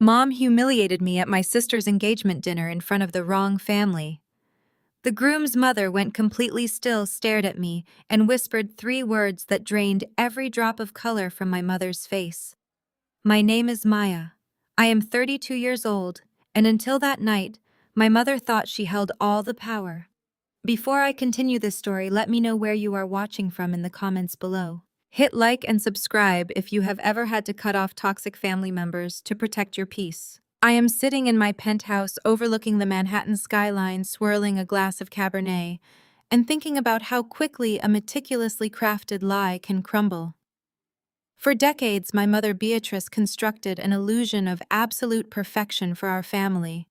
Mom humiliated me at my sister's engagement dinner in front of the wrong family. The groom's mother went completely still, stared at me, and whispered 3 words that drained every drop of color from my mother's face. My name is Maya. I am 32 years old, and until that night, my mother thought she held all the power. Before I continue this story, let me know where you are watching from in the comments below. Hit like and subscribe if you have ever had to cut off toxic family members to protect your peace. I am sitting in my penthouse overlooking the Manhattan skyline, swirling a glass of Cabernet, and thinking about how quickly a meticulously crafted lie can crumble. For decades, my mother Beatrice constructed an illusion of absolute perfection for our family.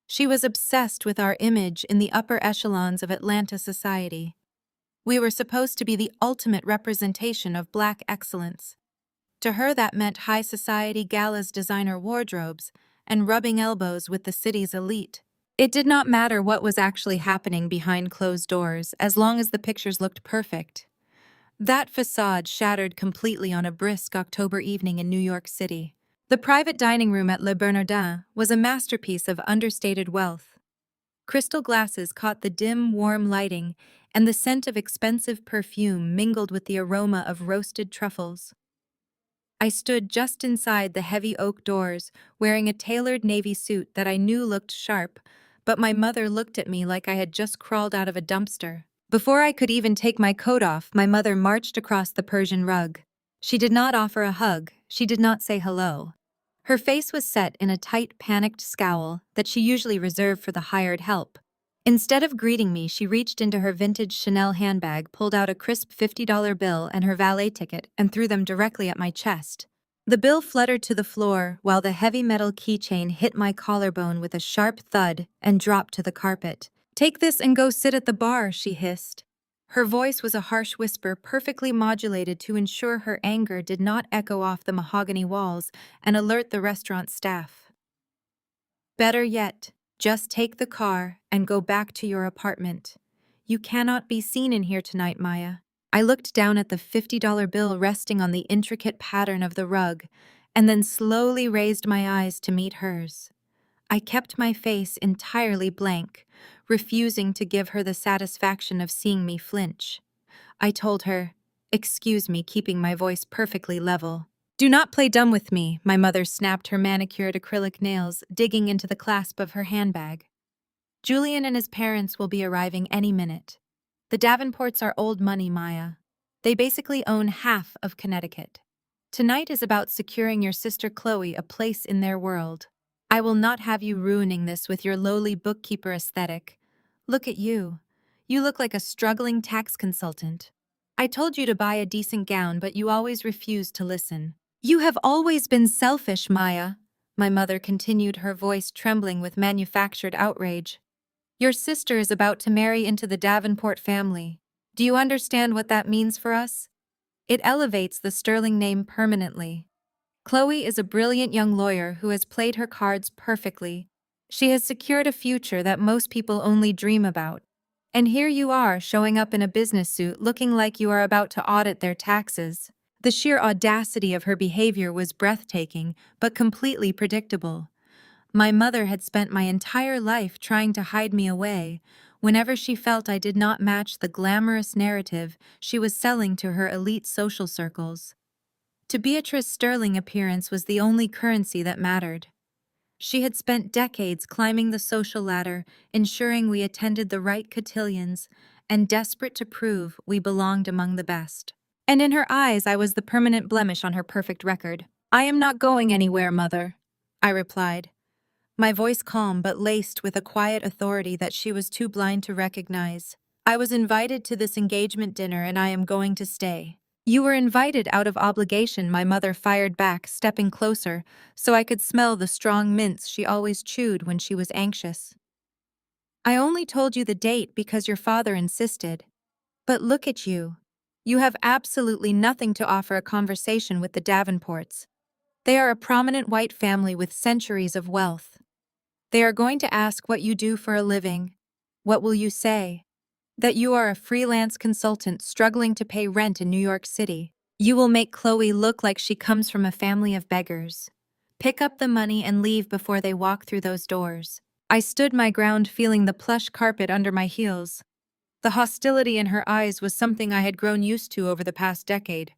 She was obsessed with our image in the upper echelons of Atlanta society. We were supposed to be the ultimate representation of Black excellence. To her, that meant high society galas, designer wardrobes, and rubbing elbows with the city's elite. It did not matter what was actually happening behind closed doors, as long as the pictures looked perfect. That facade shattered completely on a brisk October evening in New York City. The private dining room at Le Bernardin was a masterpiece of understated wealth. Crystal glasses caught the dim, warm lighting, and the scent of expensive perfume mingled with the aroma of roasted truffles. I stood just inside the heavy oak doors, wearing a tailored navy suit that I knew looked sharp, but my mother looked at me like I had just crawled out of a dumpster. Before I could even take my coat off, my mother marched across the Persian rug. She did not offer a hug, she did not say hello. Her face was set in a tight, panicked scowl that she usually reserved for the hired help. Instead of greeting me, she reached into her vintage Chanel handbag, pulled out a crisp $50 bill and her valet ticket, and threw them directly at my chest. The bill fluttered to the floor, while the heavy metal keychain hit my collarbone with a sharp thud and dropped to the carpet. "Take this and go sit at the bar," she hissed. Her voice was a harsh whisper, perfectly modulated to ensure her anger did not echo off the mahogany walls and alert the restaurant staff. "Better yet, just take the car and go back to your apartment. You cannot be seen in here tonight, Maya." I looked down at the $50 bill resting on the intricate pattern of the rug, and then slowly raised my eyes to meet hers. I kept my face entirely blank, refusing to give her the satisfaction of seeing me flinch. I told her, "Excuse me," keeping my voice perfectly level. "Do not play dumb with me," my mother snapped her manicured acrylic nails, digging into the clasp of her handbag. "Julian and his parents will be arriving any minute. The Davenports are old money, Maya. They basically own half of Connecticut. Tonight is about securing your sister Chloe a place in their world. I will not have you ruining this with your lowly bookkeeper aesthetic. Look at you. You look like a struggling tax consultant. I told you to buy a decent gown, but you always refused to listen. You have always been selfish, Maya," my mother continued, her voice trembling with manufactured outrage. "Your sister is about to marry into the Davenport family. Do you understand what that means for us? It elevates the Sterling name permanently. Chloe is a brilliant young lawyer who has played her cards perfectly. She has secured a future that most people only dream about. And here you are, showing up in a business suit looking like you are about to audit their taxes." The sheer audacity of her behavior was breathtaking, but completely predictable. My mother had spent my entire life trying to hide me away whenever she felt I did not match the glamorous narrative she was selling to her elite social circles. To Beatrice, Sterling appearance was the only currency that mattered. She had spent decades climbing the social ladder, ensuring we attended the right cotillions, and desperate to prove we belonged among the best. And in her eyes, I was the permanent blemish on her perfect record. "I am not going anywhere, Mother," I replied, my voice calm but laced with a quiet authority that she was too blind to recognize. "I was invited to this engagement dinner and I am going to stay." "You were invited out of obligation," my mother fired back, stepping closer so I could smell the strong mints she always chewed when she was anxious. "I only told you the date because your father insisted. But look at you. You have absolutely nothing to offer a conversation with the Davenports. They are a prominent white family with centuries of wealth. They are going to ask what you do for a living. What will you say? That you are a freelance consultant struggling to pay rent in New York City. You will make Chloe look like she comes from a family of beggars. Pick up the money and leave before they walk through those doors. I stood my ground, feeling the plush carpet under my heels. The hostility in her eyes was something I had grown used to over the past decade,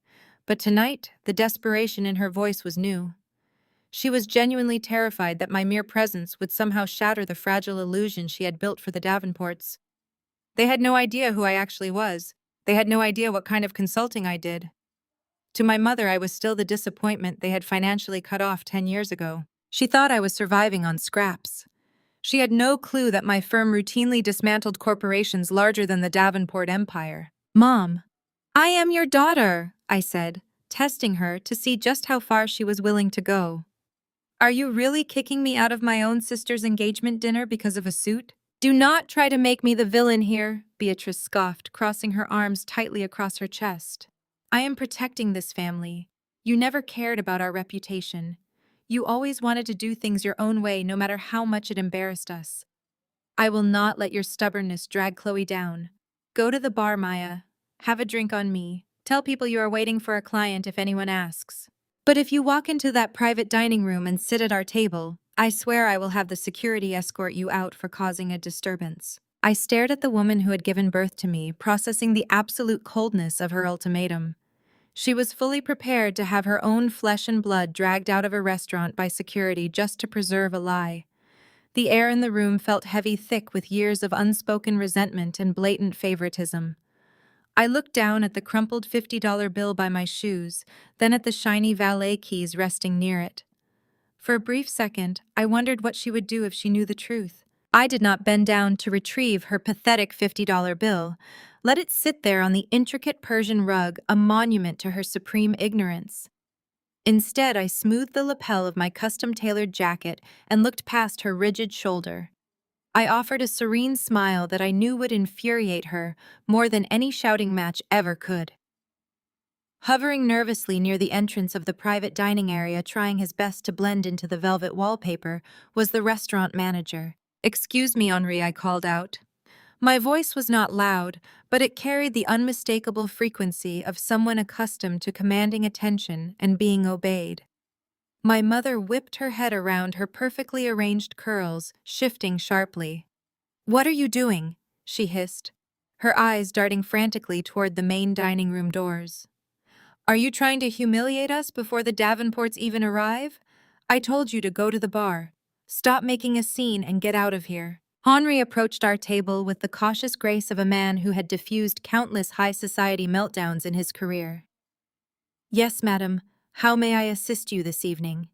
but tonight, the desperation in her voice was new. She was genuinely terrified that my mere presence would somehow shatter the fragile illusion she had built for the Davenports. They had no idea who I actually was. They had no idea what kind of consulting I did. To my mother, I was still the disappointment they had financially cut off 10 years ago. She thought I was surviving on scraps. She had no clue that my firm routinely dismantled corporations larger than the Davenport empire. "Mom, I am your daughter," I said, testing her to see just how far she was willing to go. "Are you really kicking me out of my own sister's engagement dinner because of a suit?" "Do not try to make me the villain here," Beatrice scoffed, crossing her arms tightly across her chest. "I am protecting this family. You never cared about our reputation. You always wanted to do things your own way, no matter how much it embarrassed us. I will not let your stubbornness drag Chloe down. Go to the bar, Maya. Have a drink on me. Tell people you are waiting for a client if anyone asks. But if you walk into that private dining room and sit at our table, I swear I will have the security escort you out for causing a disturbance." I stared at the woman who had given birth to me, processing the absolute coldness of her ultimatum. She was fully prepared to have her own flesh and blood dragged out of a restaurant by security just to preserve a lie. The air in the room felt heavy, thick with years of unspoken resentment and blatant favoritism. I looked down at the crumpled $50 bill by my shoes, then at the shiny valet keys resting near it. For a brief second, I wondered what she would do if she knew the truth. I did not bend down to retrieve her pathetic $50 bill. Let it sit there on the intricate Persian rug, a monument to her supreme ignorance. Instead, I smoothed the lapel of my custom-tailored jacket and looked past her rigid shoulder. I offered a serene smile that I knew would infuriate her more than any shouting match ever could. Hovering nervously near the entrance of the private dining area, trying his best to blend into the velvet wallpaper, was the restaurant manager. "Excuse me, Henri," I called out. My voice was not loud, but it carried the unmistakable frequency of someone accustomed to commanding attention and being obeyed. My mother whipped her head around her perfectly arranged curls, shifting sharply. "What are you doing?" she hissed, her eyes darting frantically toward the main dining room doors. "Are you trying to humiliate us before the Davenports even arrive? I told you to go to the bar. Stop making a scene and get out of here." Henri approached our table with the cautious grace of a man who had diffused countless high society meltdowns in his career. "Yes, madam. How may I assist you this evening?"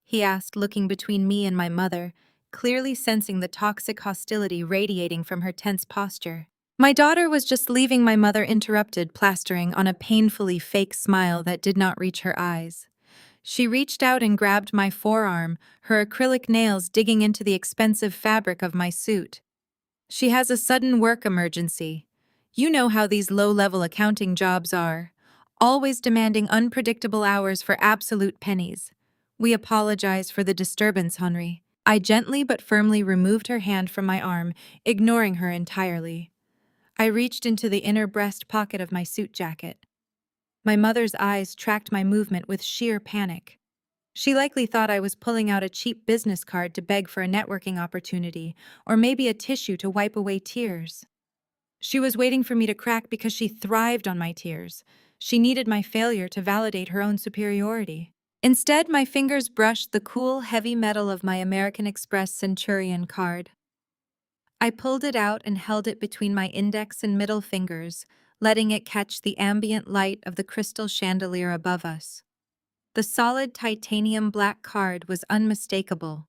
he asked, looking between me and my mother, clearly sensing the toxic hostility radiating from her tense posture. My daughter was just leaving. My mother interrupted, plastering on a painfully fake smile that did not reach her eyes. She reached out and grabbed my forearm, her acrylic nails digging into the expensive fabric of my suit. "She has a sudden work emergency. You know how these low-level accounting jobs are, always demanding unpredictable hours for absolute pennies. We apologize for the disturbance, Henri." I gently but firmly removed her hand from my arm, ignoring her entirely. I reached into the inner breast pocket of my suit jacket. My mother's eyes tracked my movement with sheer panic. She likely thought I was pulling out a cheap business card to beg for a networking opportunity, or maybe a tissue to wipe away tears. She was waiting for me to crack because she thrived on my tears. She needed my failure to validate her own superiority. Instead, my fingers brushed the cool, heavy metal of my American Express Centurion card. I pulled it out and held it between my index and middle fingers, letting it catch the ambient light of the crystal chandelier above us. The solid titanium black card was unmistakable.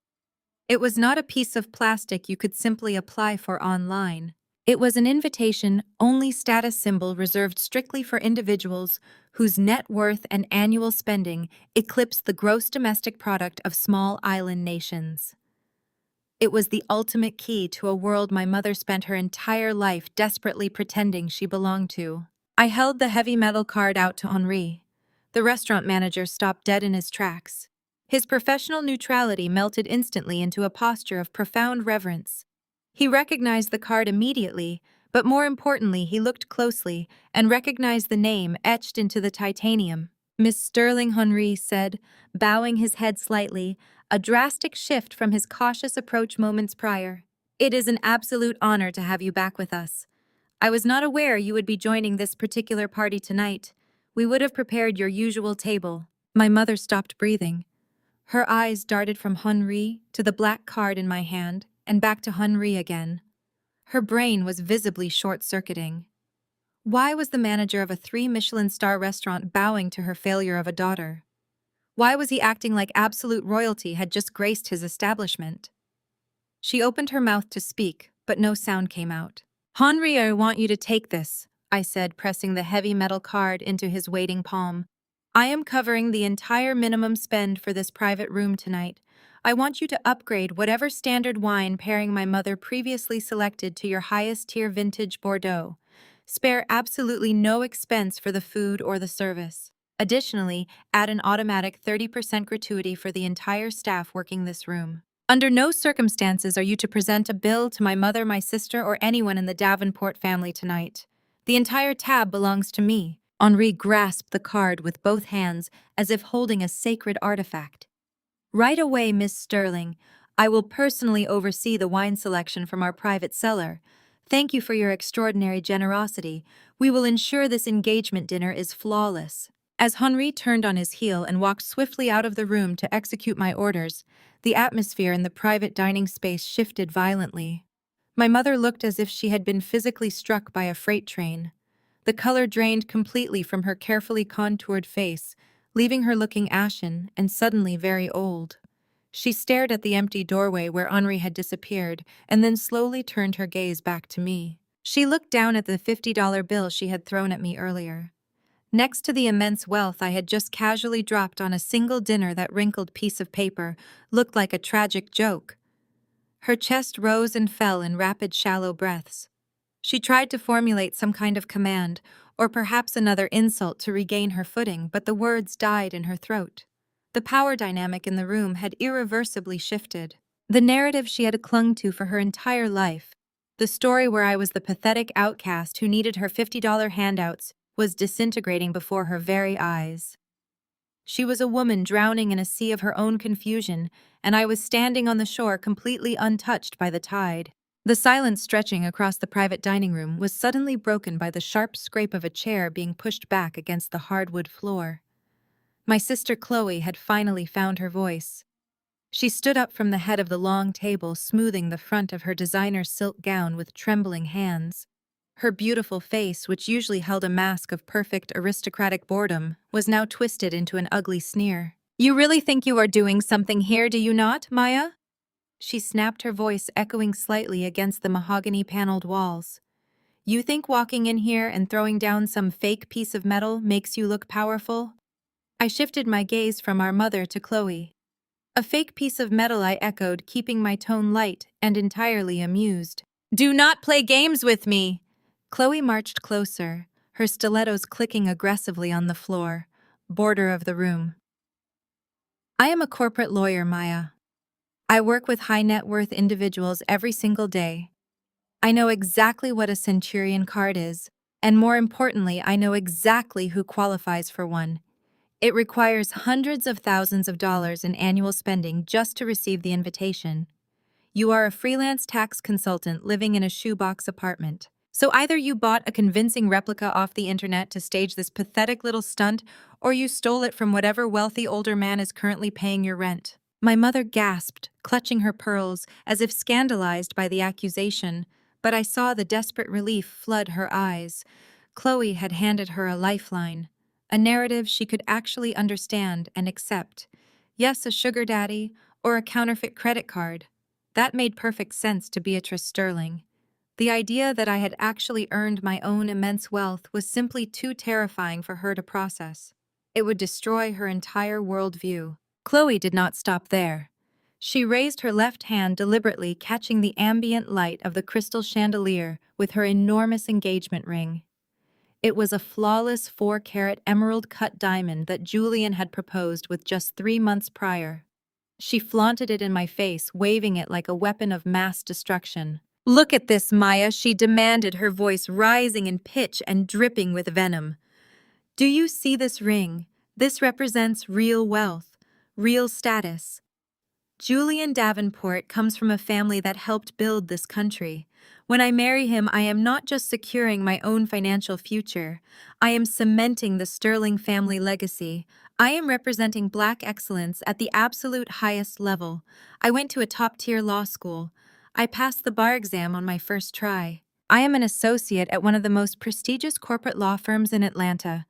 It was not a piece of plastic you could simply apply for online. It was an invitation-only status symbol reserved strictly for individuals whose net worth and annual spending eclipsed the gross domestic product of small island nations. It was the ultimate key to a world my mother spent her entire life desperately pretending she belonged to. I held the heavy metal card out to Henri. The restaurant manager stopped dead in his tracks. His professional neutrality melted instantly into a posture of profound reverence. He recognized the card immediately, but more importantly, he looked closely and recognized the name etched into the titanium. Miss Sterling, Henri said, bowing his head slightly, a drastic shift from his cautious approach moments prior. It is an absolute honor to have you back with us. I was not aware you would be joining this particular party tonight. We would have prepared your usual table. My mother stopped breathing. Her eyes darted from Henri to the black card in my hand and back to Henri again. Her brain was visibly short-circuiting. Why was the manager of a 3 Michelin-star restaurant bowing to her failure of a daughter? Why was he acting like absolute royalty had just graced his establishment? She opened her mouth to speak, but no sound came out. Henri, I want you to take this, I said, pressing the heavy metal card into his waiting palm. I am covering the entire minimum spend for this private room tonight. I want you to upgrade whatever standard wine pairing my mother previously selected to your highest tier vintage Bordeaux. Spare absolutely no expense for the food or the service. Additionally, add an automatic 30% gratuity for the entire staff working this room. Under no circumstances are you to present a bill to my mother, my sister, or anyone in the Davenport family tonight. The entire tab belongs to me. Henri grasped the card with both hands as if holding a sacred artifact. Right away, Miss Sterling. I will personally oversee the wine selection from our private cellar. Thank you for your extraordinary generosity. We will ensure this engagement dinner is flawless. As Henri turned on his heel and walked swiftly out of the room to execute my orders, the atmosphere in the private dining space shifted violently. My mother looked as if she had been physically struck by a freight train. The color drained completely from her carefully contoured face, leaving her looking ashen and suddenly very old. She stared at the empty doorway where Henri had disappeared and then slowly turned her gaze back to me. She looked down at the $50 bill she had thrown at me earlier. Next to the immense wealth I had just casually dropped on a single dinner, that wrinkled piece of paper looked like a tragic joke. Her chest rose and fell in rapid, shallow breaths. She tried to formulate some kind of command, or perhaps another insult to regain her footing, but the words died in her throat. The power dynamic in the room had irreversibly shifted. The narrative she had clung to for her entire life, the story where I was the pathetic outcast who needed her $50 handouts, was disintegrating before her very eyes. She was a woman drowning in a sea of her own confusion, and I was standing on the shore completely untouched by the tide. The silence stretching across the private dining room was suddenly broken by the sharp scrape of a chair being pushed back against the hardwood floor. My sister Chloe had finally found her voice. She stood up from the head of the long table, smoothing the front of her designer silk gown with trembling hands. Her beautiful face, which usually held a mask of perfect aristocratic boredom, was now twisted into an ugly sneer. You really think you are doing something here, do you not, Maya? She snapped, her voice echoing slightly against the mahogany-paneled walls. You think walking in here and throwing down some fake piece of metal makes you look powerful? I shifted my gaze from our mother to Chloe. A fake piece of metal, I echoed, keeping my tone light and entirely amused. Do not play games with me! Chloe marched closer, her stilettos clicking aggressively on the floor, border of the room. I am a corporate lawyer, Maya. I work with high-net-worth individuals every single day. I know exactly what a Centurion card is, and more importantly, I know exactly who qualifies for one. It requires hundreds of thousands of dollars in annual spending just to receive the invitation. You are a freelance tax consultant living in a shoebox apartment. So either you bought a convincing replica off the internet to stage this pathetic little stunt, or you stole it from whatever wealthy older man is currently paying your rent. My mother gasped, clutching her pearls, as if scandalized by the accusation, but I saw the desperate relief flood her eyes. Chloe had handed her a lifeline, a narrative she could actually understand and accept. Yes, a sugar daddy, or a counterfeit credit card. That made perfect sense to Beatrice Sterling. The idea that I had actually earned my own immense wealth was simply too terrifying for her to process. It would destroy her entire worldview. Chloe did not stop there. She raised her left hand, deliberately catching the ambient light of the crystal chandelier with her enormous engagement ring. It was a flawless 4-carat emerald-cut diamond that Julian had proposed with just 3 months prior. She flaunted it in my face, waving it like a weapon of mass destruction. Look at this, Maya, she demanded, her voice rising in pitch and dripping with venom. Do you see this ring? This represents real wealth, real status. Julian Davenport comes from a family that helped build this country. When I marry him, I am not just securing my own financial future. I am cementing the Sterling family legacy. I am representing Black excellence at the absolute highest level. I went to a top-tier law school. I passed the bar exam on my first try. I am an associate at one of the most prestigious corporate law firms in Atlanta.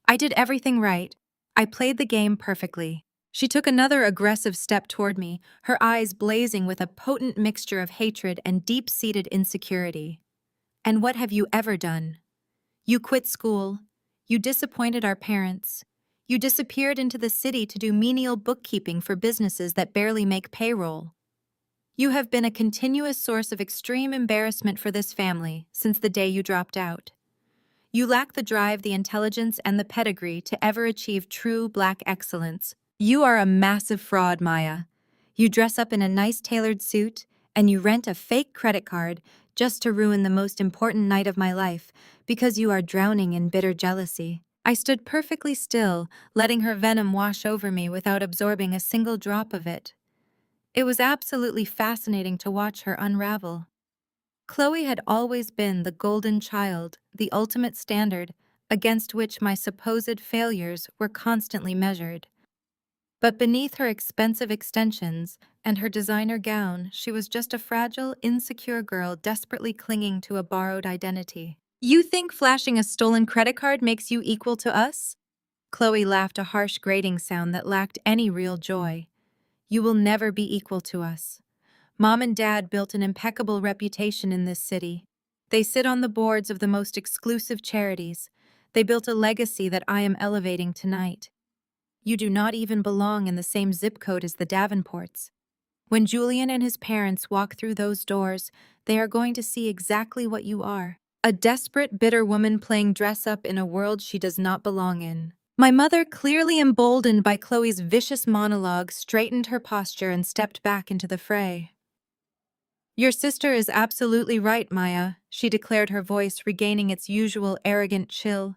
I did everything right. I played the game perfectly. She took another aggressive step toward me, her eyes blazing with a potent mixture of hatred and deep-seated insecurity. And what have you ever done? You quit school. You disappointed our parents. You disappeared into the city to do menial bookkeeping for businesses that barely make payroll. You have been a continuous source of extreme embarrassment for this family since the day you dropped out. You lack the drive, the intelligence, and the pedigree to ever achieve true Black excellence. You are a massive fraud, Maya. You dress up in a nice tailored suit, and you rent a fake credit card just to ruin the most important night of my life because you are drowning in bitter jealousy. I stood perfectly still, letting her venom wash over me without absorbing a single drop of it. It was absolutely fascinating to watch her unravel. Chloe had always been the golden child, the ultimate standard, against which my supposed failures were constantly measured. But beneath her expensive extensions and her designer gown, she was just a fragile, insecure girl desperately clinging to a borrowed identity. You think flashing a stolen credit card makes you equal to us? Chloe laughed, a harsh grating sound that lacked any real joy. You will never be equal to us. Mom and Dad built an impeccable reputation in this city. They sit on the boards of the most exclusive charities. They built a legacy that I am elevating tonight. You do not even belong in the same zip code as the Davenports. When Julian and his parents walk through those doors, they are going to see exactly what you are. A desperate, bitter woman playing dress-up in a world she does not belong in. My mother, clearly emboldened by Chloe's vicious monologue, straightened her posture and stepped back into the fray. Your sister is absolutely right, Maya, she declared, her voice regaining its usual arrogant chill.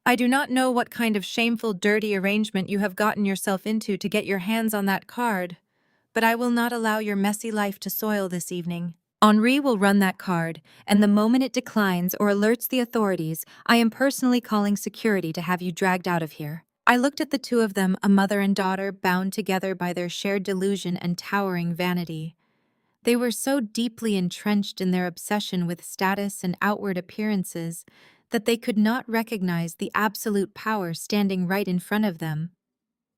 I do not know what kind of shameful, dirty arrangement you have gotten yourself into to get your hands on that card, but I will not allow your messy life to soil this evening. Henri will run that card, and the moment it declines or alerts the authorities, I am personally calling security to have you dragged out of here. I looked at the two of them, a mother and daughter, bound together by their shared delusion and towering vanity. They were so deeply entrenched in their obsession with status and outward appearances that they could not recognize the absolute power standing right in front of them.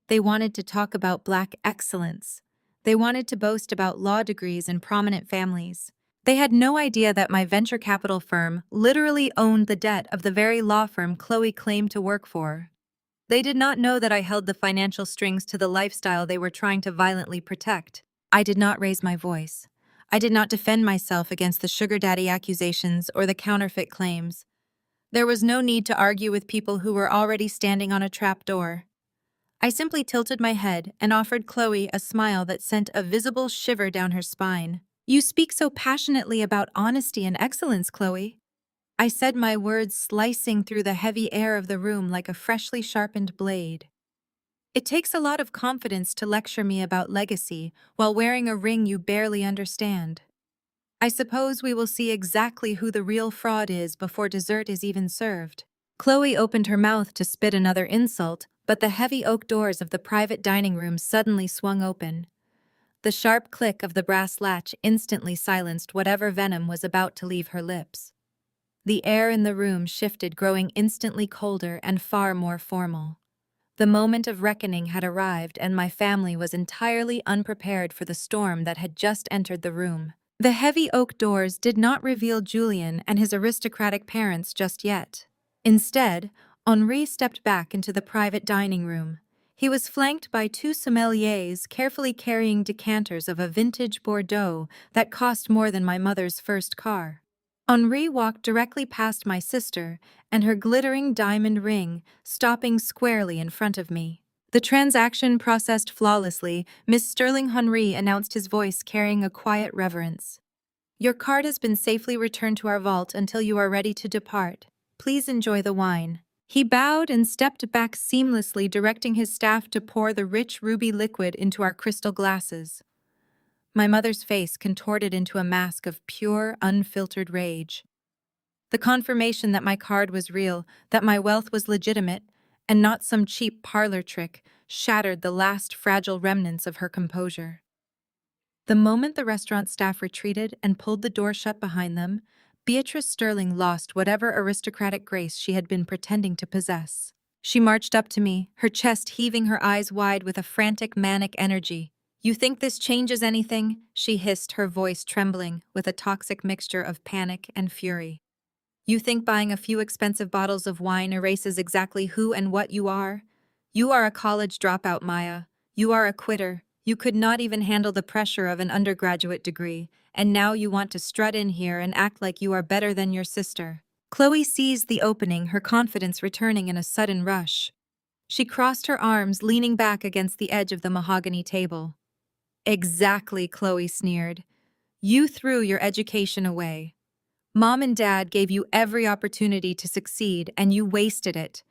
They wanted to talk about Black excellence. They wanted to boast about law degrees and prominent families. They had no idea that my venture capital firm literally owned the debt of the very law firm Chloe claimed to work for. They did not know that I held the financial strings to the lifestyle they were trying to violently protect. I did not raise my voice. I did not defend myself against the sugar daddy accusations or the counterfeit claims. There was no need to argue with people who were already standing on a trap door. I simply tilted my head and offered Chloe a smile that sent a visible shiver down her spine. You speak so passionately about honesty and excellence, Chloe. I said, my words slicing through the heavy air of the room like a freshly sharpened blade. It takes a lot of confidence to lecture me about legacy while wearing a ring you barely understand. I suppose we will see exactly who the real fraud is before dessert is even served. Chloe opened her mouth to spit another insult, but the heavy oak doors of the private dining room suddenly swung open. The sharp click of the brass latch instantly silenced whatever venom was about to leave her lips. The air in the room shifted, growing instantly colder and far more formal. The moment of reckoning had arrived, and my family was entirely unprepared for the storm that had just entered the room. The heavy oak doors did not reveal Julian and his aristocratic parents just yet. Instead, Henri stepped back into the private dining room. He was flanked by two sommeliers carefully carrying decanters of a vintage Bordeaux that cost more than my mother's first car. Henri walked directly past my sister and her glittering diamond ring, stopping squarely in front of me. The transaction processed flawlessly. Miss Sterling, Henri announced, his voice carrying a quiet reverence. Your card has been safely returned to our vault until you are ready to depart. Please enjoy the wine. He bowed and stepped back seamlessly, directing his staff to pour the rich ruby liquid into our crystal glasses. My mother's face contorted into a mask of pure, unfiltered rage. The confirmation that my card was real, that my wealth was legitimate, and not some cheap parlor trick, shattered the last fragile remnants of her composure. The moment the restaurant staff retreated and pulled the door shut behind them, Beatrice Sterling lost whatever aristocratic grace she had been pretending to possess. She marched up to me, her chest heaving, her eyes wide with a frantic, manic energy. "You think this changes anything?" she hissed, her voice trembling with a toxic mixture of panic and fury. "You think buying a few expensive bottles of wine erases exactly who and what you are? You are a college dropout, Maya. You are a quitter. You could not even handle the pressure of an undergraduate degree, and now you want to strut in here and act like you are better than your sister." Chloe seized the opening, her confidence returning in a sudden rush. She crossed her arms, leaning back against the edge of the mahogany table. "Exactly," Chloe sneered. "You threw your education away. Mom and Dad gave you every opportunity to succeed, and you wasted it.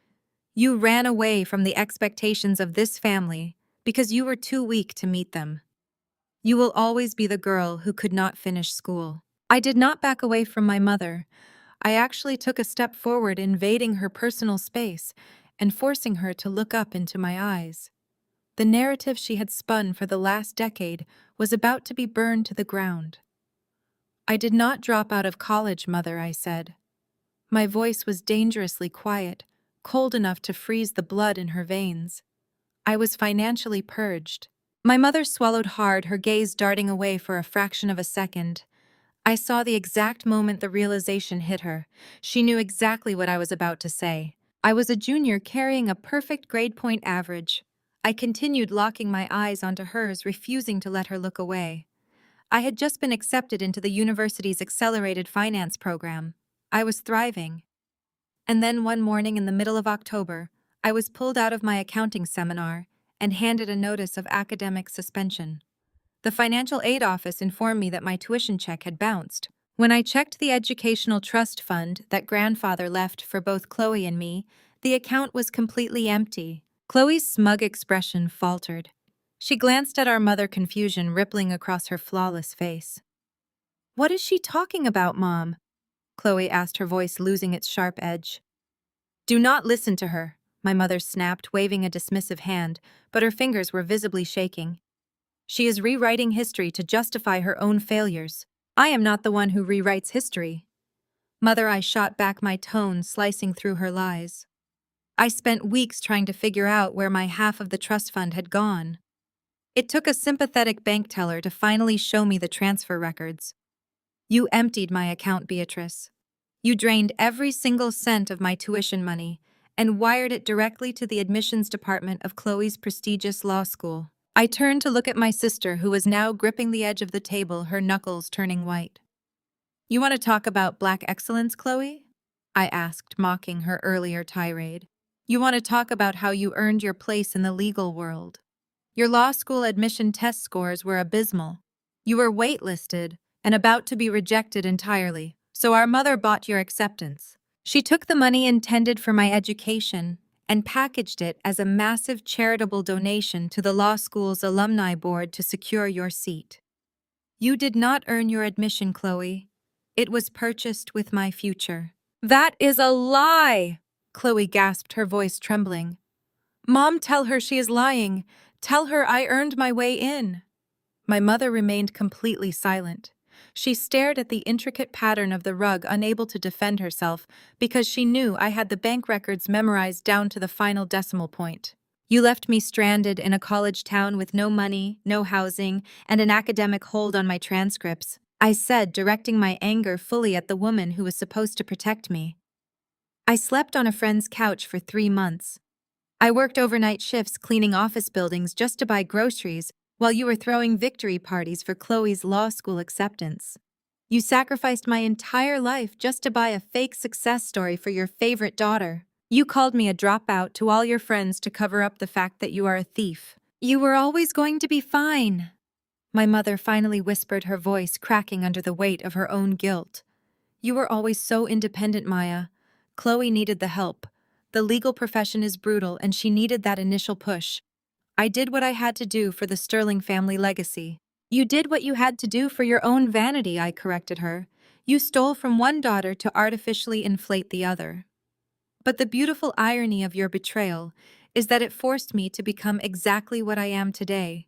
You ran away from the expectations of this family because you were too weak to meet them. You will always be the girl who could not finish school." I did not back away from my mother. I actually took a step forward, invading her personal space and forcing her to look up into my eyes. The narrative she had spun for the last decade was about to be burned to the ground. "I did not drop out of college, Mother," I said. My voice was dangerously quiet, cold enough to freeze the blood in her veins. "I was financially purged." My mother swallowed hard, her gaze darting away for a fraction of a second. I saw the exact moment the realization hit her. She knew exactly what I was about to say. "I was a junior carrying a perfect grade point average." I continued, locking my eyes onto hers, refusing to let her look away. "I had just been accepted into the university's accelerated finance program. I was thriving. And then one morning in the middle of October, I was pulled out of my accounting seminar and handed a notice of academic suspension. The financial aid office informed me that my tuition check had bounced. When I checked the educational trust fund that grandfather left for both Chloe and me, the account was completely empty." Chloe's smug expression faltered. She glanced at our mother, confusion rippling across her flawless face. "What is she talking about, Mom?" Chloe asked, her voice losing its sharp edge. "Do not listen to her," my mother snapped, waving a dismissive hand, but her fingers were visibly shaking. "She is rewriting history to justify her own failures. I am not the one who rewrites history." "Mother," I shot back, my tone slicing through her lies. "I spent weeks trying to figure out where my half of the trust fund had gone. It took a sympathetic bank teller to finally show me the transfer records. You emptied my account, Beatrice. You drained every single cent of my tuition money and wired it directly to the admissions department of Chloe's prestigious law school." I turned to look at my sister, who was now gripping the edge of the table, her knuckles turning white. "You want to talk about black excellence, Chloe?" I asked, mocking her earlier tirade. "You want to talk about how you earned your place in the legal world? Your law school admission test scores were abysmal. You were waitlisted and about to be rejected entirely, so our mother bought your acceptance. She took the money intended for my education and packaged it as a massive charitable donation to the law school's alumni board to secure your seat. You did not earn your admission, Chloe. It was purchased with my future." "That is a lie!" Chloe gasped, her voice trembling. "Mom, tell her she is lying. Tell her I earned my way in." My mother remained completely silent. She stared at the intricate pattern of the rug, unable to defend herself, because she knew I had the bank records memorized down to the final decimal point. "You left me stranded in a college town with no money, no housing, and an academic hold on my transcripts," I said, directing my anger fully at the woman who was supposed to protect me. "I slept on a friend's couch for 3 months. I worked overnight shifts cleaning office buildings just to buy groceries while you were throwing victory parties for Chloe's law school acceptance. You sacrificed my entire life just to buy a fake success story for your favorite daughter. You called me a dropout to all your friends to cover up the fact that you are a thief. You were always going to be fine." My mother finally whispered, her voice cracking under the weight of her own guilt. "You were always so independent, Maya. Chloe needed the help. The legal profession is brutal, and she needed that initial push. I did what I had to do for the Sterling family legacy. You did what you had to do for your own vanity, I corrected her. You stole from one daughter to artificially inflate the other. But the beautiful irony of your betrayal is that it forced me to become exactly what I am today.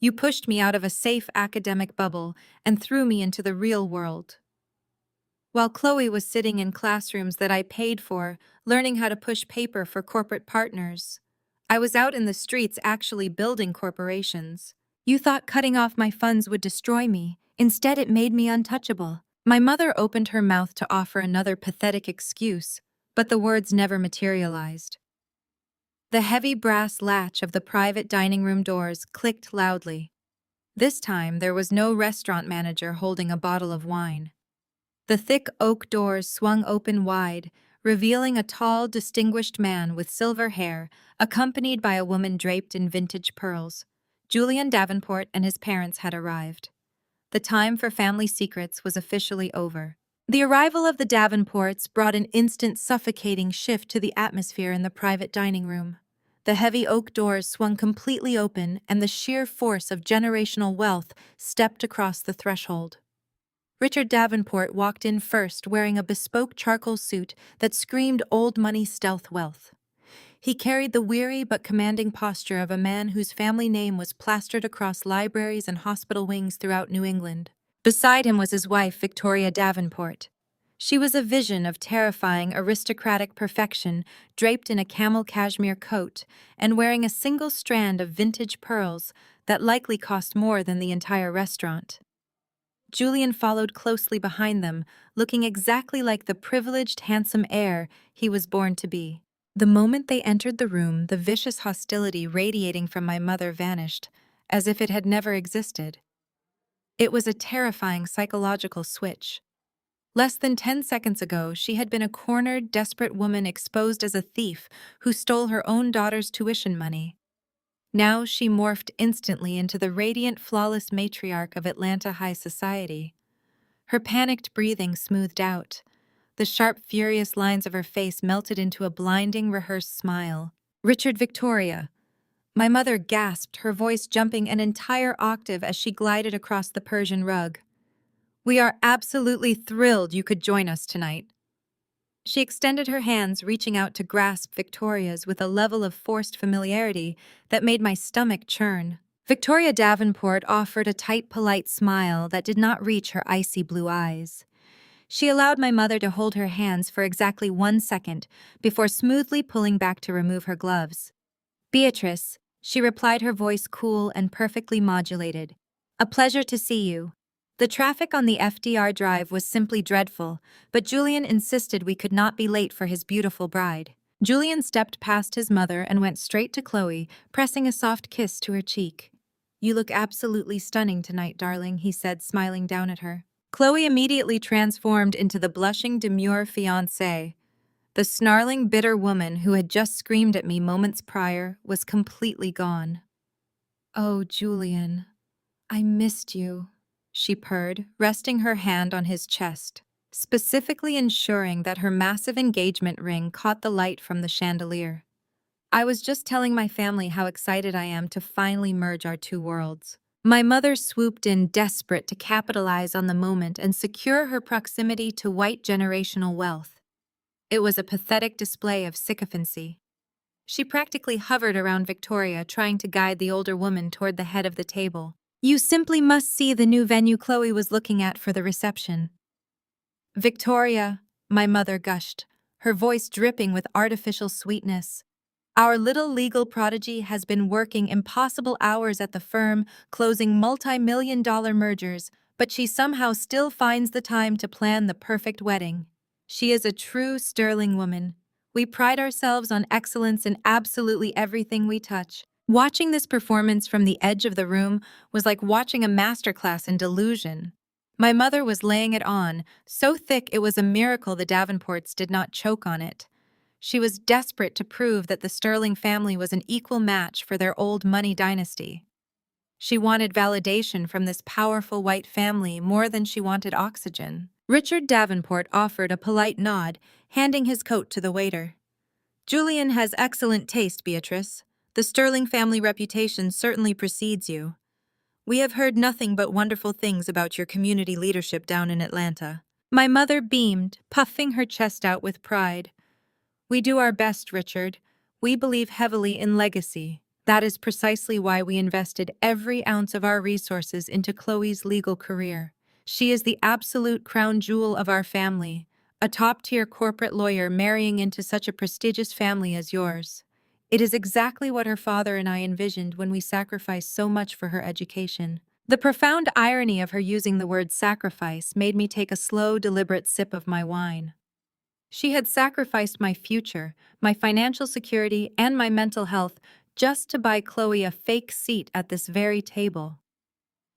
You pushed me out of a safe academic bubble and threw me into the real world. While Chloe was sitting in classrooms that I paid for, learning how to push paper for corporate partners, I was out in the streets actually building corporations. You thought cutting off my funds would destroy me. Instead, it made me untouchable. My mother opened her mouth to offer another pathetic excuse, but the words never materialized. The heavy brass latch of the private dining room doors clicked loudly. This time, there was no restaurant manager holding a bottle of wine. The thick oak doors swung open wide, revealing a tall, distinguished man with silver hair, accompanied by a woman draped in vintage pearls. Julian Davenport and his parents had arrived. The time for family secrets was officially over. The arrival of the Davenports brought an instant suffocating shift to the atmosphere in the private dining room. The heavy oak doors swung completely open, and the sheer force of generational wealth stepped across the threshold. Richard Davenport walked in first, wearing a bespoke charcoal suit that screamed old money stealth wealth. He carried the weary but commanding posture of a man whose family name was plastered across libraries and hospital wings throughout New England. Beside him was his wife, Victoria Davenport. She was a vision of terrifying aristocratic perfection, draped in a camel cashmere coat and wearing a single strand of vintage pearls that likely cost more than the entire restaurant. Julian followed closely behind them, looking exactly like the privileged, handsome heir he was born to be. The moment they entered the room, the vicious hostility radiating from my mother vanished, as if it had never existed. It was a terrifying psychological switch. Less than 10 seconds ago, she had been a cornered, desperate woman exposed as a thief who stole her own daughter's tuition money. Now she morphed instantly into the radiant, flawless matriarch of Atlanta high society. Her panicked breathing smoothed out. The sharp, furious lines of her face melted into a blinding, rehearsed smile. "Richard, Victoria." My mother gasped, her voice jumping an entire octave as she glided across the Persian rug. "We are absolutely thrilled you could join us tonight." She extended her hands, reaching out to grasp Victoria's with a level of forced familiarity that made my stomach churn. Victoria Davenport offered a tight, polite smile that did not reach her icy blue eyes. She allowed my mother to hold her hands for exactly 1 second before smoothly pulling back to remove her gloves. "Beatrice," she replied, her voice cool and perfectly modulated. "A pleasure to see you." The traffic on the FDR Drive was simply dreadful, but Julian insisted we could not be late for his beautiful bride. Julian stepped past his mother and went straight to Chloe, pressing a soft kiss to her cheek. "You look absolutely stunning tonight, darling," he said, smiling down at her. Chloe immediately transformed into the blushing, demure fiancée. The snarling, bitter woman who had just screamed at me moments prior was completely gone. "Oh, Julian, I missed you," she purred, resting her hand on his chest, specifically ensuring that her massive engagement ring caught the light from the chandelier. "I was just telling my family how excited I am to finally merge our two worlds." My mother swooped in, desperate to capitalize on the moment and secure her proximity to white generational wealth. It was a pathetic display of sycophancy. She practically hovered around Victoria, trying to guide the older woman toward the head of the table. "You simply must see the new venue Chloe was looking at for the reception." "Victoria," my mother gushed, her voice dripping with artificial sweetness. "Our little legal prodigy has been working impossible hours at the firm, closing multi-million-dollar mergers, but she somehow still finds the time to plan the perfect wedding. She is a true sterling woman. We pride ourselves on excellence in absolutely everything we touch." Watching this performance from the edge of the room was like watching a masterclass in delusion. My mother was laying it on, so thick it was a miracle the Davenports did not choke on it. She was desperate to prove that the Sterling family was an equal match for their old money dynasty. She wanted validation from this powerful white family more than she wanted oxygen. Richard Davenport offered a polite nod, handing his coat to the waiter. Julian has excellent taste, Beatrice. The Sterling family reputation certainly precedes you. We have heard nothing but wonderful things about your community leadership down in Atlanta. My mother beamed, puffing her chest out with pride. We do our best, Richard. We believe heavily in legacy. That is precisely why we invested every ounce of our resources into Chloe's legal career. She is the absolute crown jewel of our family, a top-tier corporate lawyer marrying into such a prestigious family as yours. It is exactly what her father and I envisioned when we sacrificed so much for her education. The profound irony of her using the word sacrifice made me take a slow, deliberate sip of my wine. She had sacrificed my future, my financial security, and my mental health just to buy Chloe a fake seat at this very table.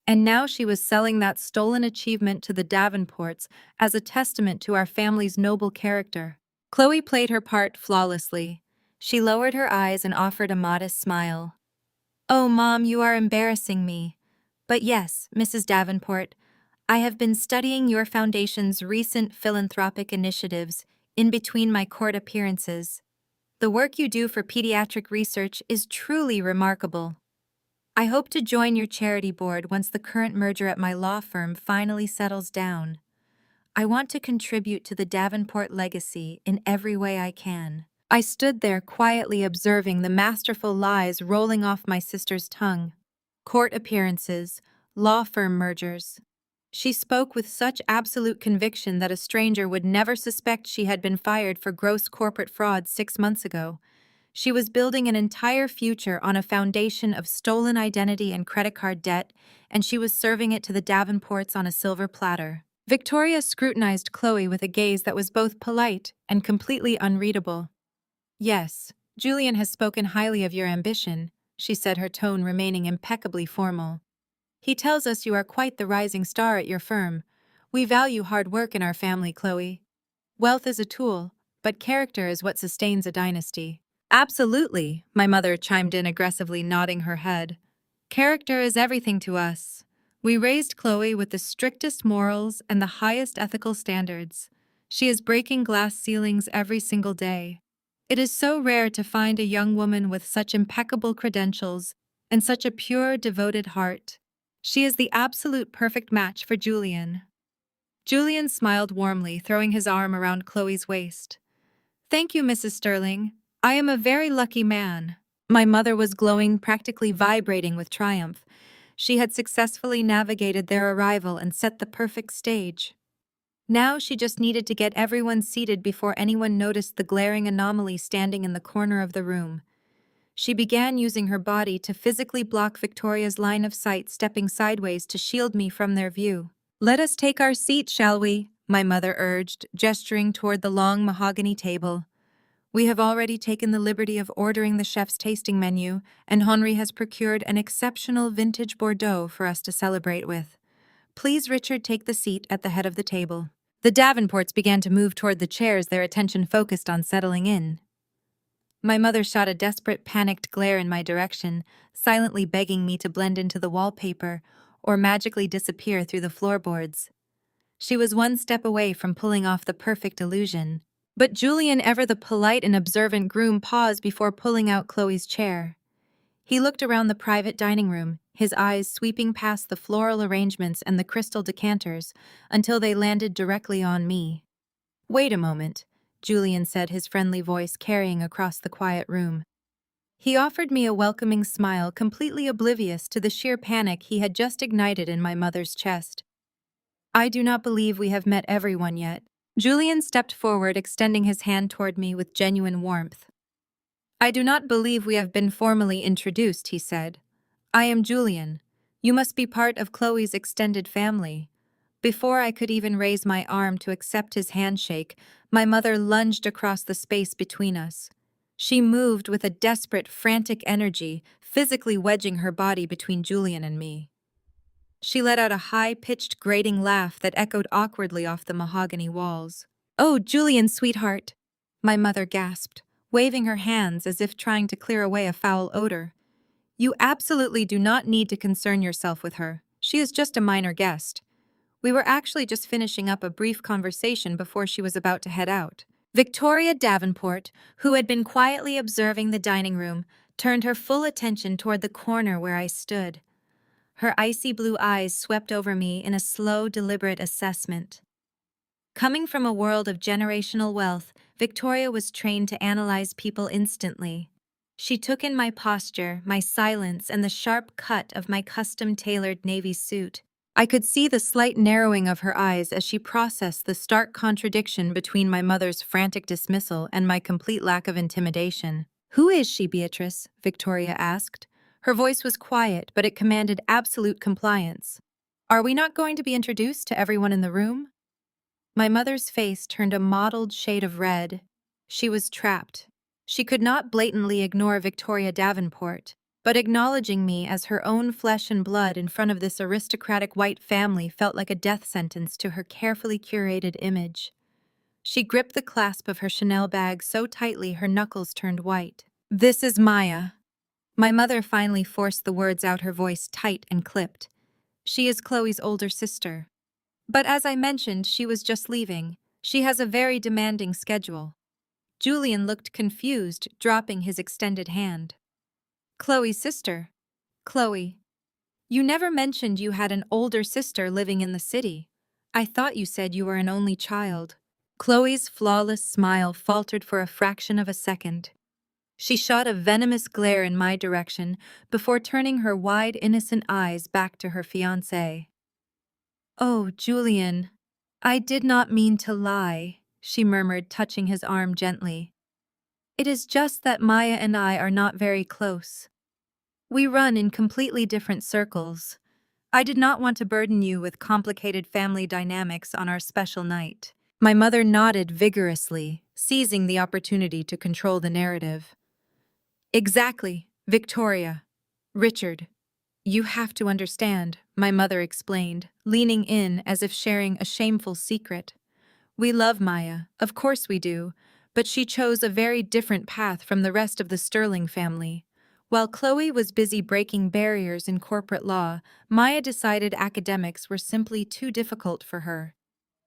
And now she was selling that stolen achievement to the Davenports as a testament to our family's noble character. Chloe played her part flawlessly. She lowered her eyes and offered a modest smile. "Oh, Mom, you are embarrassing me. But yes, Mrs. Davenport, I have been studying your foundation's recent philanthropic initiatives in between my court appearances. The work you do for pediatric research is truly remarkable. I hope to join your charity board once the current merger at my law firm finally settles down. I want to contribute to the Davenport legacy in every way I can." I stood there quietly observing the masterful lies rolling off my sister's tongue. Court appearances, law firm mergers. She spoke with such absolute conviction that a stranger would never suspect she had been fired for gross corporate fraud 6 months ago. She was building an entire future on a foundation of stolen identity and credit card debt, and she was serving it to the Davenports on a silver platter. Victoria scrutinized Chloe with a gaze that was both polite and completely unreadable. "Yes, Julian has spoken highly of your ambition," she said, her tone remaining impeccably formal. "He tells us you are quite the rising star at your firm. We value hard work in our family, Chloe. Wealth is a tool, but character is what sustains a dynasty." "Absolutely," my mother chimed in aggressively, nodding her head. "Character is everything to us. We raised Chloe with the strictest morals and the highest ethical standards. She is breaking glass ceilings every single day. It is so rare to find a young woman with such impeccable credentials and such a pure, devoted heart. She is the absolute perfect match for Julian." Julian smiled warmly, throwing his arm around Chloe's waist. "Thank you, Mrs. Sterling. I am a very lucky man." My mother was glowing, practically vibrating with triumph. She had successfully navigated their arrival and set the perfect stage. Now she just needed to get everyone seated before anyone noticed the glaring anomaly standing in the corner of the room. She began using her body to physically block Victoria's line of sight, stepping sideways to shield me from their view. "Let us take our seat, shall we?" my mother urged, gesturing toward the long mahogany table. "We have already taken the liberty of ordering the chef's tasting menu, and Henri has procured an exceptional vintage Bordeaux for us to celebrate with. Please, Richard, take the seat at the head of the table." The Davenports began to move toward the chairs, their attention focused on settling in. My mother shot a desperate, panicked glare in my direction, silently begging me to blend into the wallpaper or magically disappear through the floorboards. She was one step away from pulling off the perfect illusion. But Julian, ever the polite and observant groom, paused before pulling out Chloe's chair. He looked around the private dining room, his eyes sweeping past the floral arrangements and the crystal decanters until they landed directly on me. "Wait a moment," Julian said, his friendly voice carrying across the quiet room. He offered me a welcoming smile, completely oblivious to the sheer panic he had just ignited in my mother's chest. "I do not believe we have met everyone yet." Julian stepped forward, extending his hand toward me with genuine warmth. "I do not believe we have been formally introduced," he said. "I am Julian. You must be part of Chloe's extended family." Before I could even raise my arm to accept his handshake, my mother lunged across the space between us. She moved with a desperate, frantic energy, physically wedging her body between Julian and me. She let out a high-pitched, grating laugh that echoed awkwardly off the mahogany walls. "Oh, Julian, sweetheart," my mother gasped, waving her hands as if trying to clear away a foul odor. "You absolutely do not need to concern yourself with her. She is just a minor guest. We were actually just finishing up a brief conversation before she was about to head out." Victoria Davenport, who had been quietly observing the dining room, turned her full attention toward the corner where I stood. Her icy blue eyes swept over me in a slow, deliberate assessment. Coming from a world of generational wealth, Victoria was trained to analyze people instantly. She took in my posture, my silence, and the sharp cut of my custom-tailored navy suit. I could see the slight narrowing of her eyes as she processed the stark contradiction between my mother's frantic dismissal and my complete lack of intimidation. "Who is she, Beatrice?" Victoria asked. Her voice was quiet, but it commanded absolute compliance. "Are we not going to be introduced to everyone in the room?" My mother's face turned a mottled shade of red. She was trapped. She could not blatantly ignore Victoria Davenport, but acknowledging me as her own flesh and blood in front of this aristocratic white family felt like a death sentence to her carefully curated image. She gripped the clasp of her Chanel bag so tightly her knuckles turned white. "This is Maya." My mother finally forced the words out, her voice tight and clipped. "She is Chloe's older sister. But as I mentioned, she was just leaving. She has a very demanding schedule." Julian looked confused, dropping his extended hand. "Chloe's sister? Chloe, you never mentioned you had an older sister living in the city. I thought you said you were an only child." Chloe's flawless smile faltered for a fraction of a second. She shot a venomous glare in my direction before turning her wide, innocent eyes back to her fiancé. "Oh, Julian, I did not mean to lie," she murmured, touching his arm gently. "It is just that Maya and I are not very close. We run in completely different circles. I did not want to burden you with complicated family dynamics on our special night." My mother nodded vigorously, seizing the opportunity to control the narrative. "Exactly, Victoria. Richard, you have to understand," my mother explained, leaning in as if sharing a shameful secret. "We love Maya, of course we do, but she chose a very different path from the rest of the Sterling family. While Chloe was busy breaking barriers in corporate law, Maya decided academics were simply too difficult for her.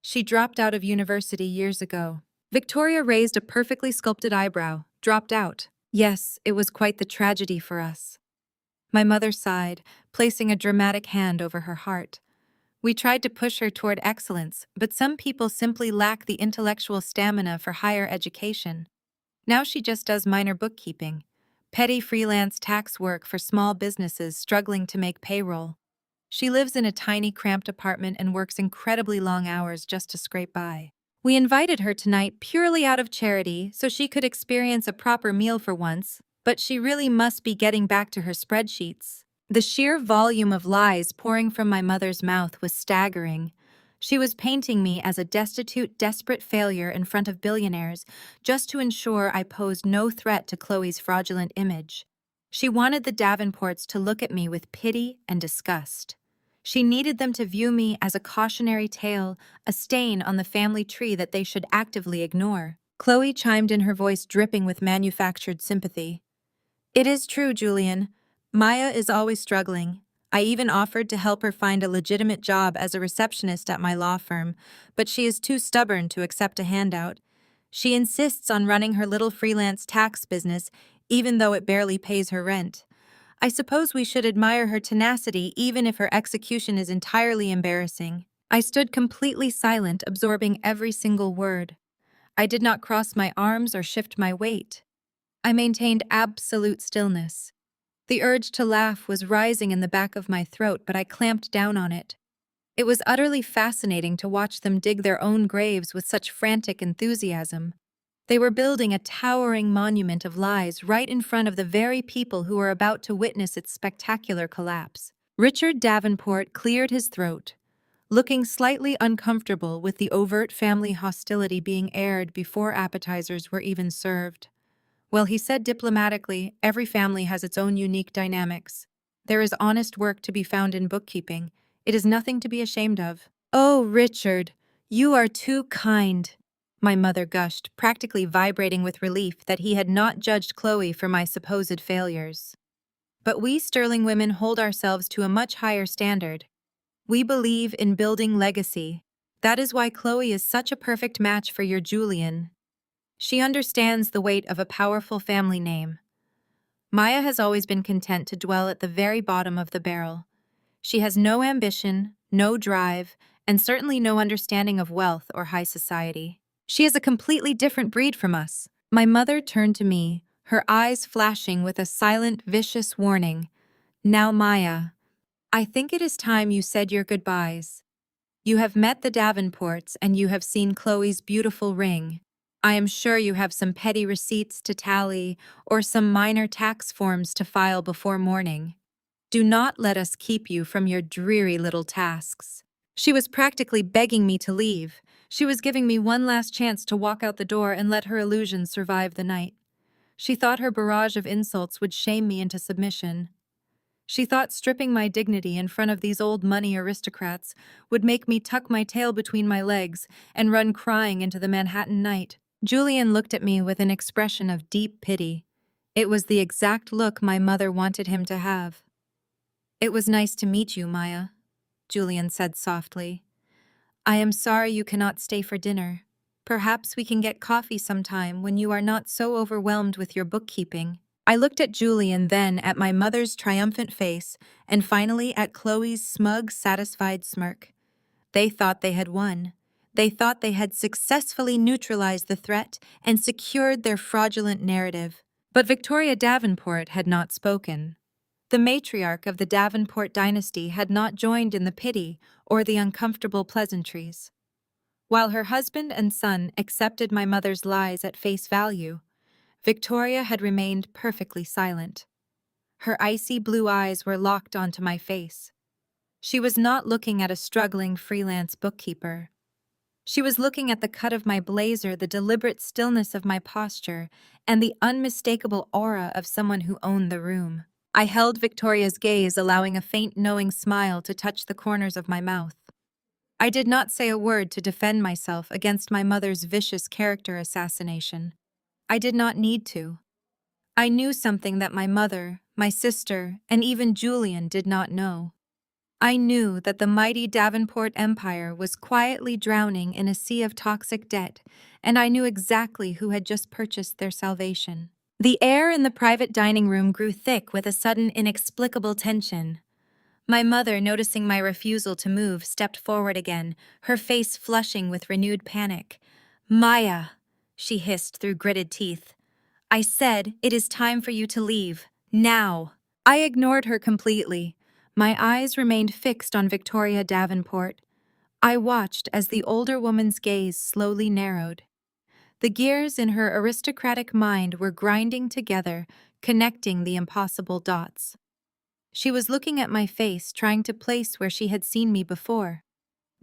She dropped out of university years ago." Victoria raised a perfectly sculpted eyebrow. "Dropped out." "Yes, it was quite the tragedy for us." My mother sighed, placing a dramatic hand over her heart. "We tried to push her toward excellence, but some people simply lack the intellectual stamina for higher education. Now she just does minor bookkeeping, petty freelance tax work for small businesses struggling to make payroll. She lives in a tiny, cramped apartment and works incredibly long hours just to scrape by. We invited her tonight purely out of charity so she could experience a proper meal for once, but she really must be getting back to her spreadsheets." The sheer volume of lies pouring from my mother's mouth was staggering. She was painting me as a destitute, desperate failure in front of billionaires just to ensure I posed no threat to Chloe's fraudulent image. She wanted the Davenports to look at me with pity and disgust. She needed them to view me as a cautionary tale, a stain on the family tree that they should actively ignore. Chloe chimed in, her voice dripping with manufactured sympathy. "It is true, Julian. Maya is always struggling. I even offered to help her find a legitimate job as a receptionist at my law firm, but she is too stubborn to accept a handout. She insists on running her little freelance tax business, even though it barely pays her rent. I suppose we should admire her tenacity even if her execution is entirely embarrassing." I stood completely silent, absorbing every single word. I did not cross my arms or shift my weight. I maintained absolute stillness. The urge to laugh was rising in the back of my throat, but I clamped down on it. It was utterly fascinating to watch them dig their own graves with such frantic enthusiasm. They were building a towering monument of lies right in front of the very people who were about to witness its spectacular collapse. Richard Davenport cleared his throat, looking slightly uncomfortable with the overt family hostility being aired before appetizers were even served. "Well," he said diplomatically, "every family has its own unique dynamics. There is honest work to be found in bookkeeping. It is nothing to be ashamed of." "Oh, Richard, you are too kind," my mother gushed, practically vibrating with relief that he had not judged Chloe for my supposed failures. "But we Sterling women hold ourselves to a much higher standard. We believe in building legacy. That is why Chloe is such a perfect match for your Julian." She understands the weight of a powerful family name. Maya has always been content to dwell at the very bottom of the barrel. She has no ambition, no drive, and certainly no understanding of wealth or high society. She is a completely different breed from us. My mother turned to me, her eyes flashing with a silent, vicious warning. Now, Maya, I think it is time you said your goodbyes. You have met the Davenports and you have seen Chloe's beautiful ring. I am sure you have some petty receipts to tally or some minor tax forms to file before morning. Do not let us keep you from your dreary little tasks. She was practically begging me to leave. She was giving me one last chance to walk out the door and let her illusions survive the night. She thought her barrage of insults would shame me into submission. She thought stripping my dignity in front of these old money aristocrats would make me tuck my tail between my legs and run crying into the Manhattan night. Julian looked at me with an expression of deep pity. It was the exact look my mother wanted him to have. It was nice to meet you, Maya, Julian said softly. I am sorry you cannot stay for dinner. Perhaps we can get coffee sometime when you are not so overwhelmed with your bookkeeping. I looked at Julian, then at my mother's triumphant face, and finally at Chloe's smug, satisfied smirk. They thought they had won. They thought they had successfully neutralized the threat and secured their fraudulent narrative. But Victoria Davenport had not spoken. The matriarch of the Davenport dynasty had not joined in the pity or the uncomfortable pleasantries. While her husband and son accepted my mother's lies at face value, Victoria had remained perfectly silent. Her icy blue eyes were locked onto my face. She was not looking at a struggling freelance bookkeeper. She was looking at the cut of my blazer, the deliberate stillness of my posture, and the unmistakable aura of someone who owned the room. I held Victoria's gaze, allowing a faint, knowing smile to touch the corners of my mouth. I did not say a word to defend myself against my mother's vicious character assassination. I did not need to. I knew something that my mother, my sister, and even Julian did not know. I knew that the mighty Davenport empire was quietly drowning in a sea of toxic debt, and I knew exactly who had just purchased their salvation. The air in the private dining room grew thick with a sudden, inexplicable tension. My mother, noticing my refusal to move, stepped forward again, her face flushing with renewed panic. "Maya," she hissed through gritted teeth. "I said it is time for you to leave. Now." I ignored her completely. My eyes remained fixed on Victoria Davenport. I watched as the older woman's gaze slowly narrowed. The gears in her aristocratic mind were grinding together, connecting the impossible dots. She was looking at my face, trying to place where she had seen me before.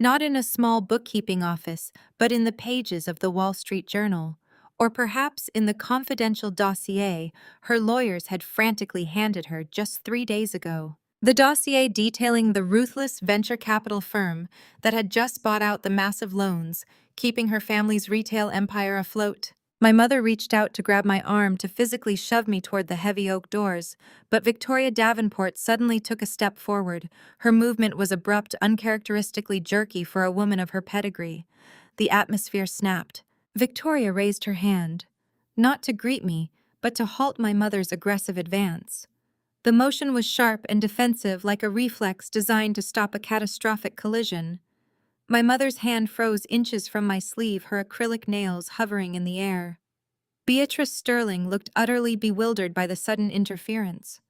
Not in a small bookkeeping office, but in the pages of the Wall Street Journal, or perhaps in the confidential dossier her lawyers had frantically handed her just 3 days ago. The dossier detailing the ruthless venture capital firm that had just bought out the massive loans, keeping her family's retail empire afloat. My mother reached out to grab my arm to physically shove me toward the heavy oak doors, but Victoria Davenport suddenly took a step forward. Her movement was abrupt, uncharacteristically jerky for a woman of her pedigree. The atmosphere snapped. Victoria raised her hand, not to greet me, but to halt my mother's aggressive advance. The motion was sharp and defensive, like a reflex designed to stop a catastrophic collision. My mother's hand froze inches from my sleeve, her acrylic nails hovering in the air. Beatrice Sterling looked utterly bewildered by the sudden interference.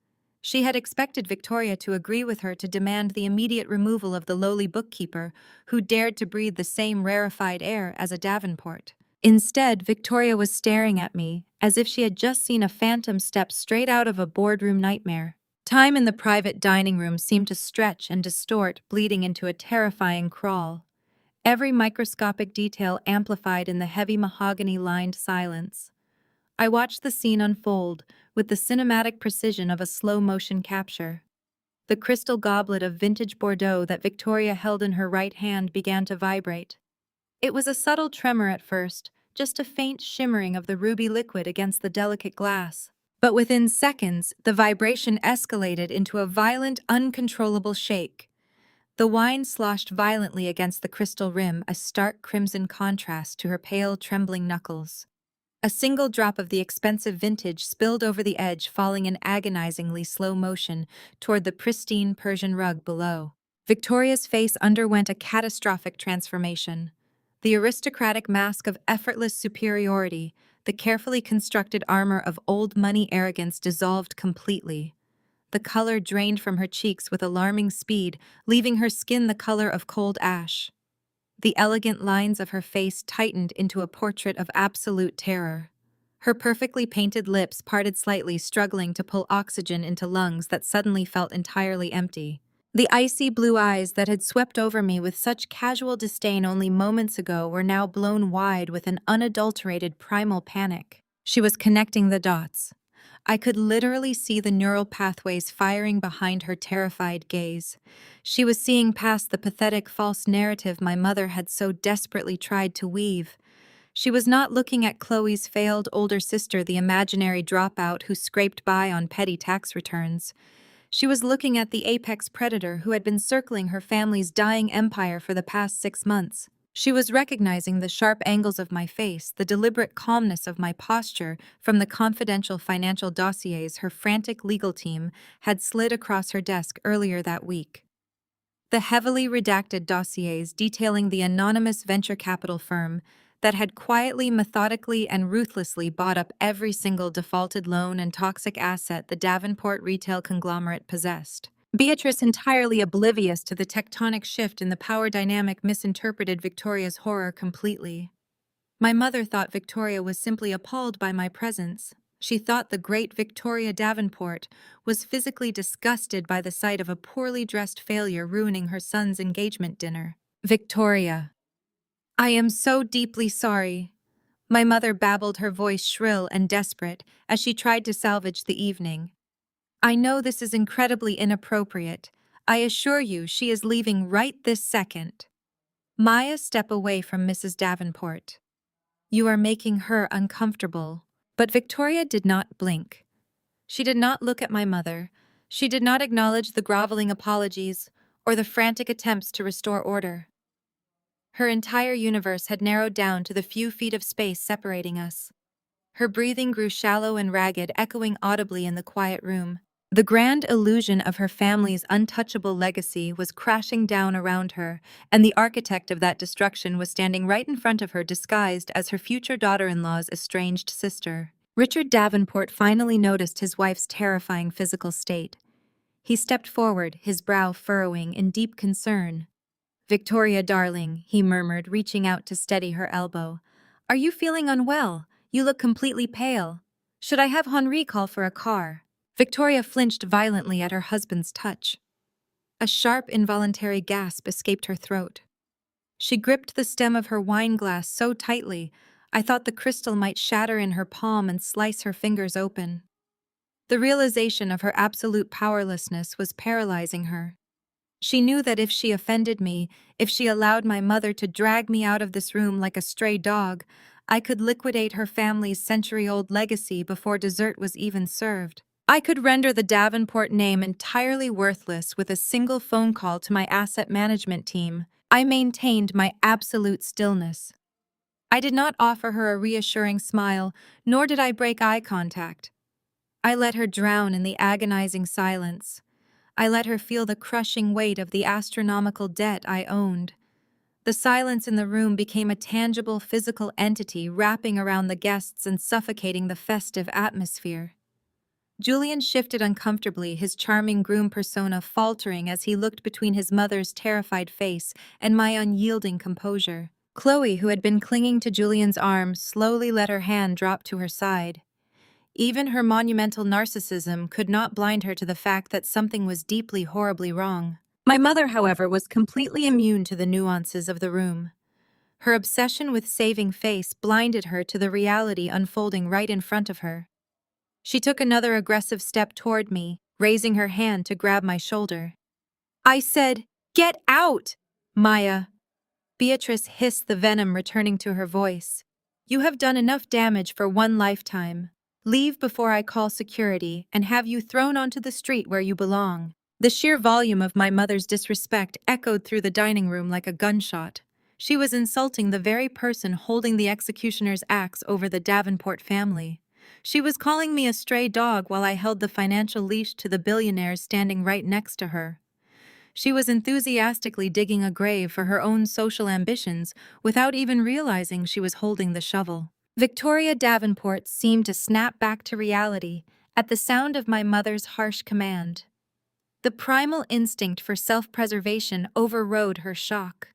She had expected Victoria to agree with her to demand the immediate removal of the lowly bookkeeper who dared to breathe the same rarefied air as a Davenport. Instead, Victoria was staring at me as if she had just seen a phantom step straight out of a boardroom nightmare. Time in the private dining room seemed to stretch and distort, bleeding into a terrifying crawl. Every microscopic detail amplified in the heavy mahogany-lined silence. I watched the scene unfold with the cinematic precision of a slow-motion capture. The crystal goblet of vintage Bordeaux that Victoria held in her right hand began to vibrate. It was a subtle tremor at first, just a faint shimmering of the ruby liquid against the delicate glass. But within seconds, the vibration escalated into a violent, uncontrollable shake. The wine sloshed violently against the crystal rim, a stark crimson contrast to her pale, trembling knuckles. A single drop of the expensive vintage spilled over the edge, falling in agonizingly slow motion toward the pristine Persian rug below. Victoria's face underwent a catastrophic transformation. The aristocratic mask of effortless superiority, the carefully constructed armor of old money arrogance dissolved completely. The color drained from her cheeks with alarming speed, leaving her skin the color of cold ash. The elegant lines of her face tightened into a portrait of absolute terror. Her perfectly painted lips parted slightly, struggling to pull oxygen into lungs that suddenly felt entirely empty. The icy blue eyes that had swept over me with such casual disdain only moments ago were now blown wide with an unadulterated primal panic. She was connecting the dots. I could literally see the neural pathways firing behind her terrified gaze. She was seeing past the pathetic false narrative my mother had so desperately tried to weave. She was not looking at Chloe's failed older sister, the imaginary dropout who scraped by on petty tax returns. She was looking at the apex predator who had been circling her family's dying empire for the past 6 months. She was recognizing the sharp angles of my face, the deliberate calmness of my posture from the confidential financial dossiers her frantic legal team had slid across her desk earlier that week. The heavily redacted dossiers detailing the anonymous venture capital firm that had quietly, methodically, and ruthlessly bought up every single defaulted loan and toxic asset the Davenport retail conglomerate possessed. Beatrice, entirely oblivious to the tectonic shift in the power dynamic, misinterpreted Victoria's horror completely. My mother thought Victoria was simply appalled by my presence. She thought the great Victoria Davenport was physically disgusted by the sight of a poorly dressed failure ruining her son's engagement dinner. Victoria. I am so deeply sorry. My mother babbled, her voice shrill and desperate, as she tried to salvage the evening. I know this is incredibly inappropriate. I assure you she is leaving right this second. Maya, step away from Mrs. Davenport. You are making her uncomfortable. But Victoria did not blink. She did not look at my mother. She did not acknowledge the groveling apologies or the frantic attempts to restore order. Her entire universe had narrowed down to the few feet of space separating us. Her breathing grew shallow and ragged, echoing audibly in the quiet room. The grand illusion of her family's untouchable legacy was crashing down around her, and the architect of that destruction was standing right in front of her, disguised as her future daughter-in-law's estranged sister. Richard Davenport finally noticed his wife's terrifying physical state. He stepped forward, his brow furrowing in deep concern. "Victoria, darling," he murmured, reaching out to steady her elbow. "Are you feeling unwell? You look completely pale. Should I have Henri call for a car?" Victoria flinched violently at her husband's touch. A sharp, involuntary gasp escaped her throat. She gripped the stem of her wine glass so tightly, I thought the crystal might shatter in her palm and slice her fingers open. The realization of her absolute powerlessness was paralyzing her. She knew that if she offended me, if she allowed my mother to drag me out of this room like a stray dog, I could liquidate her family's century-old legacy before dessert was even served. I could render the Davenport name entirely worthless with a single phone call to my asset management team. I maintained my absolute stillness. I did not offer her a reassuring smile, nor did I break eye contact. I let her drown in the agonizing silence. I let her feel the crushing weight of the astronomical debt I owned. The silence in the room became a tangible physical entity, wrapping around the guests and suffocating the festive atmosphere. Julian shifted uncomfortably, his charming groom persona faltering as he looked between his mother's terrified face and my unyielding composure. Chloe, who had been clinging to Julian's arm, slowly let her hand drop to her side. Even her monumental narcissism could not blind her to the fact that something was deeply, horribly wrong. My mother, however, was completely immune to the nuances of the room. Her obsession with saving face blinded her to the reality unfolding right in front of her. She took another aggressive step toward me, raising her hand to grab my shoulder. I said, "Get out!" "Maya." Beatrice hissed, the venom returning to her voice. "You have done enough damage for one lifetime. Leave before I call security and have you thrown onto the street where you belong." The sheer volume of my mother's disrespect echoed through the dining room like a gunshot. She was insulting the very person holding the executioner's axe over the Davenport family. She was calling me a stray dog while I held the financial leash to the billionaires standing right next to her. She was enthusiastically digging a grave for her own social ambitions without even realizing she was holding the shovel. Victoria Davenport seemed to snap back to reality at the sound of my mother's harsh command. The primal instinct for self-preservation overrode her shock.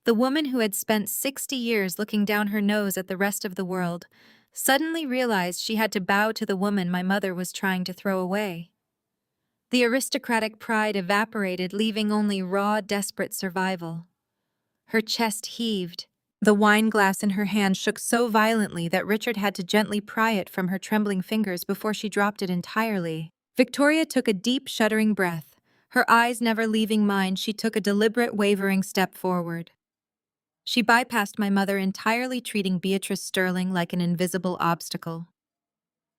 The woman who had spent 60 years looking down her nose at the rest of the world suddenly realized she had to bow to the woman my mother was trying to throw away. The aristocratic pride evaporated, leaving only raw, desperate survival. Her chest heaved. The wine glass in her hand shook so violently that Richard had to gently pry it from her trembling fingers before she dropped it entirely. Victoria took a deep, shuddering breath. Her eyes never leaving mine, she took a deliberate, wavering step forward. She bypassed my mother entirely, treating Beatrice Sterling like an invisible obstacle.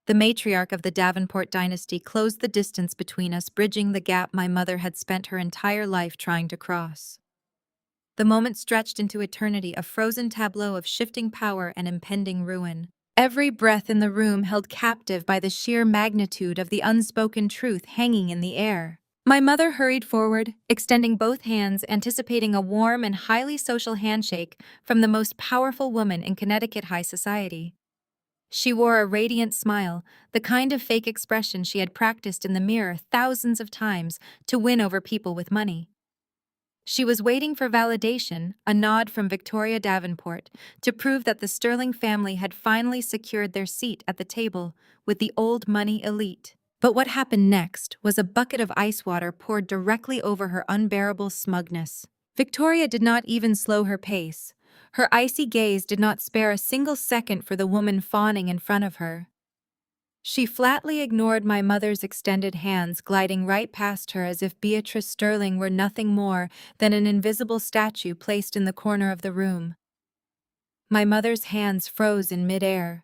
The matriarch of the Davenport dynasty closed the distance between us, bridging the gap my mother had spent her entire life trying to cross. The moment stretched into eternity, a frozen tableau of shifting power and impending ruin. Every breath in the room held captive by the sheer magnitude of the unspoken truth hanging in the air. My mother hurried forward, extending both hands, anticipating a warm and highly social handshake from the most powerful woman in Connecticut high society. She wore a radiant smile, the kind of fake expression she had practiced in the mirror thousands of times to win over people with money. She was waiting for validation, a nod from Victoria Davenport, to prove that the Sterling family had finally secured their seat at the table with the old money elite. But what happened next was a bucket of ice water poured directly over her unbearable smugness. Victoria did not even slow her pace. Her icy gaze did not spare a single second for the woman fawning in front of her. She flatly ignored my mother's extended hands, gliding right past her as if Beatrice Sterling were nothing more than an invisible statue placed in the corner of the room. My mother's hands froze in midair.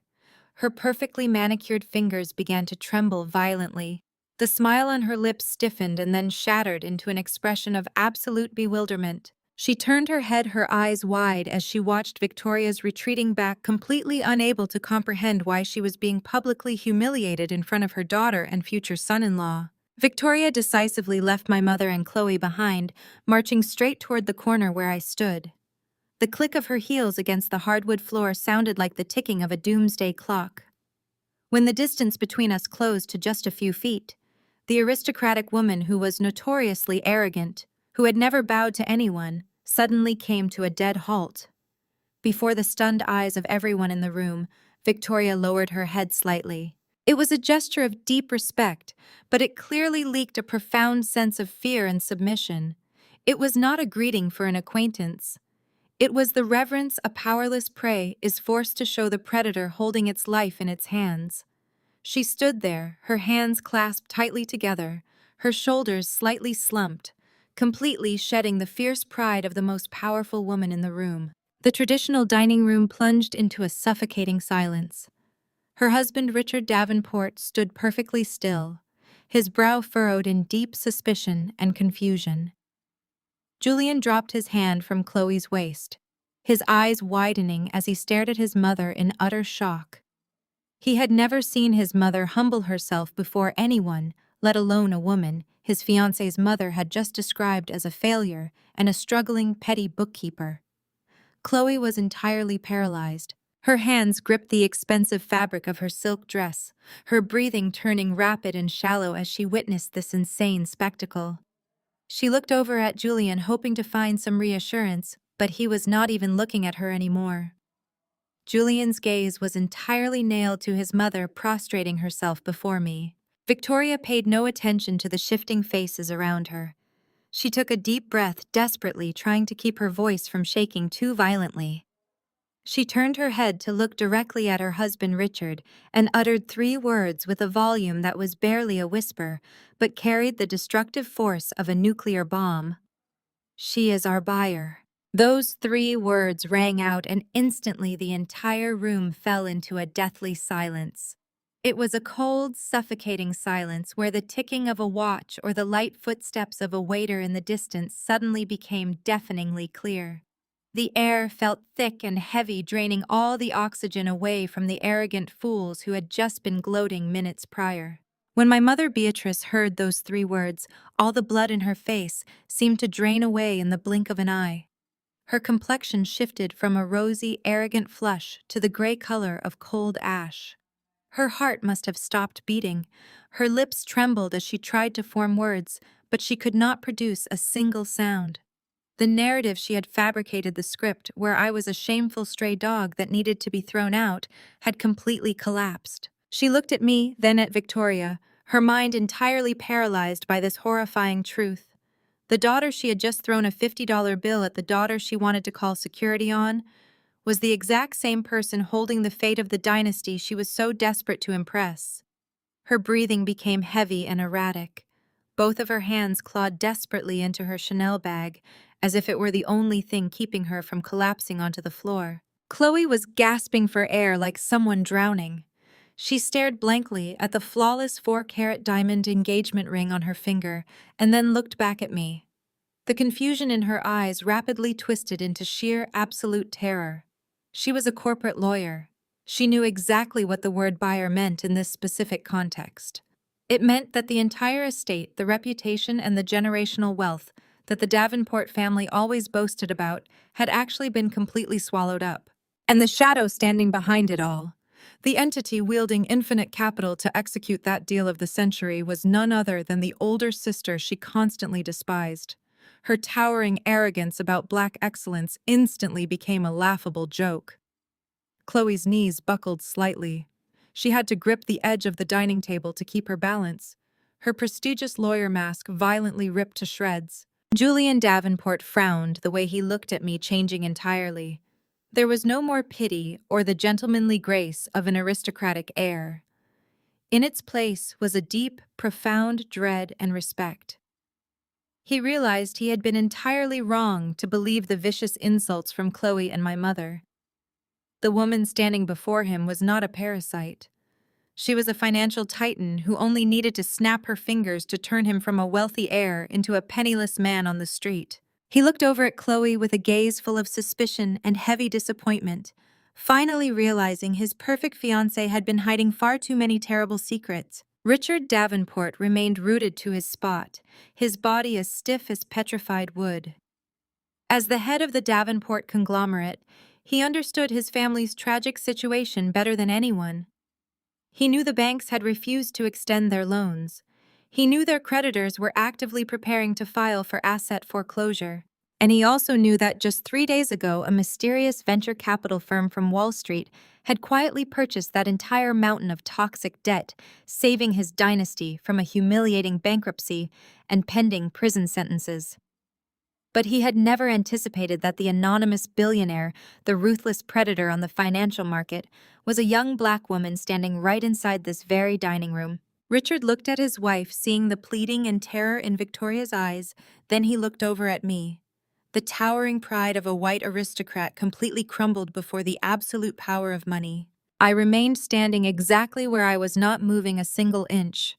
Her perfectly manicured fingers began to tremble violently. The smile on her lips stiffened and then shattered into an expression of absolute bewilderment. She turned her head, her eyes wide, as she watched Victoria's retreating back, completely unable to comprehend why she was being publicly humiliated in front of her daughter and future son-in-law. Victoria decisively left my mother and Chloe behind, marching straight toward the corner where I stood. The click of her heels against the hardwood floor sounded like the ticking of a doomsday clock. When the distance between us closed to just a few feet, the aristocratic woman who was notoriously arrogant, who had never bowed to anyone, suddenly came to a dead halt. Before the stunned eyes of everyone in the room, Victoria lowered her head slightly. It was a gesture of deep respect, but it clearly leaked a profound sense of fear and submission. It was not a greeting for an acquaintance. It was the reverence a powerless prey is forced to show the predator holding its life in its hands. She stood there, her hands clasped tightly together, her shoulders slightly slumped, completely shedding the fierce pride of the most powerful woman in the room. The traditional dining room plunged into a suffocating silence. Her husband, Richard Davenport, stood perfectly still, his brow furrowed in deep suspicion and confusion. Julian dropped his hand from Chloe's waist, his eyes widening as he stared at his mother in utter shock. He had never seen his mother humble herself before anyone, let alone a woman his fiancé's mother had just described as a failure and a struggling petty bookkeeper. Chloe was entirely paralyzed. Her hands gripped the expensive fabric of her silk dress, her breathing turning rapid and shallow as she witnessed this insane spectacle. She looked over at Julian, hoping to find some reassurance, but he was not even looking at her anymore. Julian's gaze was entirely nailed to his mother prostrating herself before me. Victoria paid no attention to the shifting faces around her. She took a deep breath, desperately trying to keep her voice from shaking too violently. She turned her head to look directly at her husband Richard and uttered 3 words with a volume that was barely a whisper, but carried the destructive force of a nuclear bomb. "She is our buyer." Those 3 words rang out, and instantly the entire room fell into a deathly silence. It was a cold, suffocating silence where the ticking of a watch or the light footsteps of a waiter in the distance suddenly became deafeningly clear. The air felt thick and heavy, draining all the oxygen away from the arrogant fools who had just been gloating minutes prior. When my mother Beatrice heard those 3 words, all the blood in her face seemed to drain away in the blink of an eye. Her complexion shifted from a rosy, arrogant flush to the gray color of cold ash. Her heart must have stopped beating. Her lips trembled as she tried to form words, but she could not produce a single sound. The narrative she had fabricated, the script where I was a shameful stray dog that needed to be thrown out, had completely collapsed. She looked at me, then at Victoria, her mind entirely paralyzed by this horrifying truth. The daughter she had just thrown a $50 bill at, the daughter she wanted to call security on, was the exact same person holding the fate of the dynasty she was so desperate to impress. Her breathing became heavy and erratic. Both of her hands clawed desperately into her Chanel bag, as if it were the only thing keeping her from collapsing onto the floor. Chloe was gasping for air like someone drowning. She stared blankly at the flawless 4-carat diamond engagement ring on her finger, and then looked back at me. The confusion in her eyes rapidly twisted into sheer, absolute terror. She was a corporate lawyer. She knew exactly what the word buyer meant in this specific context. It meant that the entire estate, the reputation, and the generational wealth that the Davenport family always boasted about had actually been completely swallowed up. And the shadow standing behind it all, the entity wielding infinite capital to execute that deal of the century, was none other than the older sister she constantly despised. Her towering arrogance about black excellence instantly became a laughable joke. Chloe's knees buckled slightly. She had to grip the edge of the dining table to keep her balance. Her prestigious lawyer mask violently ripped to shreds. Julian Davenport frowned, the way he looked at me changing entirely. There was no more pity or the gentlemanly grace of an aristocratic air. In its place was a deep, profound dread and respect. He realized he had been entirely wrong to believe the vicious insults from Chloe and my mother. The woman standing before him was not a parasite. She was a financial titan who only needed to snap her fingers to turn him from a wealthy heir into a penniless man on the street. He looked over at Chloe with a gaze full of suspicion and heavy disappointment, finally realizing his perfect fiancée had been hiding far too many terrible secrets. Richard Davenport remained rooted to his spot, his body as stiff as petrified wood. As the head of the Davenport conglomerate, he understood his family's tragic situation better than anyone. He knew the banks had refused to extend their loans. He knew their creditors were actively preparing to file for asset foreclosure. And he also knew that just 3 days ago, a mysterious venture capital firm from Wall Street had quietly purchased that entire mountain of toxic debt, saving his dynasty from a humiliating bankruptcy and pending prison sentences. But he had never anticipated that the anonymous billionaire, the ruthless predator on the financial market, was a young black woman standing right inside this very dining room. Richard looked at his wife, seeing the pleading and terror in Victoria's eyes, then he looked over at me. The towering pride of a white aristocrat completely crumbled before the absolute power of money. I remained standing exactly where I was, not moving a single inch.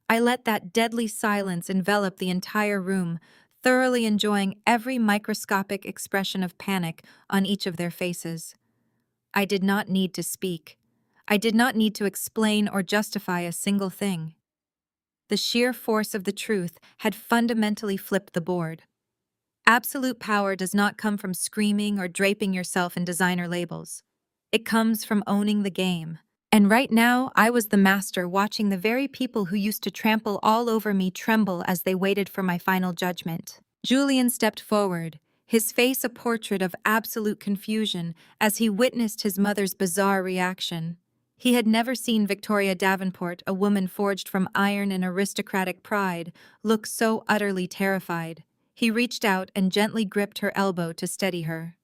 I let that deadly silence envelop the entire room, thoroughly enjoying every microscopic expression of panic on each of their faces. I did not need to speak. I did not need to explain or justify a single thing. The sheer force of the truth had fundamentally flipped the board. Absolute power does not come from screaming or draping yourself in designer labels. It comes from owning the game. And right now, I was the master, watching the very people who used to trample all over me tremble as they waited for my final judgment. Julian stepped forward, his face a portrait of absolute confusion as he witnessed his mother's bizarre reaction. He had never seen Victoria Davenport, a woman forged from iron and aristocratic pride, look so utterly terrified. He reached out and gently gripped her elbow to steady her.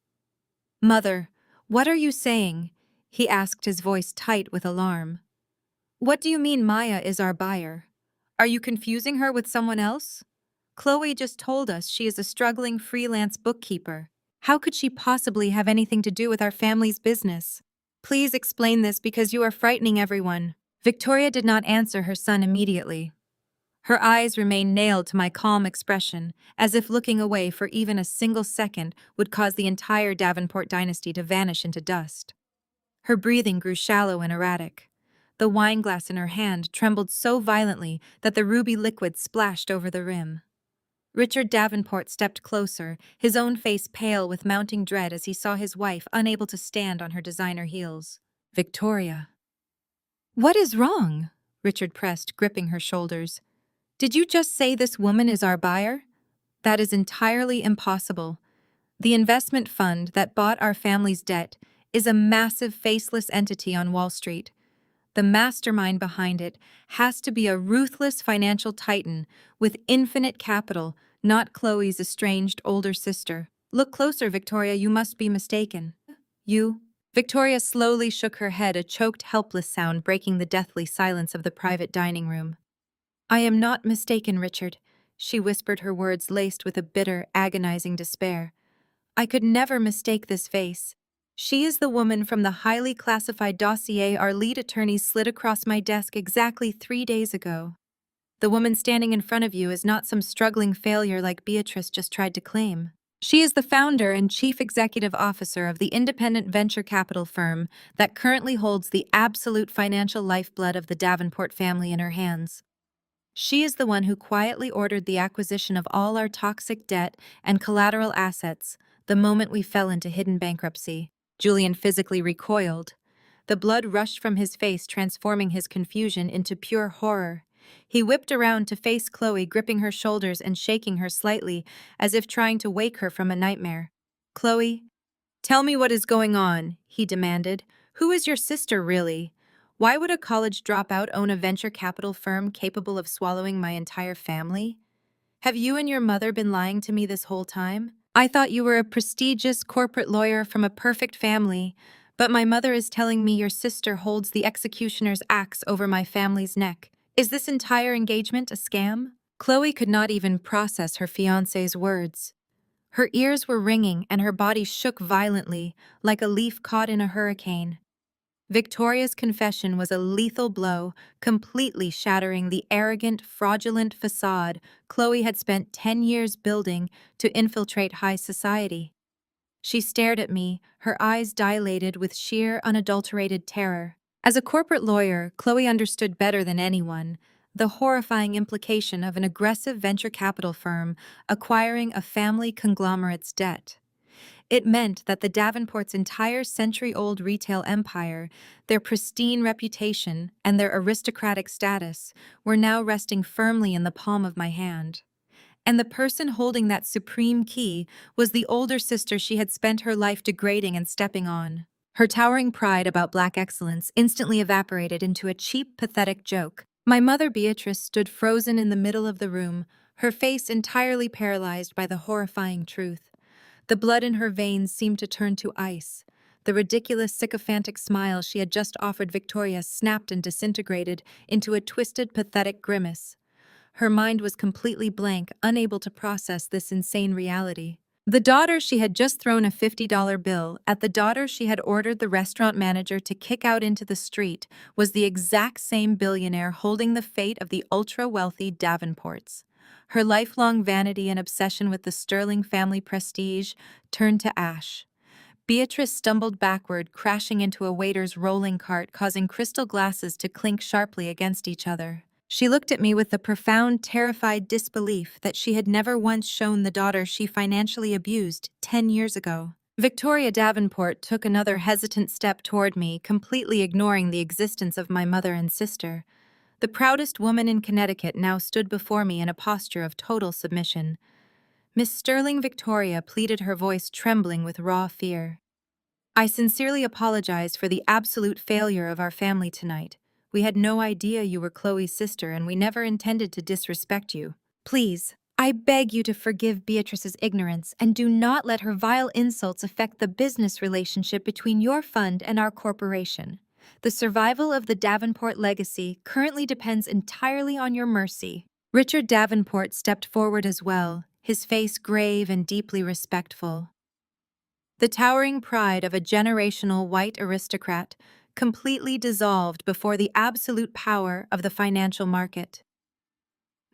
"Mother, what are you saying?" he asked, his voice tight with alarm. "What do you mean Maya is our buyer? Are you confusing her with someone else? Chloe just told us she is a struggling freelance bookkeeper. How could she possibly have anything to do with our family's business? Please explain this, because you are frightening everyone." Victoria did not answer her son immediately. Her eyes remained nailed to my calm expression, as if looking away for even a single second would cause the entire Davenport dynasty to vanish into dust. Her breathing grew shallow and erratic. The wine glass in her hand trembled so violently that the ruby liquid splashed over the rim. Richard Davenport stepped closer, his own face pale with mounting dread as he saw his wife unable to stand on her designer heels. Victoria. What is wrong? Richard pressed, gripping her shoulders. Did you just say this woman is our buyer? That is entirely impossible. The investment fund that bought our family's debt is a massive faceless entity on Wall Street. The mastermind behind it has to be a ruthless financial titan with infinite capital, not Chloe's estranged older sister. Look closer, Victoria, you must be mistaken. You? Victoria slowly shook her head, a choked, helpless sound breaking the deathly silence of the private dining room. I am not mistaken, Richard, she whispered, her words laced with a bitter, agonizing despair. I could never mistake this face. She is the woman from the highly classified dossier our lead attorney slid across my desk exactly 3 days ago. The woman standing in front of you is not some struggling failure like Beatrice just tried to claim. She is the founder and chief executive officer of the independent venture capital firm that currently holds the absolute financial lifeblood of the Davenport family in her hands. She is the one who quietly ordered the acquisition of all our toxic debt and collateral assets the moment we fell into hidden bankruptcy. Julian physically recoiled. The blood rushed from his face, transforming his confusion into pure horror. He whipped around to face Chloe, gripping her shoulders and shaking her slightly, as if trying to wake her from a nightmare. Chloe, tell me what is going on, he demanded. Who is your sister, really? Why would a college dropout own a venture capital firm capable of swallowing my entire family? Have you and your mother been lying to me this whole time? I thought you were a prestigious corporate lawyer from a perfect family, but my mother is telling me your sister holds the executioner's axe over my family's neck. Is this entire engagement a scam? Chloe could not even process her fiancé's words. Her ears were ringing and her body shook violently, like a leaf caught in a hurricane. Victoria's confession was a lethal blow, completely shattering the arrogant, fraudulent facade Chloe had spent 10 years building to infiltrate high society. She stared at me, her eyes dilated with sheer, unadulterated terror. As a corporate lawyer, Chloe understood better than anyone the horrifying implication of an aggressive venture capital firm acquiring a family conglomerate's debt. It meant that the Davenports' entire century-old retail empire, their pristine reputation, and their aristocratic status were now resting firmly in the palm of my hand. And the person holding that supreme key was the older sister she had spent her life degrading and stepping on. Her towering pride about black excellence instantly evaporated into a cheap, pathetic joke. My mother Beatrice stood frozen in the middle of the room, her face entirely paralyzed by the horrifying truth. The blood in her veins seemed to turn to ice. The ridiculous, sycophantic smile she had just offered Victoria snapped and disintegrated into a twisted, pathetic grimace. Her mind was completely blank, unable to process this insane reality. The daughter she had just thrown a $50 bill at, the daughter she had ordered the restaurant manager to kick out into the street, was the exact same billionaire holding the fate of the ultra-wealthy Davenports. Her lifelong vanity and obsession with the sterling family prestige turned to ash. Beatrice stumbled backward, crashing into a waiter's rolling cart, causing crystal glasses to clink sharply against each other. She looked at me with the profound, terrified disbelief that she had never once shown the daughter she financially abused 10 years ago. Victoria Davenport took another hesitant step toward me, completely ignoring the existence of my mother and sister. The proudest woman in Connecticut now stood before me in a posture of total submission. Miss Sterling Victoria pleaded, her voice trembling with raw fear. I sincerely apologize for the absolute failure of our family tonight. We had no idea you were Chloe's sister, and we never intended to disrespect you. Please, I beg you to forgive Beatrice's ignorance and do not let her vile insults affect the business relationship between your fund and our corporation. The survival of the Davenport legacy currently depends entirely on your mercy. Richard Davenport stepped forward as well, his face grave and deeply respectful. The towering pride of a generational white aristocrat completely dissolved before the absolute power of the financial market.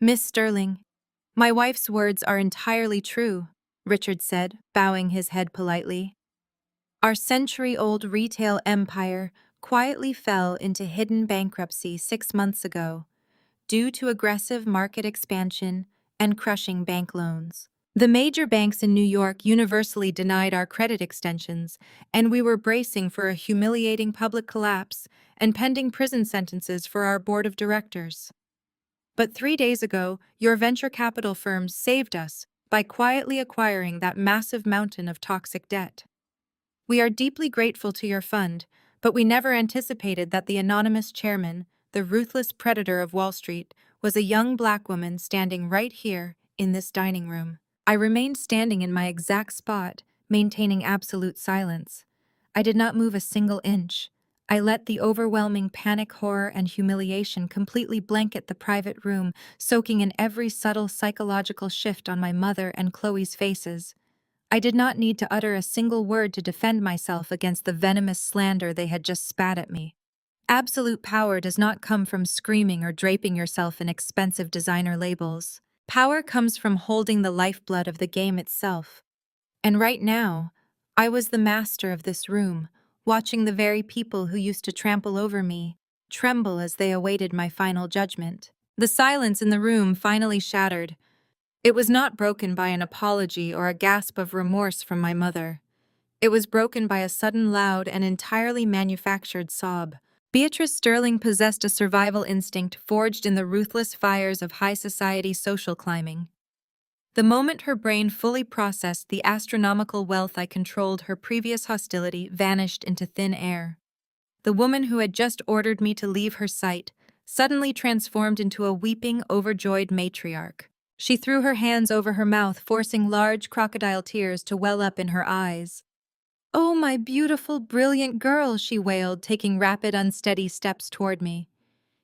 Miss Sterling, my wife's words are entirely true, Richard said, bowing his head politely. Our century-old retail empire quietly fell into hidden bankruptcy 6 months ago due to aggressive market expansion and crushing bank loans. The major banks in New York universally denied our credit extensions, and we were bracing for a humiliating public collapse and pending prison sentences for our board of directors. But 3 days ago, your venture capital firms saved us by quietly acquiring that massive mountain of toxic debt. We are deeply grateful to your fund, but we never anticipated that the anonymous chairman, the ruthless predator of Wall Street, was a young black woman standing right here in this dining room. I remained standing in my exact spot, maintaining absolute silence. I did not move a single inch. I let the overwhelming panic, horror, and humiliation completely blanket the private room, soaking in every subtle psychological shift on my mother and Chloe's faces. I did not need to utter a single word to defend myself against the venomous slander they had just spat at me. Absolute power does not come from screaming or draping yourself in expensive designer labels. Power comes from holding the lifeblood of the game itself. And right now, I was the master of this room, watching the very people who used to trample over me tremble as they awaited my final judgment. The silence in the room finally shattered. It was not broken by an apology or a gasp of remorse from my mother. It was broken by a sudden, loud, and entirely manufactured sob. Beatrice Sterling possessed a survival instinct forged in the ruthless fires of high society social climbing. The moment her brain fully processed the astronomical wealth I controlled, her previous hostility vanished into thin air. The woman who had just ordered me to leave her sight suddenly transformed into a weeping, overjoyed matriarch. She threw her hands over her mouth, forcing large crocodile tears to well up in her eyes. "Oh, my beautiful, brilliant girl," she wailed, taking rapid, unsteady steps toward me.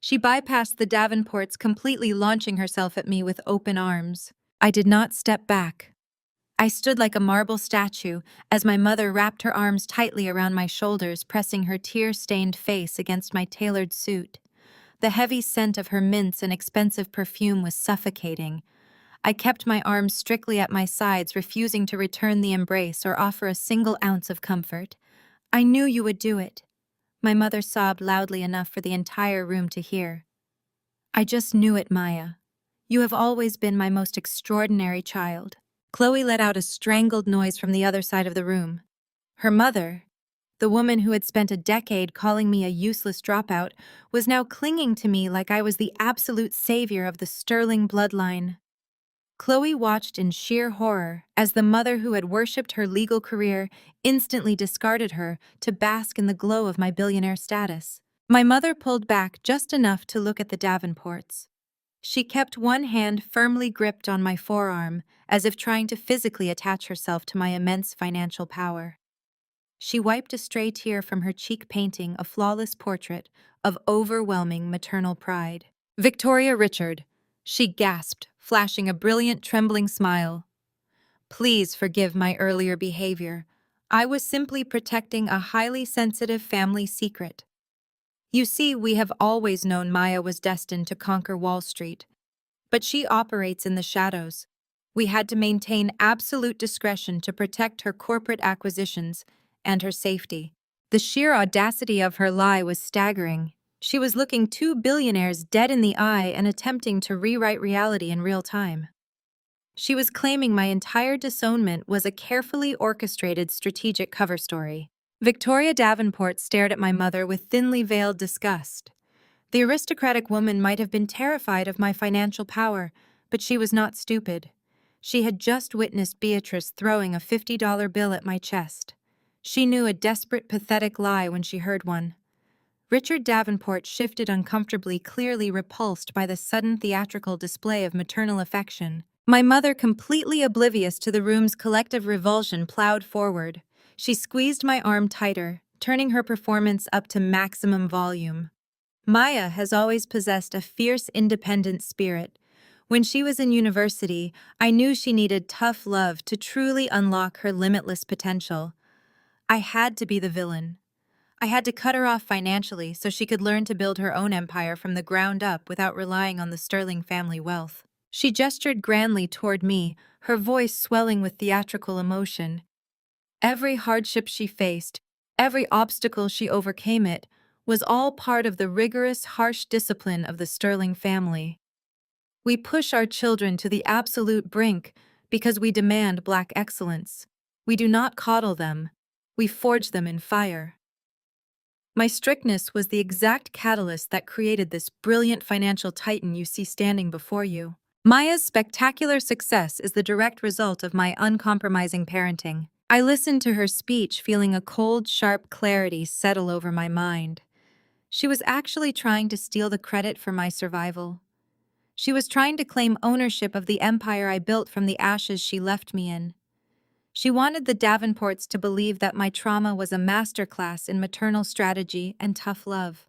She bypassed the Davenports, completely launching herself at me with open arms. I did not step back. I stood like a marble statue as my mother wrapped her arms tightly around my shoulders, pressing her tear-stained face against my tailored suit. The heavy scent of her mints and expensive perfume was suffocating. I kept my arms strictly at my sides, refusing to return the embrace or offer a single ounce of comfort. "I knew you would do it." My mother sobbed loudly enough for the entire room to hear. "I just knew it, Maya. You have always been my most extraordinary child." Chloe let out a strangled noise from the other side of the room. Her mother, the woman who had spent a decade calling me a useless dropout, was now clinging to me like I was the absolute savior of the Sterling bloodline. Chloe watched in sheer horror as the mother who had worshipped her legal career instantly discarded her to bask in the glow of my billionaire status. My mother pulled back just enough to look at the Davenports. She kept one hand firmly gripped on my forearm, as if trying to physically attach herself to my immense financial power. She wiped a stray tear from her cheek, painting a flawless portrait of overwhelming maternal pride. "Victoria Richard," she gasped, flashing a brilliant, trembling smile. "Please forgive my earlier behavior. I was simply protecting a highly sensitive family secret. You see, we have always known Maya was destined to conquer Wall Street, but she operates in the shadows. We had to maintain absolute discretion to protect her corporate acquisitions and her safety." The sheer audacity of her lie was staggering. She was looking two billionaires dead in the eye and attempting to rewrite reality in real time. She was claiming my entire disownment was a carefully orchestrated strategic cover story. Victoria Davenport stared at my mother with thinly veiled disgust. The aristocratic woman might have been terrified of my financial power, but she was not stupid. She had just witnessed Beatrice throwing a $50 bill at my chest. She knew a desperate, pathetic lie when she heard one. Richard Davenport shifted uncomfortably, clearly repulsed by the sudden theatrical display of maternal affection. My mother, completely oblivious to the room's collective revulsion, plowed forward. She squeezed my arm tighter, turning her performance up to maximum volume. Maya has always possessed a fierce, independent spirit. When she was in university, I knew she needed tough love to truly unlock her limitless potential. I had to be the villain. I had to cut her off financially so she could learn to build her own empire from the ground up without relying on the Sterling family wealth. She gestured grandly toward me, her voice swelling with theatrical emotion. Every hardship she faced, every obstacle she overcame it, was all part of the rigorous, harsh discipline of the Sterling family. We push our children to the absolute brink because we demand Black excellence. We do not coddle them. We forge them in fire. My strictness was the exact catalyst that created this brilliant financial titan you see standing before you. Maya's spectacular success is the direct result of my uncompromising parenting. I listened to her speech, feeling a cold, sharp clarity settle over my mind. She was actually trying to steal the credit for my survival. She was trying to claim ownership of the empire I built from the ashes she left me in. She wanted the Davenports to believe that my trauma was a masterclass in maternal strategy and tough love.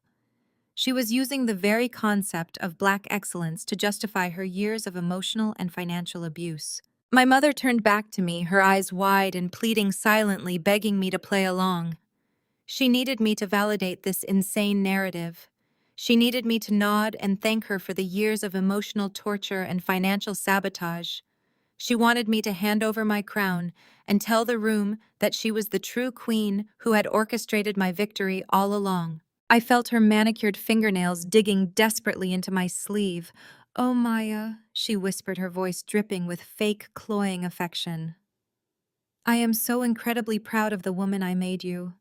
She was using the very concept of Black excellence to justify her years of emotional and financial abuse. My mother turned back to me, her eyes wide and pleading silently, begging me to play along. She needed me to validate this insane narrative. She needed me to nod and thank her for the years of emotional torture and financial sabotage. She wanted me to hand over my crown and tell the room that she was the true queen who had orchestrated my victory all along. I felt her manicured fingernails digging desperately into my sleeve. "Oh, Maya," she whispered, her voice dripping with fake, cloying affection. "I am so incredibly proud of the woman I made you.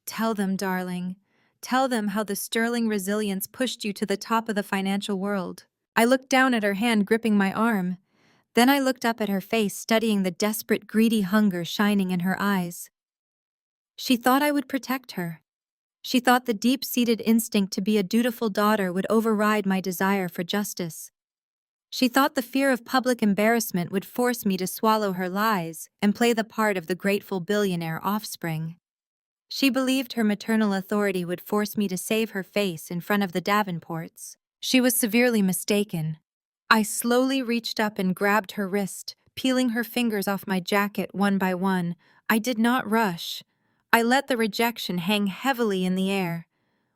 Tell them, darling. Tell them how the sterling resilience pushed you to the top of the financial world." I looked down at her hand gripping my arm. Then I looked up at her face, studying the desperate, greedy hunger shining in her eyes. She thought I would protect her. She thought the deep-seated instinct to be a dutiful daughter would override my desire for justice. She thought the fear of public embarrassment would force me to swallow her lies and play the part of the grateful billionaire offspring. She believed her maternal authority would force me to save her face in front of the Davenports. She was severely mistaken. I slowly reached up and grabbed her wrist, peeling her fingers off my jacket one by one. I did not rush. I let the rejection hang heavily in the air.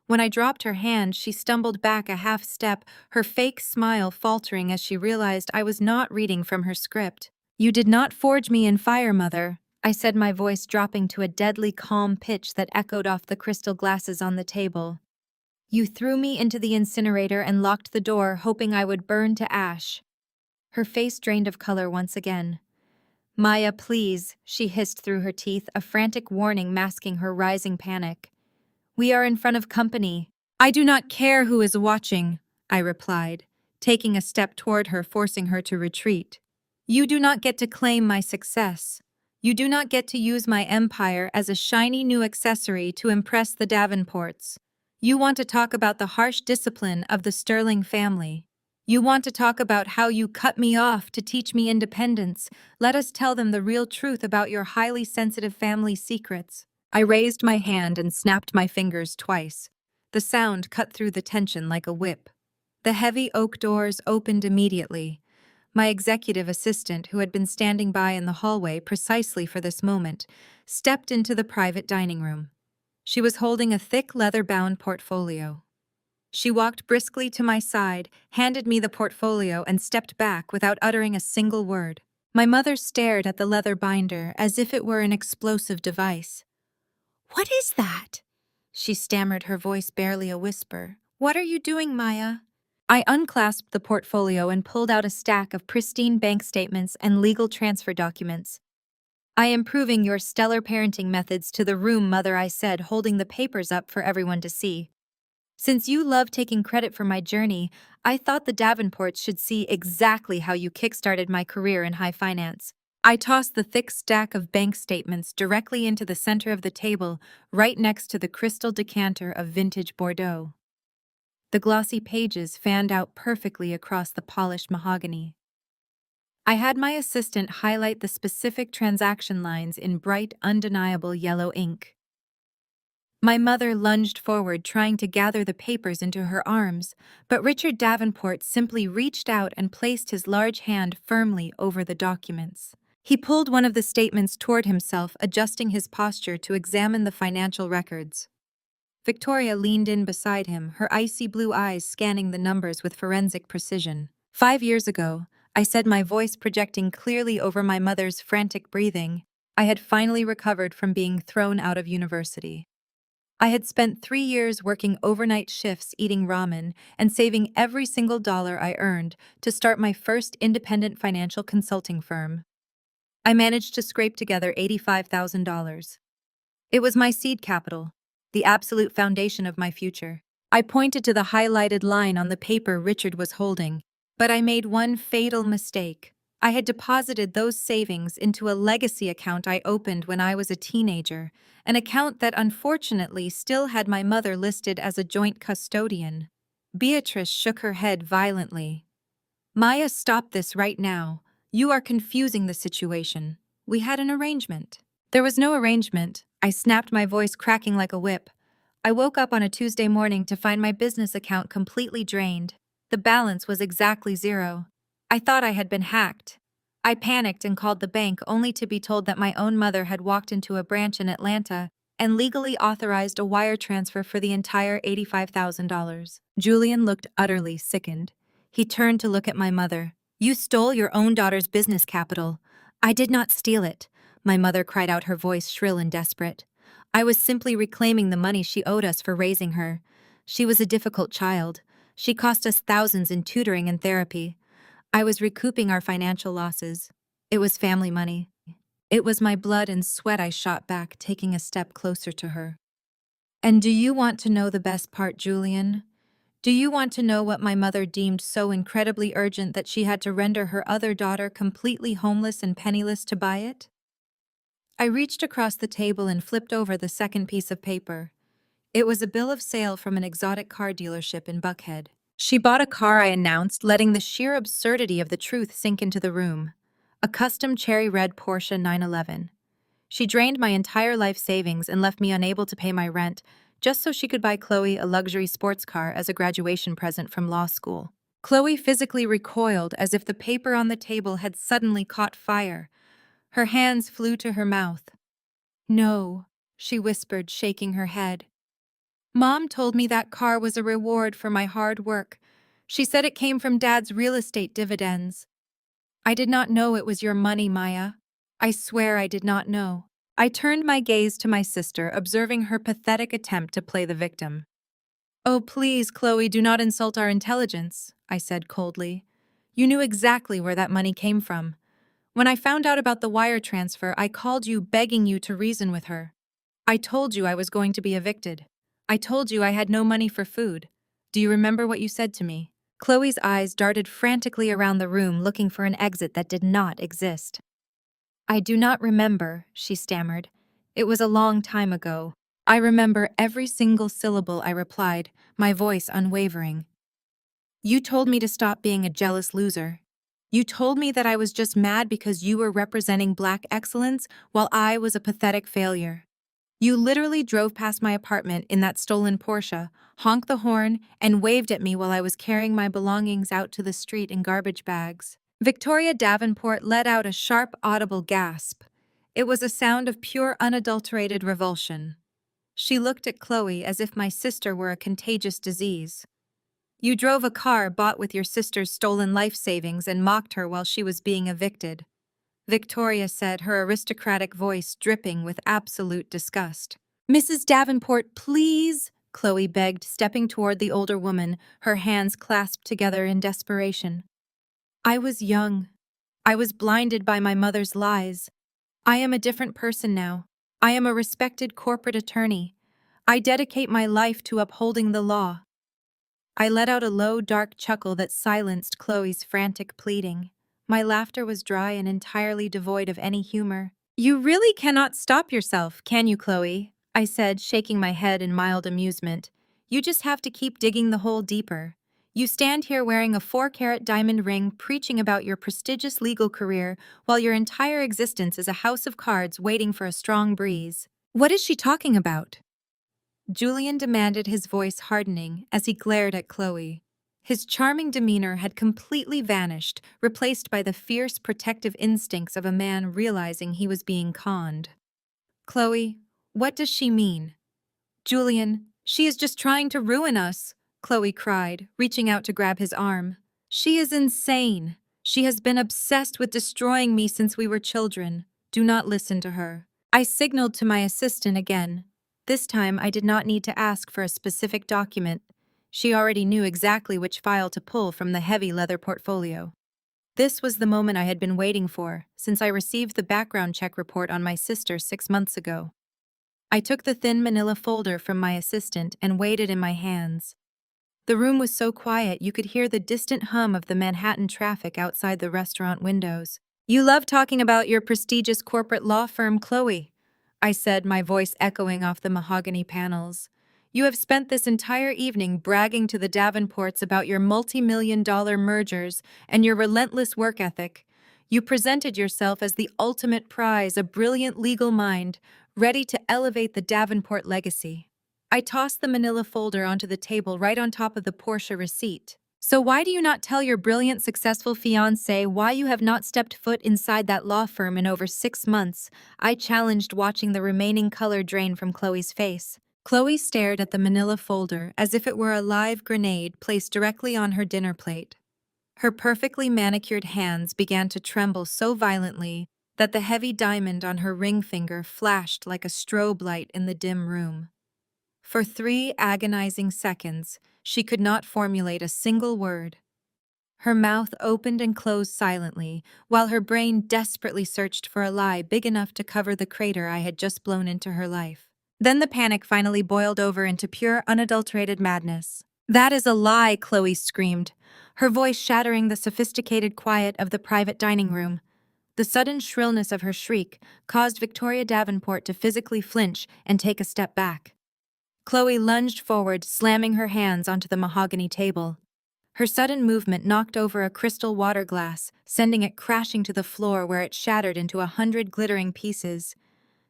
When I dropped her hand, she stumbled back a half step, her fake smile faltering as she realized I was not reading from her script. "You did not forge me in fire, Mother," I said, my voice dropping to a deadly calm pitch that echoed off the crystal glasses on the table. "You threw me into the incinerator and locked the door, hoping I would burn to ash." Her face drained of color once again. "Maya, please," she hissed through her teeth, a frantic warning masking her rising panic. "We are in front of company." "I do not care who is watching," I replied, taking a step toward her, forcing her to retreat. "You do not get to claim my success. You do not get to use my empire as a shiny new accessory to impress the Davenports. You want to talk about the harsh discipline of the Sterling family. You want to talk about how you cut me off to teach me independence. Let us tell them the real truth about your highly sensitive family secrets." I raised my hand and snapped my fingers twice. The sound cut through the tension like a whip. The heavy oak doors opened immediately. My executive assistant, who had been standing by in the hallway precisely for this moment, stepped into the private dining room. She was holding a thick leather-bound portfolio. She walked briskly to my side, handed me the portfolio, and stepped back without uttering a single word. My mother stared at the leather binder as if it were an explosive device. "What is that?" she stammered, her voice barely a whisper. "What are you doing, Maya?" I unclasped the portfolio and pulled out a stack of pristine bank statements and legal transfer documents. "I am proving your stellar parenting methods to the room, Mother," I said, holding the papers up for everyone to see. "Since you love taking credit for my journey, I thought the Davenports should see exactly how you kickstarted my career in high finance." I tossed the thick stack of bank statements directly into the center of the table, right next to the crystal decanter of vintage Bordeaux. The glossy pages fanned out perfectly across the polished mahogany. I had my assistant highlight the specific transaction lines in bright, undeniable yellow ink. My mother lunged forward, trying to gather the papers into her arms, but Richard Davenport simply reached out and placed his large hand firmly over the documents. He pulled one of the statements toward himself, adjusting his posture to examine the financial records. Victoria leaned in beside him, her icy blue eyes scanning the numbers with forensic precision. 5 years ago, I said, my voice projecting clearly over my mother's frantic breathing. I had finally recovered from being thrown out of university. I had spent 3 years working overnight shifts eating ramen and saving every single dollar I earned to start my first independent financial consulting firm. I managed to scrape together $85,000. It was my seed capital, the absolute foundation of my future. I pointed to the highlighted line on the paper Richard was holding, but I made one fatal mistake. I had deposited those savings into a legacy account I opened when I was a teenager, an account that unfortunately still had my mother listed as a joint custodian. Beatrice shook her head violently. Maya, stop this right now. You are confusing the situation. We had an arrangement. There was no arrangement. I snapped, my voice cracking like a whip. I woke up on a Tuesday morning to find my business account completely drained. The balance was exactly zero. I thought I had been hacked. I panicked and called the bank only to be told that my own mother had walked into a branch in Atlanta and legally authorized a wire transfer for the entire $85,000. Julian looked utterly sickened. He turned to look at my mother. You stole your own daughter's business capital. I did not steal it, my mother cried out, her voice shrill and desperate. I was simply reclaiming the money she owed us for raising her. She was a difficult child. She cost us thousands in tutoring and therapy. I was recouping our financial losses. It was family money. It was my blood and sweat. I shot back, taking a step closer to her. And do you want to know the best part, Julian? Do you want to know what my mother deemed so incredibly urgent that she had to render her other daughter completely homeless and penniless to buy it? I reached across the table and flipped over the second piece of paper. It was a bill of sale from an exotic car dealership in Buckhead. She bought a car, I announced, letting the sheer absurdity of the truth sink into the room. A custom cherry red Porsche 911. She drained my entire life savings and left me unable to pay my rent, just so she could buy Chloe a luxury sports car as a graduation present from law school. Chloe physically recoiled as if the paper on the table had suddenly caught fire. Her hands flew to her mouth. No, she whispered, shaking her head. Mom told me that car was a reward for my hard work. She said it came from Dad's real estate dividends. I did not know it was your money, Maya. I swear I did not know. I turned my gaze to my sister, observing her pathetic attempt to play the victim. Oh, please, Chloe, do not insult our intelligence, I said coldly. You knew exactly where that money came from. When I found out about the wire transfer, I called you begging you to reason with her. I told you I was going to be evicted. I told you I had no money for food. Do you remember what you said to me? Chloe's eyes darted frantically around the room, looking for an exit that did not exist. I do not remember, she stammered. It was a long time ago. I remember every single syllable, I replied, my voice unwavering. You told me to stop being a jealous loser. You told me that I was just mad because you were representing Black excellence while I was a pathetic failure. You literally drove past my apartment in that stolen Porsche, honked the horn, and waved at me while I was carrying my belongings out to the street in garbage bags. Victoria Davenport let out a sharp, audible gasp. It was a sound of pure, unadulterated revulsion. She looked at Chloe as if my sister were a contagious disease. You drove a car bought with your sister's stolen life savings and mocked her while she was being evicted, Victoria said, her aristocratic voice dripping with absolute disgust. Mrs. Davenport, please, Chloe begged, stepping toward the older woman, her hands clasped together in desperation. I was young. I was blinded by my mother's lies. I am a different person now. I am a respected corporate attorney. I dedicate my life to upholding the law. I let out a low, dark chuckle that silenced Chloe's frantic pleading. My laughter was dry and entirely devoid of any humor. You really cannot stop yourself, can you, Chloe? I said, shaking my head in mild amusement. You just have to keep digging the hole deeper. You stand here wearing a 4-carat diamond ring, preaching about your prestigious legal career, while your entire existence is a house of cards waiting for a strong breeze. What is she talking about? Julian demanded, his voice hardening as he glared at Chloe. His charming demeanor had completely vanished, replaced by the fierce protective instincts of a man realizing he was being conned. Chloe, what does she mean? Julian, she is just trying to ruin us, Chloe cried, reaching out to grab his arm. She is insane. She has been obsessed with destroying me since we were children. Do not listen to her. I signaled to my assistant again. This time I did not need to ask for a specific document. She already knew exactly which file to pull from the heavy leather portfolio. This was the moment I had been waiting for, since I received the background check report on my sister 6 months ago. I took the thin manila folder from my assistant and weighed it in my hands. The room was so quiet you could hear the distant hum of the Manhattan traffic outside the restaurant windows. "You love talking about your prestigious corporate law firm, Chloe," I said, my voice echoing off the mahogany panels. "You have spent this entire evening bragging to the Davenports about your multi-million-dollar mergers and your relentless work ethic. You presented yourself as the ultimate prize, a brilliant legal mind, ready to elevate the Davenport legacy." I tossed the manila folder onto the table right on top of the Porsche receipt. "So why do you not tell your brilliant, successful fiancé why you have not stepped foot inside that law firm in over 6 months?" I challenged, watching the remaining color drain from Chloe's face. Chloe stared at the manila folder as if it were a live grenade placed directly on her dinner plate. Her perfectly manicured hands began to tremble so violently that the heavy diamond on her ring finger flashed like a strobe light in the dim room. For 3 agonizing seconds, she could not formulate a single word. Her mouth opened and closed silently, while her brain desperately searched for a lie big enough to cover the crater I had just blown into her life. Then the panic finally boiled over into pure, unadulterated madness. "That is a lie," Chloe screamed, her voice shattering the sophisticated quiet of the private dining room. The sudden shrillness of her shriek caused Victoria Davenport to physically flinch and take a step back. Chloe lunged forward, slamming her hands onto the mahogany table. Her sudden movement knocked over a crystal water glass, sending it crashing to the floor where it shattered into 100 glittering pieces.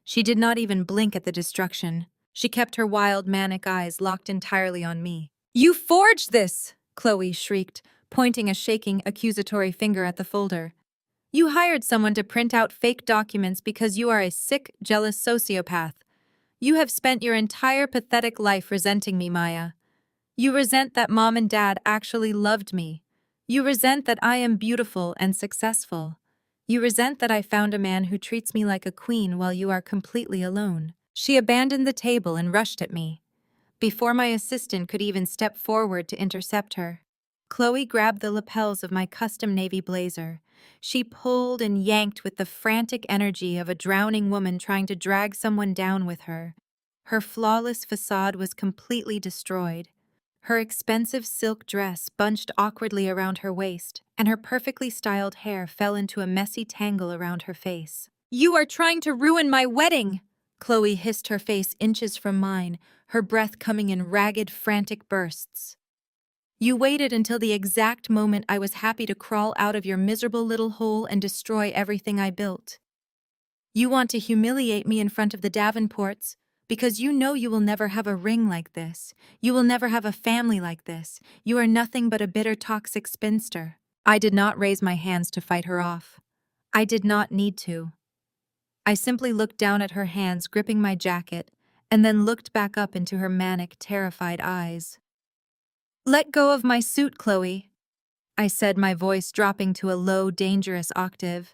She did not even blink at the destruction. She kept her wild, manic eyes locked entirely on me. "You forged this!" Chloe shrieked, pointing a shaking, accusatory finger at the folder. "You hired someone to print out fake documents because you are a sick, jealous sociopath. You have spent your entire pathetic life resenting me, Maya. You resent that Mom and Dad actually loved me. You resent that I am beautiful and successful. You resent that I found a man who treats me like a queen while you are completely alone." She abandoned the table and rushed at me. Before my assistant could even step forward to intercept her, Chloe grabbed the lapels of my custom navy blazer. She pulled and yanked with the frantic energy of a drowning woman trying to drag someone down with her. Her flawless facade was completely destroyed. Her expensive silk dress bunched awkwardly around her waist, and her perfectly styled hair fell into a messy tangle around her face. "You are trying to ruin my wedding!" Chloe hissed, her face inches from mine, her breath coming in ragged, frantic bursts. "You waited until the exact moment I was happy to crawl out of your miserable little hole and destroy everything I built. You want to humiliate me in front of the Davenports because you know you will never have a ring like this. You will never have a family like this. You are nothing but a bitter, toxic spinster." I did not raise my hands to fight her off. I did not need to. I simply looked down at her hands gripping my jacket and then looked back up into her manic, terrified eyes. "Let go of my suit, Chloe," I said, my voice dropping to a low, dangerous octave,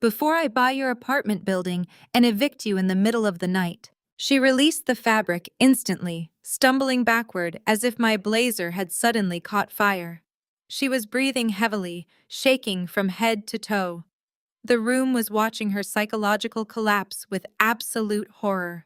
"before I buy your apartment building and evict you in the middle of the night." She released the fabric instantly, stumbling backward as if my blazer had suddenly caught fire. She was breathing heavily, shaking from head to toe. The room was watching her psychological collapse with absolute horror.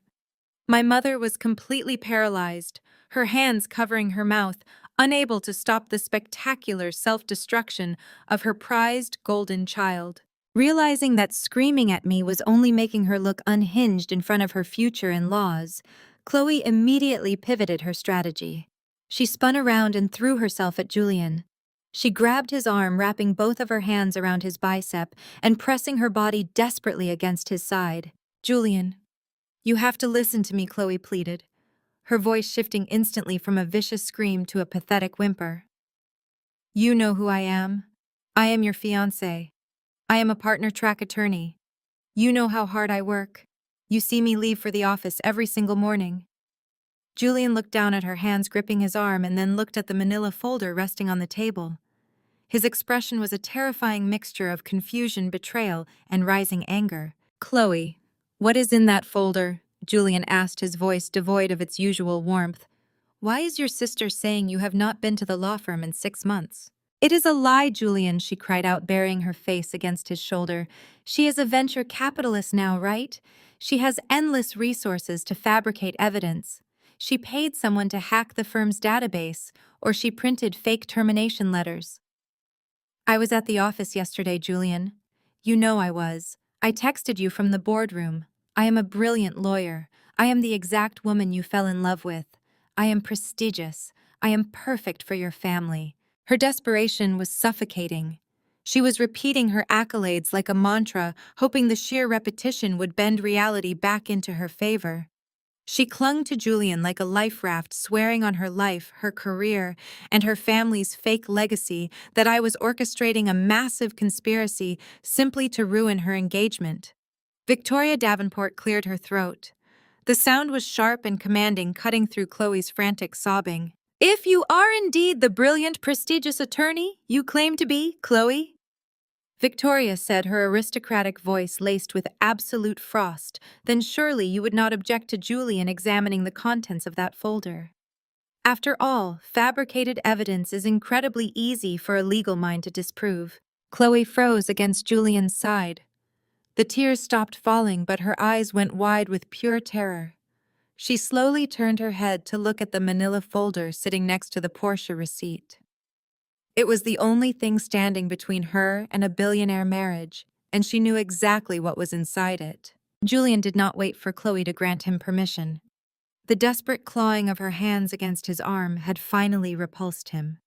My mother was completely paralyzed, her hands covering her mouth, unable to stop the spectacular self-destruction of her prized golden child. Realizing that screaming at me was only making her look unhinged in front of her future in-laws, Chloe immediately pivoted her strategy. She spun around and threw herself at Julian. She grabbed his arm, wrapping both of her hands around his bicep and pressing her body desperately against his side. "Julian, you have to listen to me," Chloe pleaded, her voice shifting instantly from a vicious scream to a pathetic whimper. "You know who I am. I am your fiancé. I am a partner track attorney. You know how hard I work. You see me leave for the office every single morning." Julian looked down at her, hands gripping his arm, and then looked at the manila folder resting on the table. His expression was a terrifying mixture of confusion, betrayal, and rising anger. "Chloe, what is in that folder?" Julian asked, his voice devoid of its usual warmth. "Why is your sister saying you have not been to the law firm in 6 months?" "It is a lie, Julian," she cried out, burying her face against his shoulder. "She is a venture capitalist now, right? She has endless resources to fabricate evidence. She paid someone to hack the firm's database, or she printed fake termination letters." "I was at the office yesterday, Julian. You know I was. I texted you from the boardroom. I am a brilliant lawyer. I am the exact woman you fell in love with. I am prestigious. I am perfect for your family." Her desperation was suffocating. She was repeating her accolades like a mantra, hoping the sheer repetition would bend reality back into her favor. She clung to Julian like a life raft, swearing on her life, her career, and her family's fake legacy that I was orchestrating a massive conspiracy simply to ruin her engagement. Victoria Davenport cleared her throat. The sound was sharp and commanding, cutting through Chloe's frantic sobbing. "If you are indeed the brilliant, prestigious attorney you claim to be, Chloe," Victoria said, her aristocratic voice laced with absolute frost, "then surely you would not object to Julian examining the contents of that folder. After all, fabricated evidence is incredibly easy for a legal mind to disprove." Chloe froze against Julian's side. The tears stopped falling, but her eyes went wide with pure terror. She slowly turned her head to look at the manila folder sitting next to the Porsche receipt. It was the only thing standing between her and a billionaire marriage, and she knew exactly what was inside it. Julian did not wait for Chloe to grant him permission. The desperate clawing of her hands against his arm had finally repulsed him.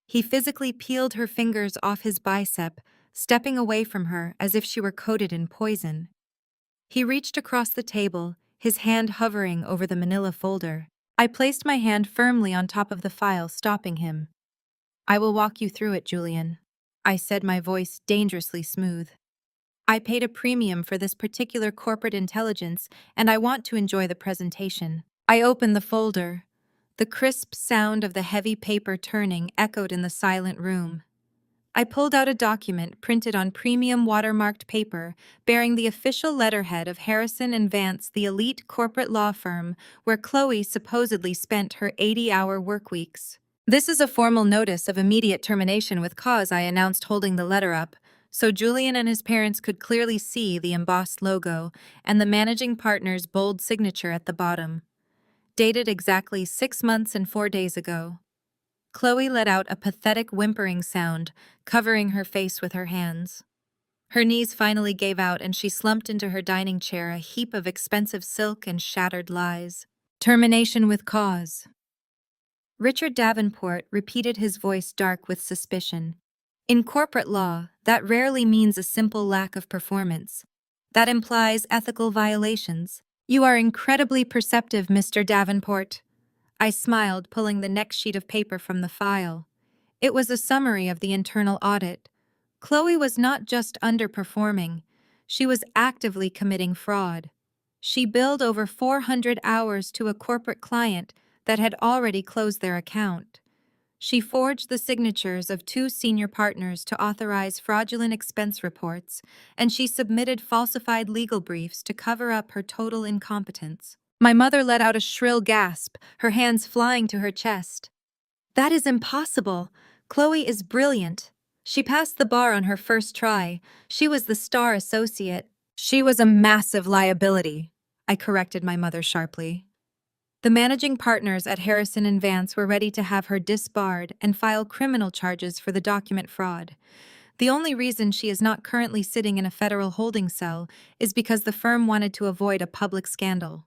He physically peeled her fingers off his bicep, stepping away from her as if she were coated in poison. He reached across the table, his hand hovering over the manila folder. I placed my hand firmly on top of the file, stopping him. "I will walk you through it, Julian," I said, my voice dangerously smooth. "I paid a premium for this particular corporate intelligence, and I want to enjoy the presentation." I opened the folder. The crisp sound of the heavy paper turning echoed in the silent room. I pulled out a document printed on premium watermarked paper bearing the official letterhead of Harrison and Vance, the elite corporate law firm where Chloe supposedly spent her 80-hour work weeks. "This is a formal notice of immediate termination with cause," I announced, holding the letter up, so Julian and his parents could clearly see the embossed logo and the managing partner's bold signature at the bottom. Dated exactly 6 months and 4 days ago. Chloe let out a pathetic whimpering sound, covering her face with her hands. Her knees finally gave out and she slumped into her dining chair, a heap of expensive silk and shattered lies. "Termination with cause." Richard Davenport repeated, his voice dark with suspicion. "In corporate law, that rarely means a simple lack of performance. That implies ethical violations. You are incredibly perceptive, Mr. Davenport." I smiled, pulling the next sheet of paper from the file. It was a summary of the internal audit. Chloe was not just underperforming, she was actively committing fraud. She billed over 400 hours to a corporate client that had already closed their account. She forged the signatures of 2 senior partners to authorize fraudulent expense reports, and she submitted falsified legal briefs to cover up her total incompetence. My mother let out a shrill gasp, her hands flying to her chest. "That is impossible. Chloe is brilliant. She passed the bar on her first try. She was the star associate." "She was a massive liability," I corrected my mother sharply. The managing partners at Harrison and Vance were ready to have her disbarred and file criminal charges for the document fraud. The only reason she is not currently sitting in a federal holding cell is because the firm wanted to avoid a public scandal.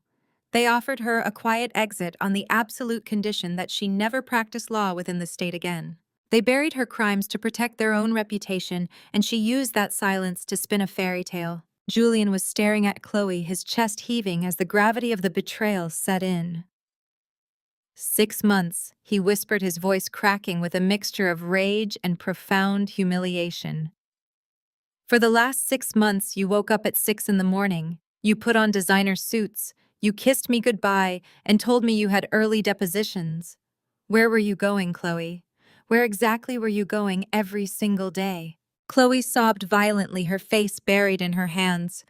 They offered her a quiet exit on the absolute condition that she never practice law within the state again. They buried her crimes to protect their own reputation, and she used that silence to spin a fairy tale. Julian was staring at Chloe, his chest heaving as the gravity of the betrayal set in. 6 months, he whispered, his voice cracking with a mixture of rage and profound humiliation. "For the last 6 months, you woke up at 6 in the morning, you put on designer suits, you kissed me goodbye and told me you had early depositions. Where were you going, Chloe? Where exactly were you going every single day? Chloe sobbed violently, her face buried in her hands.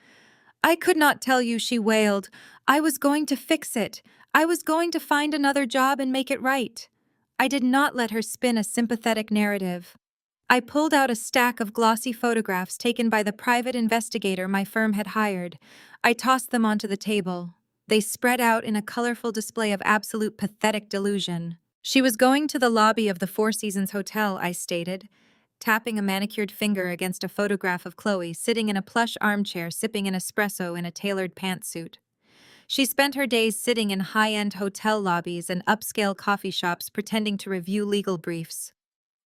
I could not tell you, she wailed. I was going to fix it. I was going to find another job and make it right. I did not let her spin a sympathetic narrative. I pulled out a stack of glossy photographs taken by the private investigator my firm had hired. I tossed them onto the table. They spread out in a colorful display of absolute pathetic delusion. She was going to the lobby of the Four Seasons Hotel, I stated, tapping a manicured finger against a photograph of Chloe sitting in a plush armchair sipping an espresso in a tailored pantsuit. She spent her days sitting in high-end hotel lobbies and upscale coffee shops pretending to review legal briefs.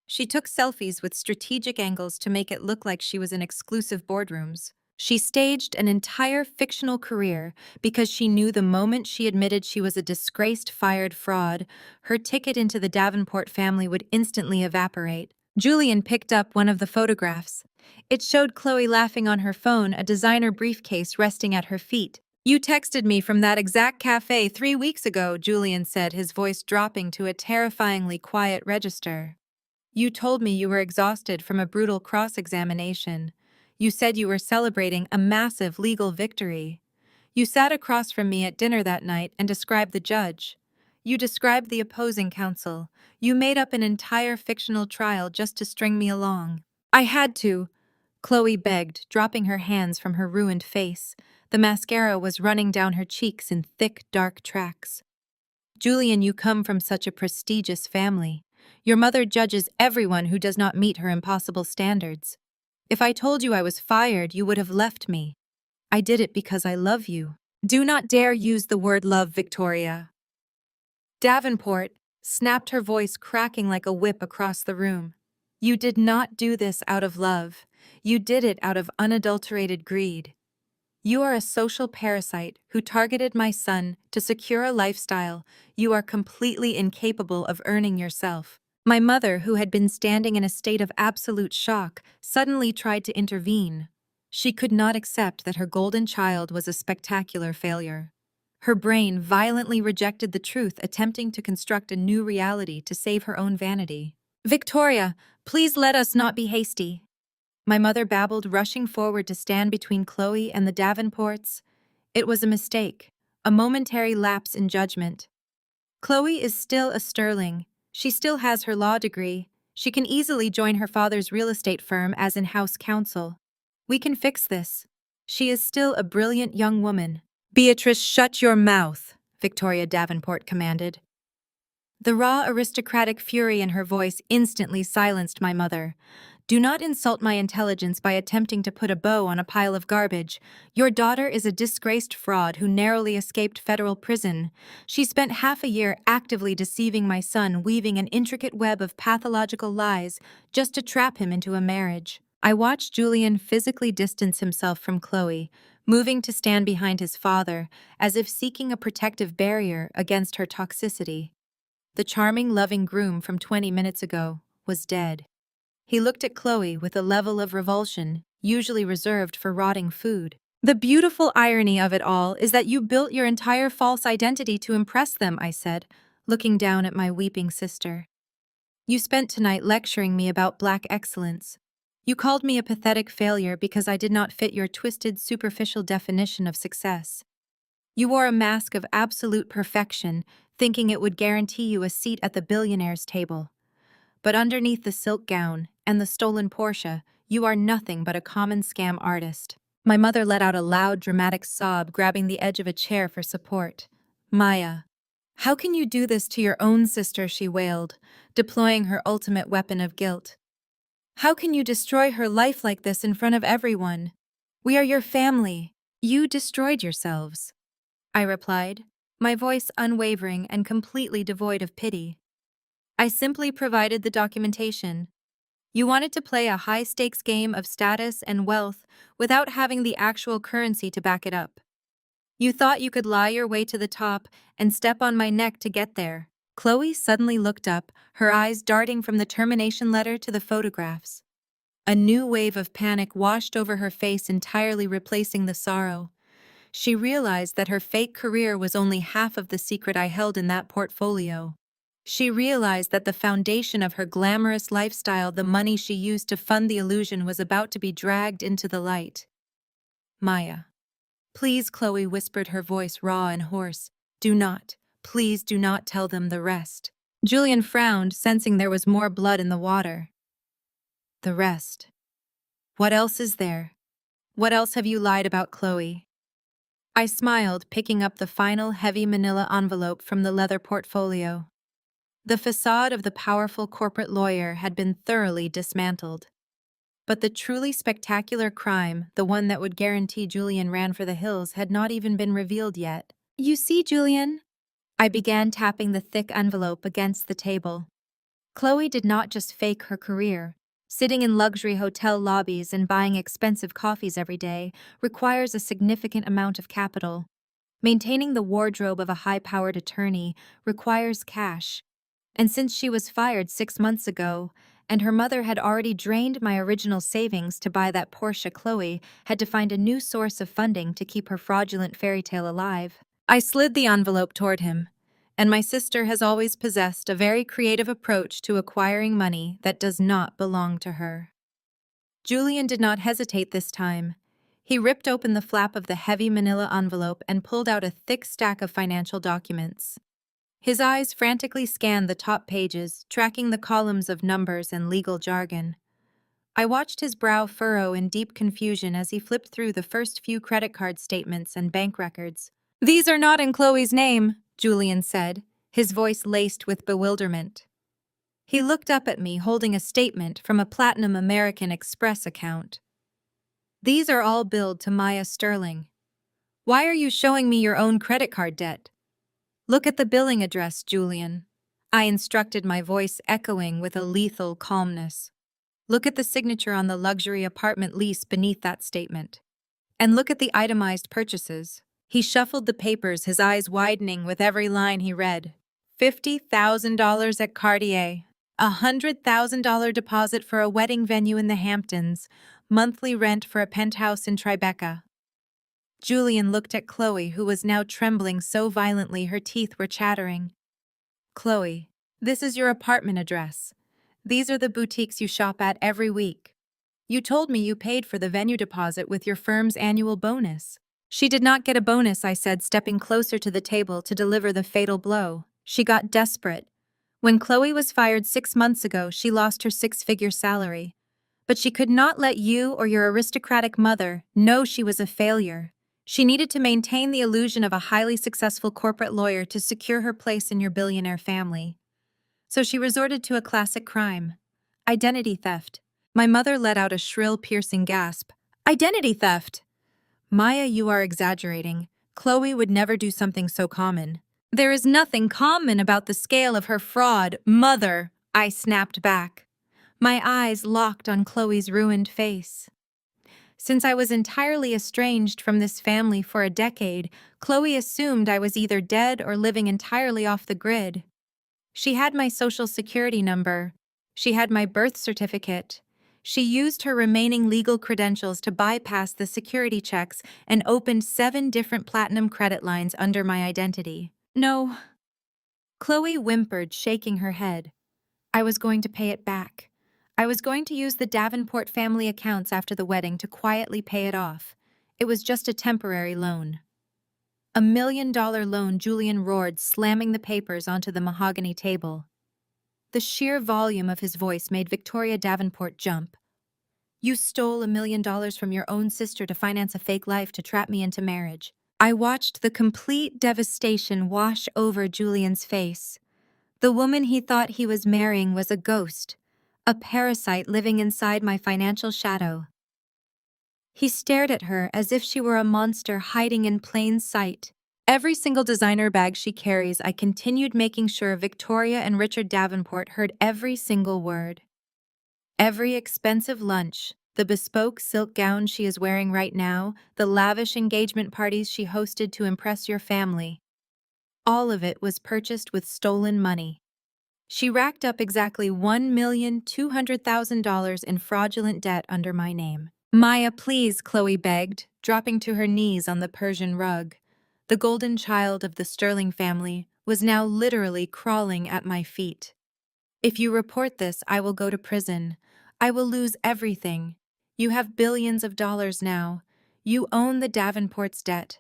She took selfies with strategic angles to make it look like she was in exclusive boardrooms. She staged an entire fictional career because she knew the moment she admitted she was a disgraced fired fraud, her ticket into the Davenport family would instantly evaporate. Julian picked up one of the photographs. It showed Chloe laughing on her phone, a designer briefcase resting at her feet. You texted me from that exact cafe 3 weeks ago, Julian said, his voice dropping to a terrifyingly quiet register. You told me you were exhausted from a brutal cross-examination. You said you were celebrating a massive legal victory. You sat across from me at dinner that night and described the judge. You described the opposing counsel. You made up an entire fictional trial just to string me along. I had to, Chloe begged, dropping her hands from her ruined face. The mascara was running down her cheeks in thick, dark tracks. Julian, you come from such a prestigious family. Your mother judges everyone who does not meet her impossible standards. If I told you I was fired, you would have left me. I did it because I love you. Do not dare use the word love, Victoria. Davenport snapped, her voice cracking like a whip across the room. You did not do this out of love. You did it out of unadulterated greed. You are a social parasite who targeted my son to secure a lifestyle you are completely incapable of earning yourself. My mother, who had been standing in a state of absolute shock, suddenly tried to intervene. She could not accept that her golden child was a spectacular failure. Her brain violently rejected the truth, attempting to construct a new reality to save her own vanity. Victoria, please let us not be hasty. My mother babbled, rushing forward to stand between Chloe and the Davenports. It was a mistake, a momentary lapse in judgment. Chloe is still a sterling. She still has her law degree. She can easily join her father's real estate firm as in-house counsel. We can fix this. She is still a brilliant young woman. Beatrice, shut your mouth, Victoria Davenport commanded. The raw aristocratic fury in her voice instantly silenced my mother. Do not insult my intelligence by attempting to put a bow on a pile of garbage. Your daughter is a disgraced fraud who narrowly escaped federal prison. She spent half a year actively deceiving my son, weaving an intricate web of pathological lies just to trap him into a marriage. I watched Julian physically distance himself from Chloe, moving to stand behind his father, as if seeking a protective barrier against her toxicity. The charming, loving groom from 20 minutes ago was dead. He looked at Chloe with a level of revulsion usually reserved for rotting food. The beautiful irony of it all is that you built your entire false identity to impress them, I said, looking down at my weeping sister. You spent tonight lecturing me about black excellence. You called me a pathetic failure because I did not fit your twisted, superficial definition of success. You wore a mask of absolute perfection, thinking it would guarantee you a seat at the billionaire's table. But underneath the silk gown and the stolen Porsche, you are nothing but a common scam artist. My mother let out a loud, dramatic sob, grabbing the edge of a chair for support. Maya, how can you do this to your own sister, she wailed, deploying her ultimate weapon of guilt. How can you destroy her life like this in front of everyone? We are your family. You destroyed yourselves, I replied, my voice unwavering and completely devoid of pity. I simply provided the documentation. You wanted to play a high-stakes game of status and wealth without having the actual currency to back it up. You thought you could lie your way to the top and step on my neck to get there. Chloe suddenly looked up, her eyes darting from the termination letter to the photographs. A new wave of panic washed over her face, entirely replacing the sorrow. She realized that her fake career was only half of the secret I held in that portfolio. She realized that the foundation of her glamorous lifestyle, the money she used to fund the illusion, was about to be dragged into the light. Maya. Please, Chloe whispered, her voice raw and hoarse. Do not, please do not tell them the rest. Julian frowned, sensing there was more blood in the water. The rest. What else is there? What else have you lied about, Chloe? I smiled, picking up the final heavy manila envelope from the leather portfolio. The facade of the powerful corporate lawyer had been thoroughly dismantled. But the truly spectacular crime, the one that would guarantee Julian ran for the hills, had not even been revealed yet. You see, Julian? I began tapping the thick envelope against the table. Chloe did not just fake her career. Sitting in luxury hotel lobbies and buying expensive coffees every day requires a significant amount of capital. Maintaining the wardrobe of a high-powered attorney requires cash. And since she was fired 6 months ago, and her mother had already drained my original savings to buy that Porsche, Chloe had to find a new source of funding to keep her fraudulent fairy tale alive. I slid the envelope toward him, and my sister has always possessed a very creative approach to acquiring money that does not belong to her. Julian did not hesitate this time. He ripped open the flap of the heavy manila envelope and pulled out a thick stack of financial documents. His eyes frantically scanned the top pages, tracking the columns of numbers and legal jargon. I watched his brow furrow in deep confusion as he flipped through the first few credit card statements and bank records. These are not in Chloe's name, Julian said, his voice laced with bewilderment. He looked up at me, holding a statement from a Platinum American Express account. These are all billed to Maya Sterling. Why are you showing me your own credit card debt? Look at the billing address, Julian. I instructed, my voice echoing with a lethal calmness. Look at the signature on the luxury apartment lease beneath that statement. And look at the itemized purchases. He shuffled the papers, his eyes widening with every line he read. $50,000 at Cartier, a $100,000 deposit for a wedding venue in the Hamptons, monthly rent for a penthouse in Tribeca. Julian looked at Chloe, who was now trembling so violently her teeth were chattering. Chloe, this is your apartment address. These are the boutiques you shop at every week. You told me you paid for the venue deposit with your firm's annual bonus. She did not get a bonus, I said, stepping closer to the table to deliver the fatal blow. She got desperate. When Chloe was fired 6 months ago, she lost her 6-figure salary. But she could not let you or your aristocratic mother know she was a failure. She needed to maintain the illusion of a highly successful corporate lawyer to secure her place in your billionaire family. So she resorted to a classic crime: identity theft. My mother let out a shrill, piercing gasp. Identity theft! Maya, you are exaggerating. Chloe would never do something so common. There is nothing common about the scale of her fraud, mother, I snapped back. My eyes locked on Chloe's ruined face. Since I was entirely estranged from this family for a decade, Chloe assumed I was either dead or living entirely off the grid. She had my social security number. She had my birth certificate. She used her remaining legal credentials to bypass the security checks and opened 7 different platinum credit lines under my identity. No. Chloe whimpered, shaking her head. I was going to pay it back. I was going to use the Davenport family accounts after the wedding to quietly pay it off. It was just a temporary loan. $1 million loan, Julian roared, slamming the papers onto the mahogany table. The sheer volume of his voice made Victoria Davenport jump. You stole $1 million from your own sister to finance a fake life to trap me into marriage. I watched the complete devastation wash over Julian's face. The woman he thought he was marrying was a ghost, a parasite living inside my financial shadow. He stared at her as if she were a monster hiding in plain sight. Every single designer bag she carries, I continued making sure Victoria and Richard Davenport heard every single word. Every expensive lunch, the bespoke silk gown she is wearing right now, the lavish engagement parties she hosted to impress your family. All of it was purchased with stolen money. She racked up exactly $1,200,000 in fraudulent debt under my name. Maya, please, Chloe begged, dropping to her knees on the Persian rug. The golden child of the Sterling family, was now literally crawling at my feet. If you report this, I will go to prison. I will lose everything. You have billions of dollars now. You own the Davenport's debt.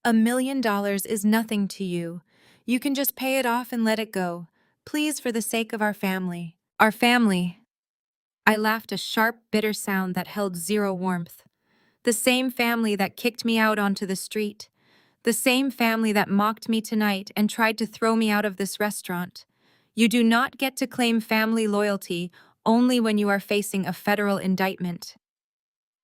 $1 million is nothing to you. You can just pay it off and let it go. Please, for the sake of our family. Our family. I laughed, a sharp, bitter sound that held zero warmth. The same family that kicked me out onto the street. The same family that mocked me tonight and tried to throw me out of this restaurant. You do not get to claim family loyalty only when you are facing a federal indictment.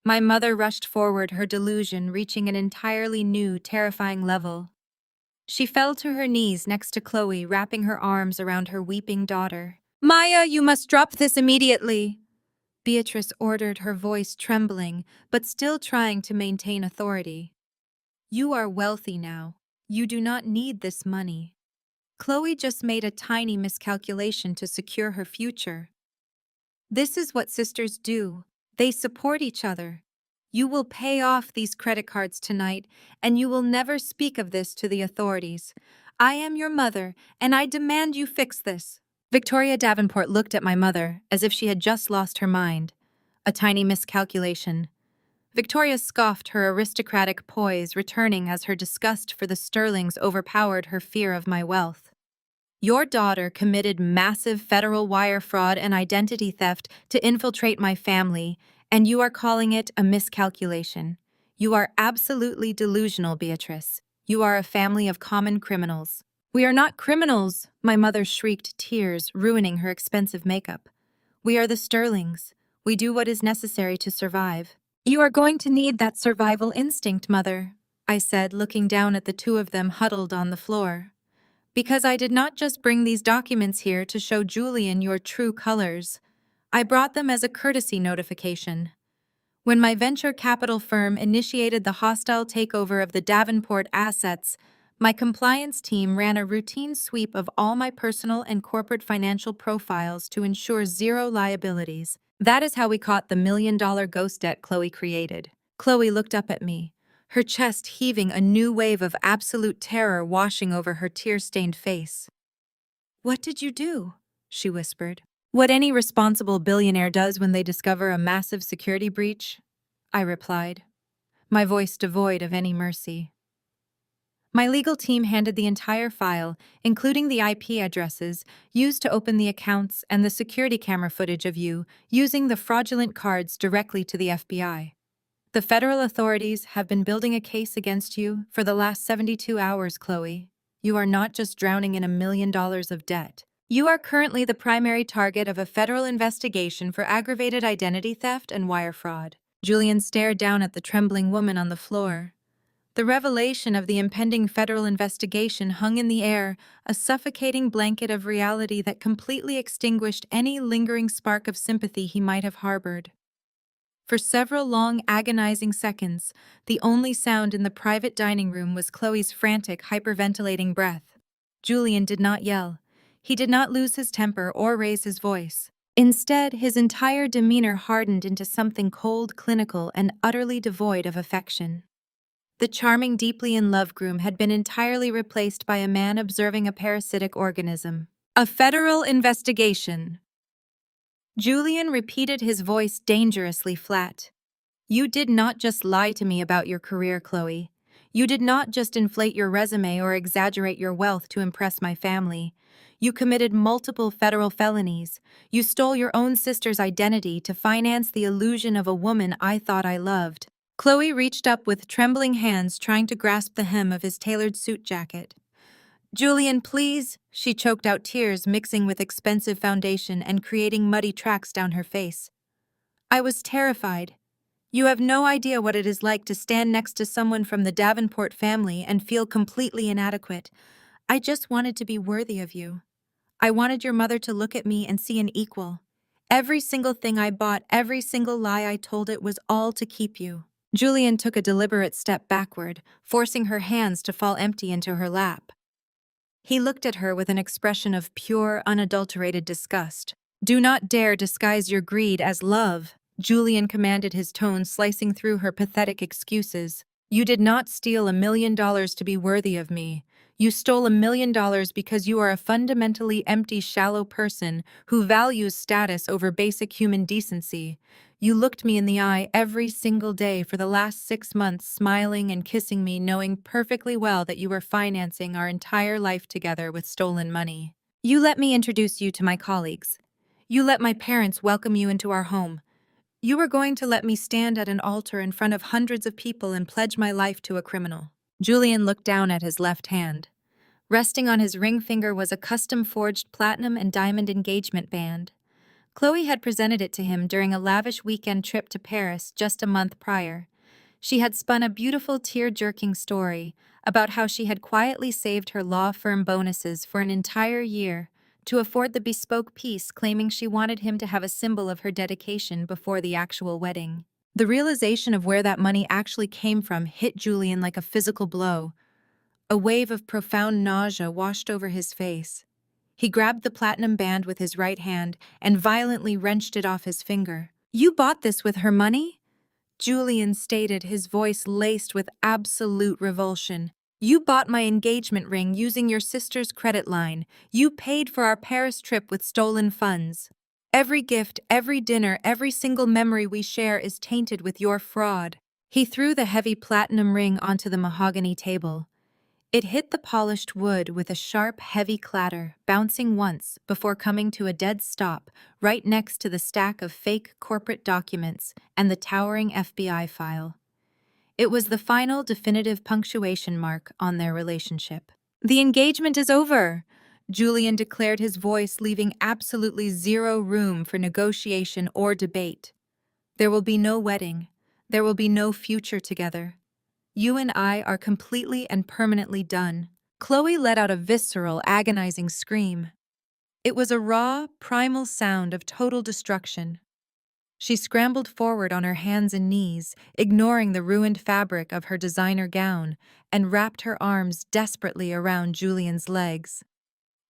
My mother rushed forward, her delusion reaching an entirely new, terrifying level. She fell to her knees next to Chloe, wrapping her arms around her weeping daughter. "Maya, you must drop this immediately," Beatrice ordered, her voice trembling, but still trying to maintain authority. "You are wealthy now. You do not need this money. Chloe just made a tiny miscalculation to secure her future. This is what sisters do. They support each other. You will pay off these credit cards tonight, and you will never speak of this to the authorities. I am your mother, and I demand you fix this." Victoria Davenport looked at my mother as if she had just lost her mind. A tiny miscalculation. Victoria scoffed, her aristocratic poise returning as her disgust for the Sterlings overpowered her fear of my wealth. "Your daughter committed massive federal wire fraud and identity theft to infiltrate my family, and you are calling it a miscalculation. You are absolutely delusional, Beatrice. You are a family of common criminals." "We are not criminals," my mother shrieked, tears ruining her expensive makeup. "We are the Sterlings. We do what is necessary to survive." "You are going to need that survival instinct, Mother," I said, looking down at the two of them huddled on the floor. "Because I did not just bring these documents here to show Julian your true colors. I brought them as a courtesy notification. When my venture capital firm initiated the hostile takeover of the Davenport assets, my compliance team ran a routine sweep of all my personal and corporate financial profiles to ensure zero liabilities. That is how we caught the $1 million ghost debt Chloe created." Chloe looked up at me, her chest heaving, a new wave of absolute terror washing over her tear-stained face. "What did you do?" she whispered. "What any responsible billionaire does when they discover a massive security breach," I replied, my voice devoid of any mercy. My legal team handed the entire file, including the IP addresses used to open the accounts and the security camera footage of you using the fraudulent cards, directly to the FBI. "The federal authorities have been building a case against you for the last 72 hours, Chloe. You are not just drowning in $1 million of debt. You are currently the primary target of a federal investigation for aggravated identity theft and wire fraud." Julian stared down at the trembling woman on the floor. The revelation of the impending federal investigation hung in the air, a suffocating blanket of reality that completely extinguished any lingering spark of sympathy he might have harbored. For several long, agonizing seconds, the only sound in the private dining room was Chloe's frantic, hyperventilating breath. Julian did not yell. He did not lose his temper or raise his voice. Instead, his entire demeanor hardened into something cold, clinical, and utterly devoid of affection. The charming, deeply in love groom had been entirely replaced by a man observing a parasitic organism. "A federal investigation." Julian repeated, his voice dangerously flat. "You did not just lie to me about your career, Chloe. You did not just inflate your resume or exaggerate your wealth to impress my family. You committed multiple federal felonies. You stole your own sister's identity to finance the illusion of a woman I thought I loved." Chloe reached up with trembling hands, trying to grasp the hem of his tailored suit jacket. "Julian, please," she choked out, tears mixing with expensive foundation and creating muddy tracks down her face. "I was terrified. You have no idea what it is like to stand next to someone from the Davenport family and feel completely inadequate. I just wanted to be worthy of you. I wanted your mother to look at me and see an equal. Every single thing I bought, every single lie I told it, was all to keep you." Julian took a deliberate step backward, forcing her hands to fall empty into her lap. He looked at her with an expression of pure, unadulterated disgust. "Do not dare disguise your greed as love," Julian commanded, his tone slicing through her pathetic excuses. "You did not steal $1 million to be worthy of me. You stole $1 million because you are a fundamentally empty, shallow person who values status over basic human decency. You looked me in the eye every single day for the last 6 months, smiling and kissing me, knowing perfectly well that you were financing our entire life together with stolen money. You let me introduce you to my colleagues. You let my parents welcome you into our home. You were going to let me stand at an altar in front of hundreds of people and pledge my life to a criminal. Julian looked down at his left hand. Resting on his ring finger was a custom-forged platinum and diamond engagement band. Chloe had presented it to him during a lavish weekend trip to Paris just a month prior. She had spun a beautiful, tear-jerking story about how she had quietly saved her law firm bonuses for an entire year to afford the bespoke piece, claiming she wanted him to have a symbol of her dedication before the actual wedding. The realization of where that money actually came from hit Julian like a physical blow. A wave of profound nausea washed over his face. He grabbed the platinum band with his right hand and violently wrenched it off his finger. "You bought this with her money?" Julian stated, his voice laced with absolute revulsion. "You bought my engagement ring using your sister's credit line. You paid for our Paris trip with stolen funds. Every gift, every dinner, every single memory we share is tainted with your fraud." He threw the heavy platinum ring onto the mahogany table. It hit the polished wood with a sharp, heavy clatter, bouncing once before coming to a dead stop right next to the stack of fake corporate documents and the towering FBI file. It was the final definitive punctuation mark on their relationship. "The engagement is over," Julian declared, his voice leaving absolutely zero room for negotiation or debate. "There will be no wedding. There will be no future together. You and I are completely and permanently done." Chloe let out a visceral, agonizing scream. It was a raw, primal sound of total destruction. She scrambled forward on her hands and knees, ignoring the ruined fabric of her designer gown, and wrapped her arms desperately around Julian's legs.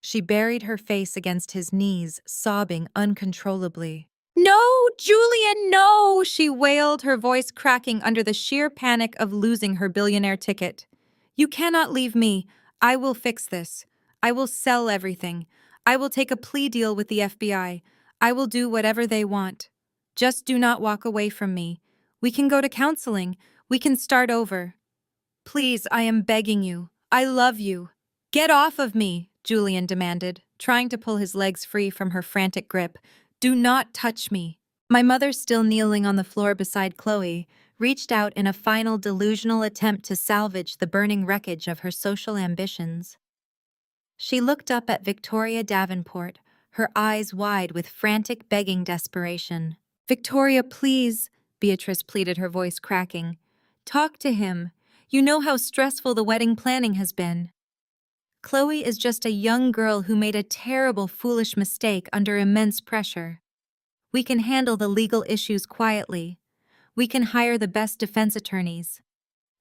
She buried her face against his knees, sobbing uncontrollably. "No, Julian, no!" she wailed, her voice cracking under the sheer panic of losing her billionaire ticket. "You cannot leave me. I will fix this. I will sell everything. I will take a plea deal with the FBI. I will do whatever they want. Just do not walk away from me. We can go to counseling. We can start over. Please, I am begging you. I love you." "Get off of me," Julian demanded, trying to pull his legs free from her frantic grip. "Do not touch me." My mother, still kneeling on the floor beside Chloe, reached out in a final delusional attempt to salvage the burning wreckage of her social ambitions. She looked up at Victoria Davenport, her eyes wide with frantic, begging desperation. "Victoria, please," Beatrice pleaded, her voice cracking. "Talk to him. You know how stressful the wedding planning has been. Chloe is just a young girl who made a terrible, foolish mistake under immense pressure. We can handle the legal issues quietly. We can hire the best defense attorneys.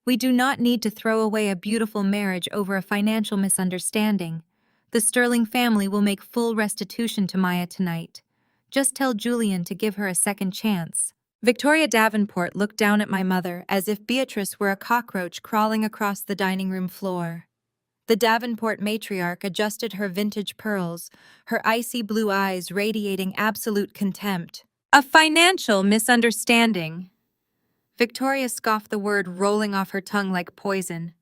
We do not need to throw away a beautiful marriage over a financial misunderstanding. The Sterling family will make full restitution to Maya tonight. Just tell Julian to give her a second chance." Victoria Davenport looked down at my mother as if Beatrice were a cockroach crawling across the dining room floor. The Davenport matriarch adjusted her vintage pearls, her icy blue eyes radiating absolute contempt. "A financial misunderstanding." Victoria scoffed, the word rolling off her tongue like poison.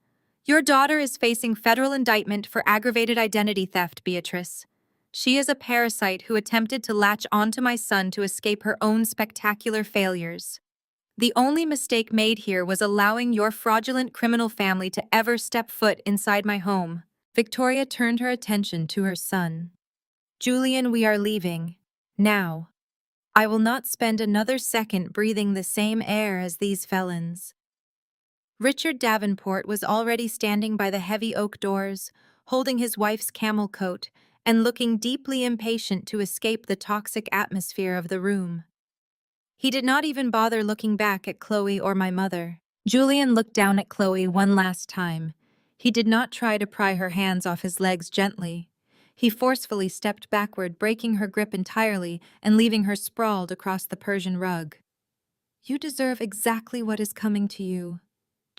"Your daughter is facing federal indictment for aggravated identity theft, Beatrice. She is a parasite who attempted to latch onto my son to escape her own spectacular failures. The only mistake made here was allowing your fraudulent criminal family to ever step foot inside my home." Victoria turned her attention to her son. "Julian, we are leaving. Now. I will not spend another second breathing the same air as these felons." Richard Davenport was already standing by the heavy oak doors, holding his wife's camel coat and looking deeply impatient to escape the toxic atmosphere of the room. He did not even bother looking back at Chloe or my mother. Julian looked down at Chloe one last time. He did not try to pry her hands off his legs gently. He forcefully stepped backward, breaking her grip entirely and leaving her sprawled across the Persian rug. "You deserve exactly what is coming to you."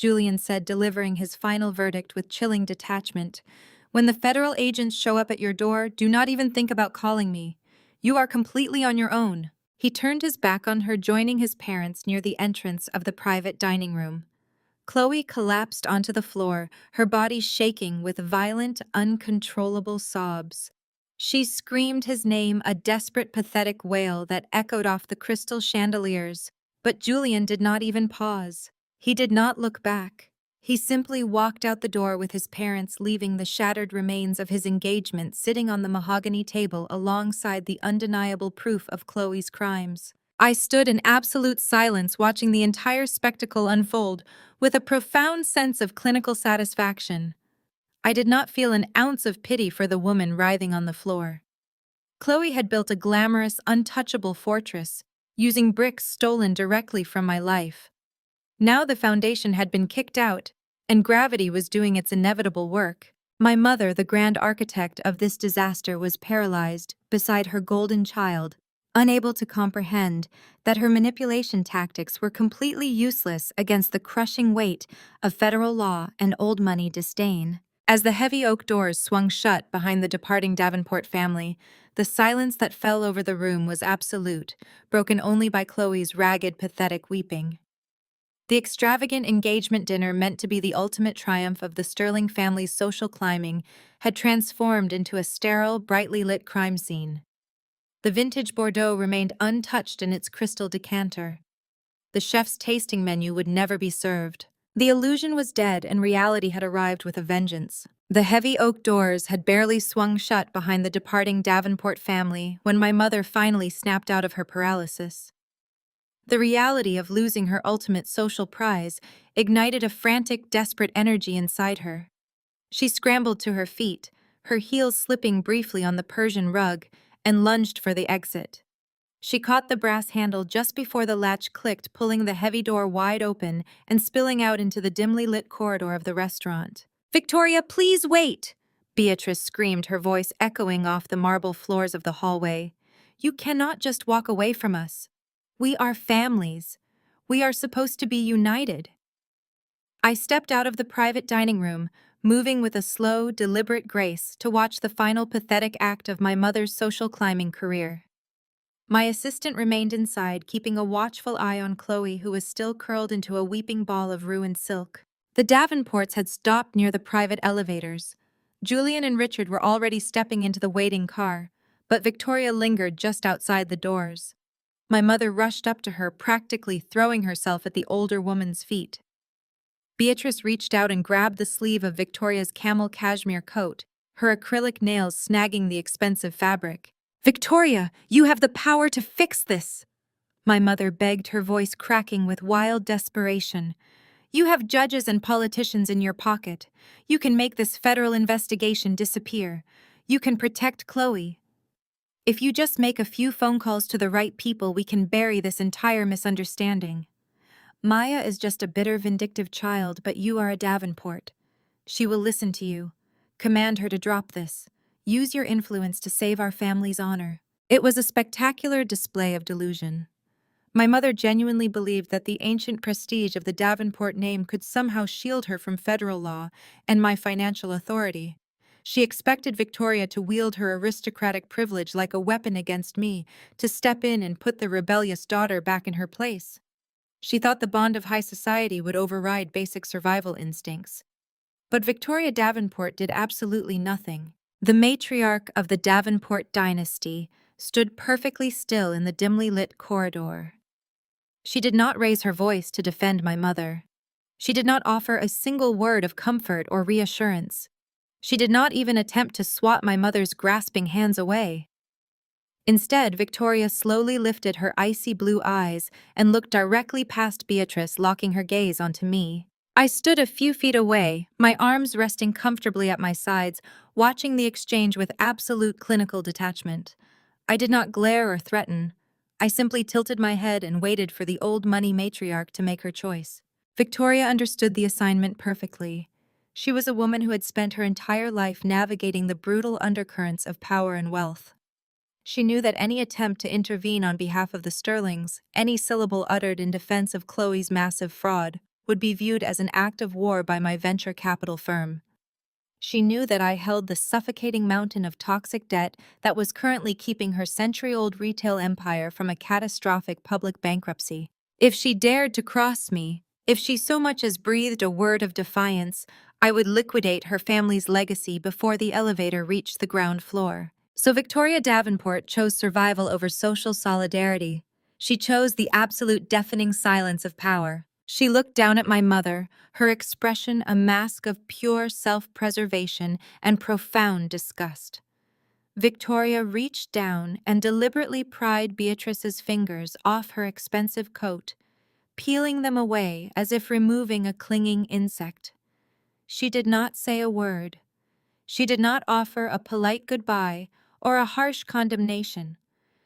Julian said, delivering his final verdict with chilling detachment. When the federal agents show up at your door, do not even think about calling me. You are completely on your own. He turned his back on her, joining his parents near the entrance of the private dining room. Chloe collapsed onto the floor, her body shaking with violent, uncontrollable sobs. She screamed his name, a desperate, pathetic wail that echoed off the crystal chandeliers. But Julian did not even pause. He did not look back. He simply walked out the door with his parents, leaving the shattered remains of his engagement sitting on the mahogany table alongside the undeniable proof of Chloe's crimes. I stood in absolute silence, watching the entire spectacle unfold with a profound sense of clinical satisfaction. I did not feel an ounce of pity for the woman writhing on the floor. Chloe had built a glamorous, untouchable fortress, using bricks stolen directly from my life. Now the foundation had been kicked out, and gravity was doing its inevitable work. My mother, the grand architect of this disaster, was paralyzed beside her golden child, unable to comprehend that her manipulation tactics were completely useless against the crushing weight of federal law and old money disdain. As the heavy oak doors swung shut behind the departing Davenport family, the silence that fell over the room was absolute, broken only by Chloe's ragged, pathetic weeping. The extravagant engagement dinner, meant to be the ultimate triumph of the Sterling family's social climbing, had transformed into a sterile, brightly lit crime scene. The vintage Bordeaux remained untouched in its crystal decanter. The chef's tasting menu would never be served. The illusion was dead, and reality had arrived with a vengeance. The heavy oak doors had barely swung shut behind the departing Davenport family when my mother finally snapped out of her paralysis. The reality of losing her ultimate social prize ignited a frantic, desperate energy inside her. She scrambled to her feet, her heels slipping briefly on the Persian rug, and lunged for the exit. She caught the brass handle just before the latch clicked, pulling the heavy door wide open and spilling out into the dimly lit corridor of the restaurant. "Victoria, please wait!" Beatrice screamed, her voice echoing off the marble floors of the hallway. "You cannot just walk away from us. We are families. We are supposed to be united." I stepped out of the private dining room, moving with a slow, deliberate grace to watch the final pathetic act of my mother's social climbing career. My assistant remained inside, keeping a watchful eye on Chloe, who was still curled into a weeping ball of ruined silk. The Davenports had stopped near the private elevators. Julian and Richard were already stepping into the waiting car, but Victoria lingered just outside the doors. My mother rushed up to her, practically throwing herself at the older woman's feet. Beatrice reached out and grabbed the sleeve of Victoria's camel cashmere coat, her acrylic nails snagging the expensive fabric. "Victoria, you have the power to fix this!" My mother begged, her voice cracking with wild desperation. "You have judges and politicians in your pocket. You can make this federal investigation disappear. You can protect Chloe. If you just make a few phone calls to the right people, we can bury this entire misunderstanding. Maya is just a bitter, vindictive child, but you are a Davenport. She will listen to you. Command her to drop this. Use your influence to save our family's honor." It was a spectacular display of delusion. My mother genuinely believed that the ancient prestige of the Davenport name could somehow shield her from federal law and my financial authority. She expected Victoria to wield her aristocratic privilege like a weapon against me, to step in and put the rebellious daughter back in her place. She thought the bond of high society would override basic survival instincts. But Victoria Davenport did absolutely nothing. The matriarch of the Davenport dynasty stood perfectly still in the dimly lit corridor. She did not raise her voice to defend my mother. She did not offer a single word of comfort or reassurance. She did not even attempt to swat my mother's grasping hands away. Instead, Victoria slowly lifted her icy blue eyes and looked directly past Beatrice, locking her gaze onto me. I stood a few feet away, my arms resting comfortably at my sides, watching the exchange with absolute clinical detachment. I did not glare or threaten. I simply tilted my head and waited for the old money matriarch to make her choice. Victoria understood the assignment perfectly. She was a woman who had spent her entire life navigating the brutal undercurrents of power and wealth. She knew that any attempt to intervene on behalf of the Sterlings, any syllable uttered in defense of Chloe's massive fraud, would be viewed as an act of war by my venture capital firm. She knew that I held the suffocating mountain of toxic debt that was currently keeping her century-old retail empire from a catastrophic public bankruptcy. If she dared to cross me, if she so much as breathed a word of defiance, I would liquidate her family's legacy before the elevator reached the ground floor. So Victoria Davenport chose survival over social solidarity. She chose the absolute deafening silence of power. She looked down at my mother, her expression a mask of pure self-preservation and profound disgust. Victoria reached down and deliberately pried Beatrice's fingers off her expensive coat, peeling them away as if removing a clinging insect. She did not say a word. She did not offer a polite goodbye or a harsh condemnation.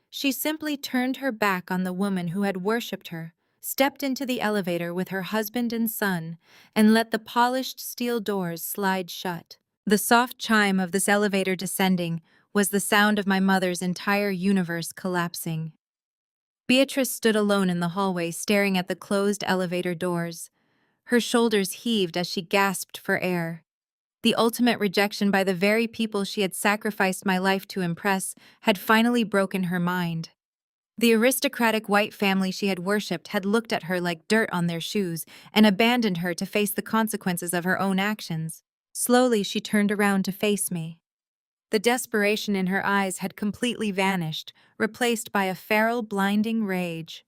She simply turned her back on the woman who had worshipped her, stepped into the elevator with her husband and son, and let the polished steel doors slide shut. The soft chime of this elevator descending was the sound of my mother's entire universe collapsing. Beatrice stood alone in the hallway, staring at the closed elevator doors. Her shoulders heaved as she gasped for air. The ultimate rejection by the very people she had sacrificed my life to impress had finally broken her mind. The aristocratic white family she had worshipped had looked at her like dirt on their shoes and abandoned her to face the consequences of her own actions. Slowly, she turned around to face me. The desperation in her eyes had completely vanished, replaced by a feral, blinding rage.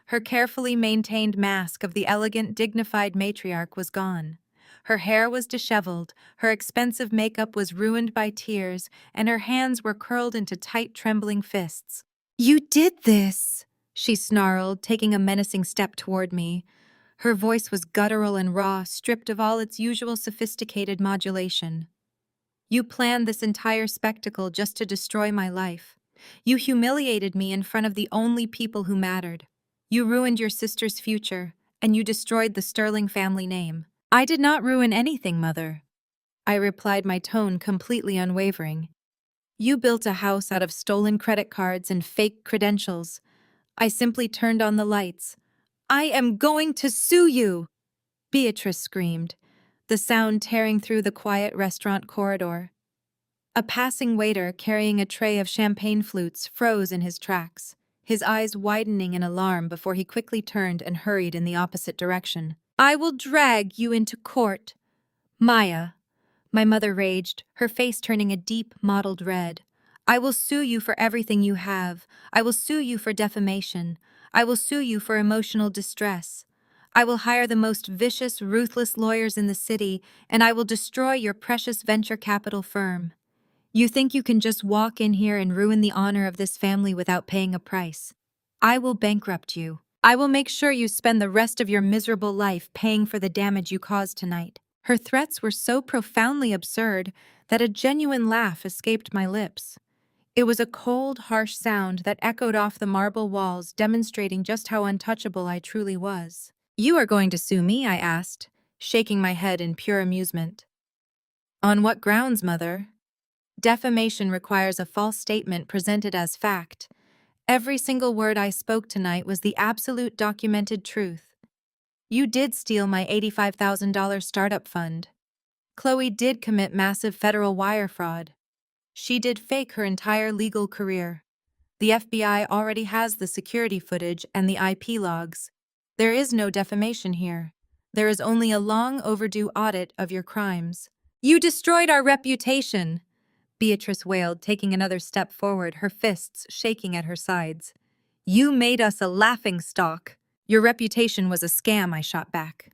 Her carefully maintained mask of the elegant, dignified matriarch was gone. Her hair was disheveled, her expensive makeup was ruined by tears, and her hands were curled into tight, trembling fists. "You did this!" she snarled, taking a menacing step toward me. Her voice was guttural and raw, stripped of all its usual sophisticated modulation. "You planned this entire spectacle just to destroy my life. You humiliated me in front of the only people who mattered. You ruined your sister's future, and you destroyed the Sterling family name." "I did not ruin anything, Mother," I replied, my tone completely unwavering. "You built a house out of stolen credit cards and fake credentials. I simply turned on the lights. I am going to sue you!" Beatrice screamed, the sound tearing through the quiet restaurant corridor. A passing waiter carrying a tray of champagne flutes froze in his tracks, his eyes widening in alarm before he quickly turned and hurried in the opposite direction. "I will drag you into court." "Maya," my mother raged, her face turning a deep, mottled red. "I will sue you for everything you have. I will sue you for defamation. I will sue you for emotional distress. I will hire the most vicious, ruthless lawyers in the city, and I will destroy your precious venture capital firm. You think you can just walk in here and ruin the honor of this family without paying a price? I will bankrupt you. I will make sure you spend the rest of your miserable life paying for the damage you caused tonight." Her threats were so profoundly absurd that a genuine laugh escaped my lips. It was a cold, harsh sound that echoed off the marble walls, demonstrating just how untouchable I truly was. "You are going to sue me?" I asked, shaking my head in pure amusement. "On what grounds, Mother?" "Defamation requires a false statement presented as fact. Every single word I spoke tonight was the absolute documented truth. You did steal my $85,000 startup fund. Chloe did commit massive federal wire fraud. She did fake her entire legal career. The FBI already has the security footage and the IP logs. There is no defamation here. There is only a long overdue audit of your crimes." "You destroyed our reputation," Beatrice wailed, taking another step forward, her fists shaking at her sides. "You made us a laughingstock." "Your reputation was a scam," I shot back,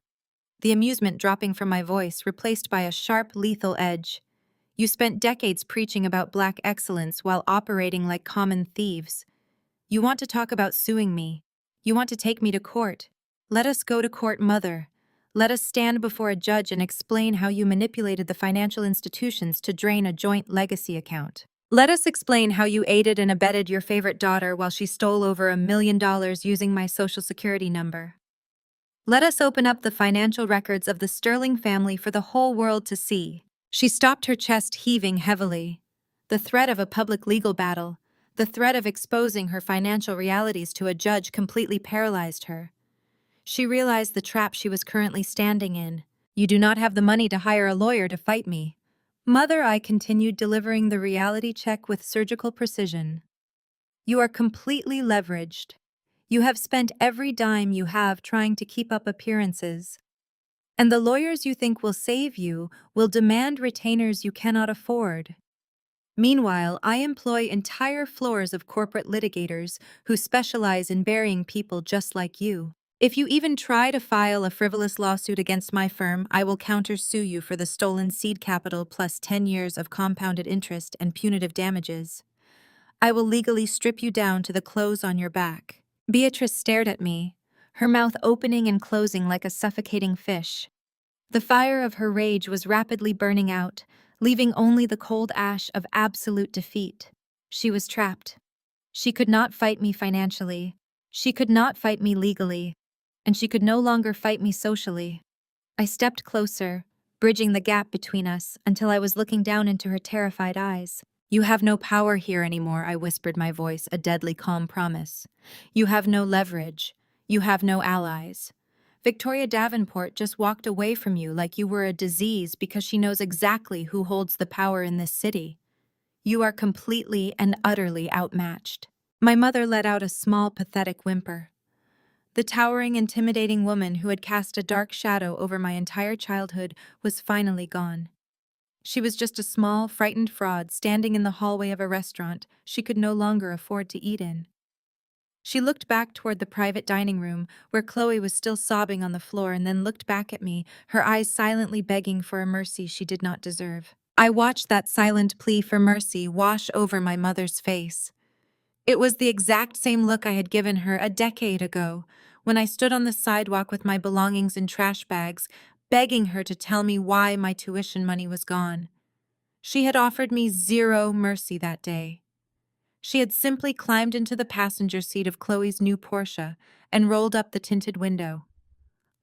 the amusement dropping from my voice, replaced by a sharp, lethal edge. "You spent decades preaching about black excellence while operating like common thieves. You want to talk about suing me. You want to take me to court. Let us go to court, Mother. Let us stand before a judge and explain how you manipulated the financial institutions to drain a joint legacy account. Let us explain how you aided and abetted your favorite daughter while she stole over $1 million using my social security number. Let us open up the financial records of the Sterling family for the whole world to see." She stopped, her chest heaving heavily. The threat of a public legal battle, the threat of exposing her financial realities to a judge completely paralyzed her. She realized the trap she was currently standing in. You do not have the money to hire a lawyer to fight me. Mother, I continued, delivering the reality check with surgical precision. You are completely leveraged. You have spent every dime you have trying to keep up appearances. And the lawyers you think will save you will demand retainers you cannot afford. Meanwhile, I employ entire floors of corporate litigators who specialize in burying people just like you. If you even try to file a frivolous lawsuit against my firm, I will countersue you for the stolen seed capital plus 10 years of compounded interest and punitive damages. I will legally strip you down to the clothes on your back. Beatrice stared at me, her mouth opening and closing like a suffocating fish. The fire of her rage was rapidly burning out, leaving only the cold ash of absolute defeat. She was trapped. She could not fight me financially. She could not fight me legally. And she could no longer fight me socially. I stepped closer, bridging the gap between us until I was looking down into her terrified eyes. You have no power here anymore, I whispered, my voice a deadly calm promise. You have no leverage. You have no allies. Victoria Davenport just walked away from you like you were a disease because she knows exactly who holds the power in this city. You are completely and utterly outmatched. My mother let out a small, pathetic whimper. The towering, intimidating woman who had cast a dark shadow over my entire childhood was finally gone. She was just a small, frightened fraud standing in the hallway of a restaurant she could no longer afford to eat in. She looked back toward the private dining room, where Chloe was still sobbing on the floor, and then looked back at me, her eyes silently begging for a mercy she did not deserve. I watched that silent plea for mercy wash over my mother's face. It was the exact same look I had given her a decade ago, when I stood on the sidewalk with my belongings in trash bags, begging her to tell me why my tuition money was gone. She had offered me zero mercy that day. She had simply climbed into the passenger seat of Chloe's new Porsche and rolled up the tinted window.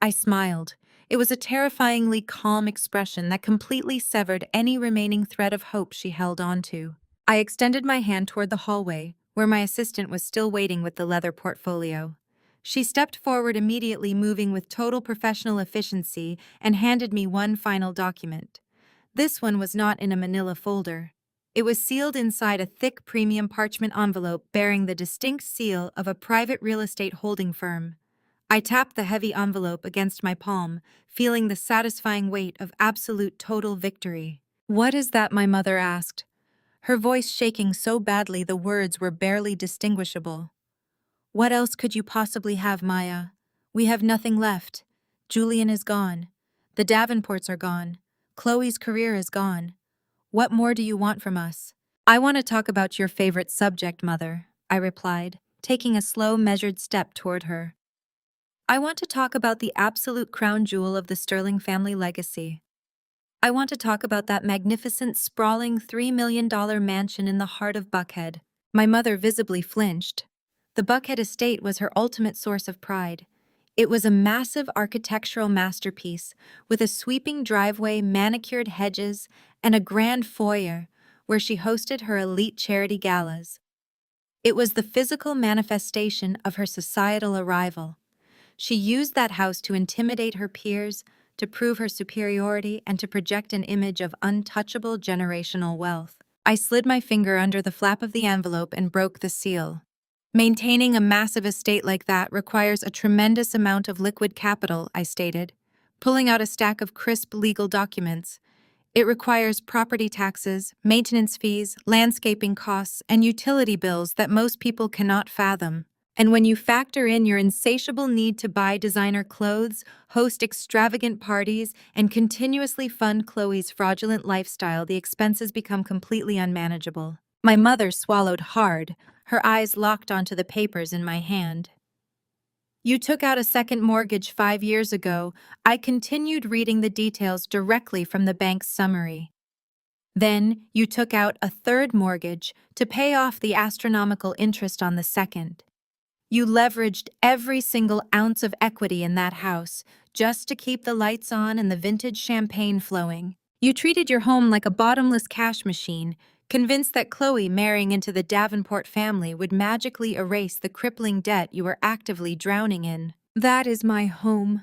I smiled. It was a terrifyingly calm expression that completely severed any remaining thread of hope she held onto. I extended my hand toward the hallway, where my assistant was still waiting with the leather portfolio. She stepped forward immediately, moving with total professional efficiency, and handed me one final document. This one was not in a manila folder. It was sealed inside a thick premium parchment envelope bearing the distinct seal of a private real estate holding firm. I tapped the heavy envelope against my palm, feeling the satisfying weight of absolute total victory. "What is that?" my mother asked, her voice shaking so badly the words were barely distinguishable. "What else could you possibly have, Maya? We have nothing left. Julian is gone. The Davenports are gone. Chloe's career is gone. What more do you want from us?" "I want to talk about your favorite subject, Mother," I replied, taking a slow, measured step toward her. "I want to talk about the absolute crown jewel of the Sterling family legacy. I want to talk about that magnificent, sprawling $3 million mansion in the heart of Buckhead." My mother visibly flinched. The Buckhead estate was her ultimate source of pride. It was a massive architectural masterpiece with a sweeping driveway, manicured hedges, and a grand foyer where she hosted her elite charity galas. It was the physical manifestation of her societal arrival. She used that house to intimidate her peers, to prove her superiority, and to project an image of untouchable generational wealth. I slid my finger under the flap of the envelope and broke the seal. "Maintaining a massive estate like that requires a tremendous amount of liquid capital," I stated, pulling out a stack of crisp legal documents. "It requires property taxes, maintenance fees, landscaping costs, and utility bills that most people cannot fathom. And when you factor in your insatiable need to buy designer clothes, host extravagant parties, and continuously fund Chloe's fraudulent lifestyle, the expenses become completely unmanageable." My mother swallowed hard, her eyes locked onto the papers in my hand. "You took out a second mortgage 5 years ago." I continued, reading the details directly from the bank's summary. "Then you took out a third mortgage to pay off the astronomical interest on the second. You leveraged every single ounce of equity in that house just to keep the lights on and the vintage champagne flowing. You treated your home like a bottomless cash machine, convinced that Chloe marrying into the Davenport family would magically erase the crippling debt you were actively drowning in." That is my home,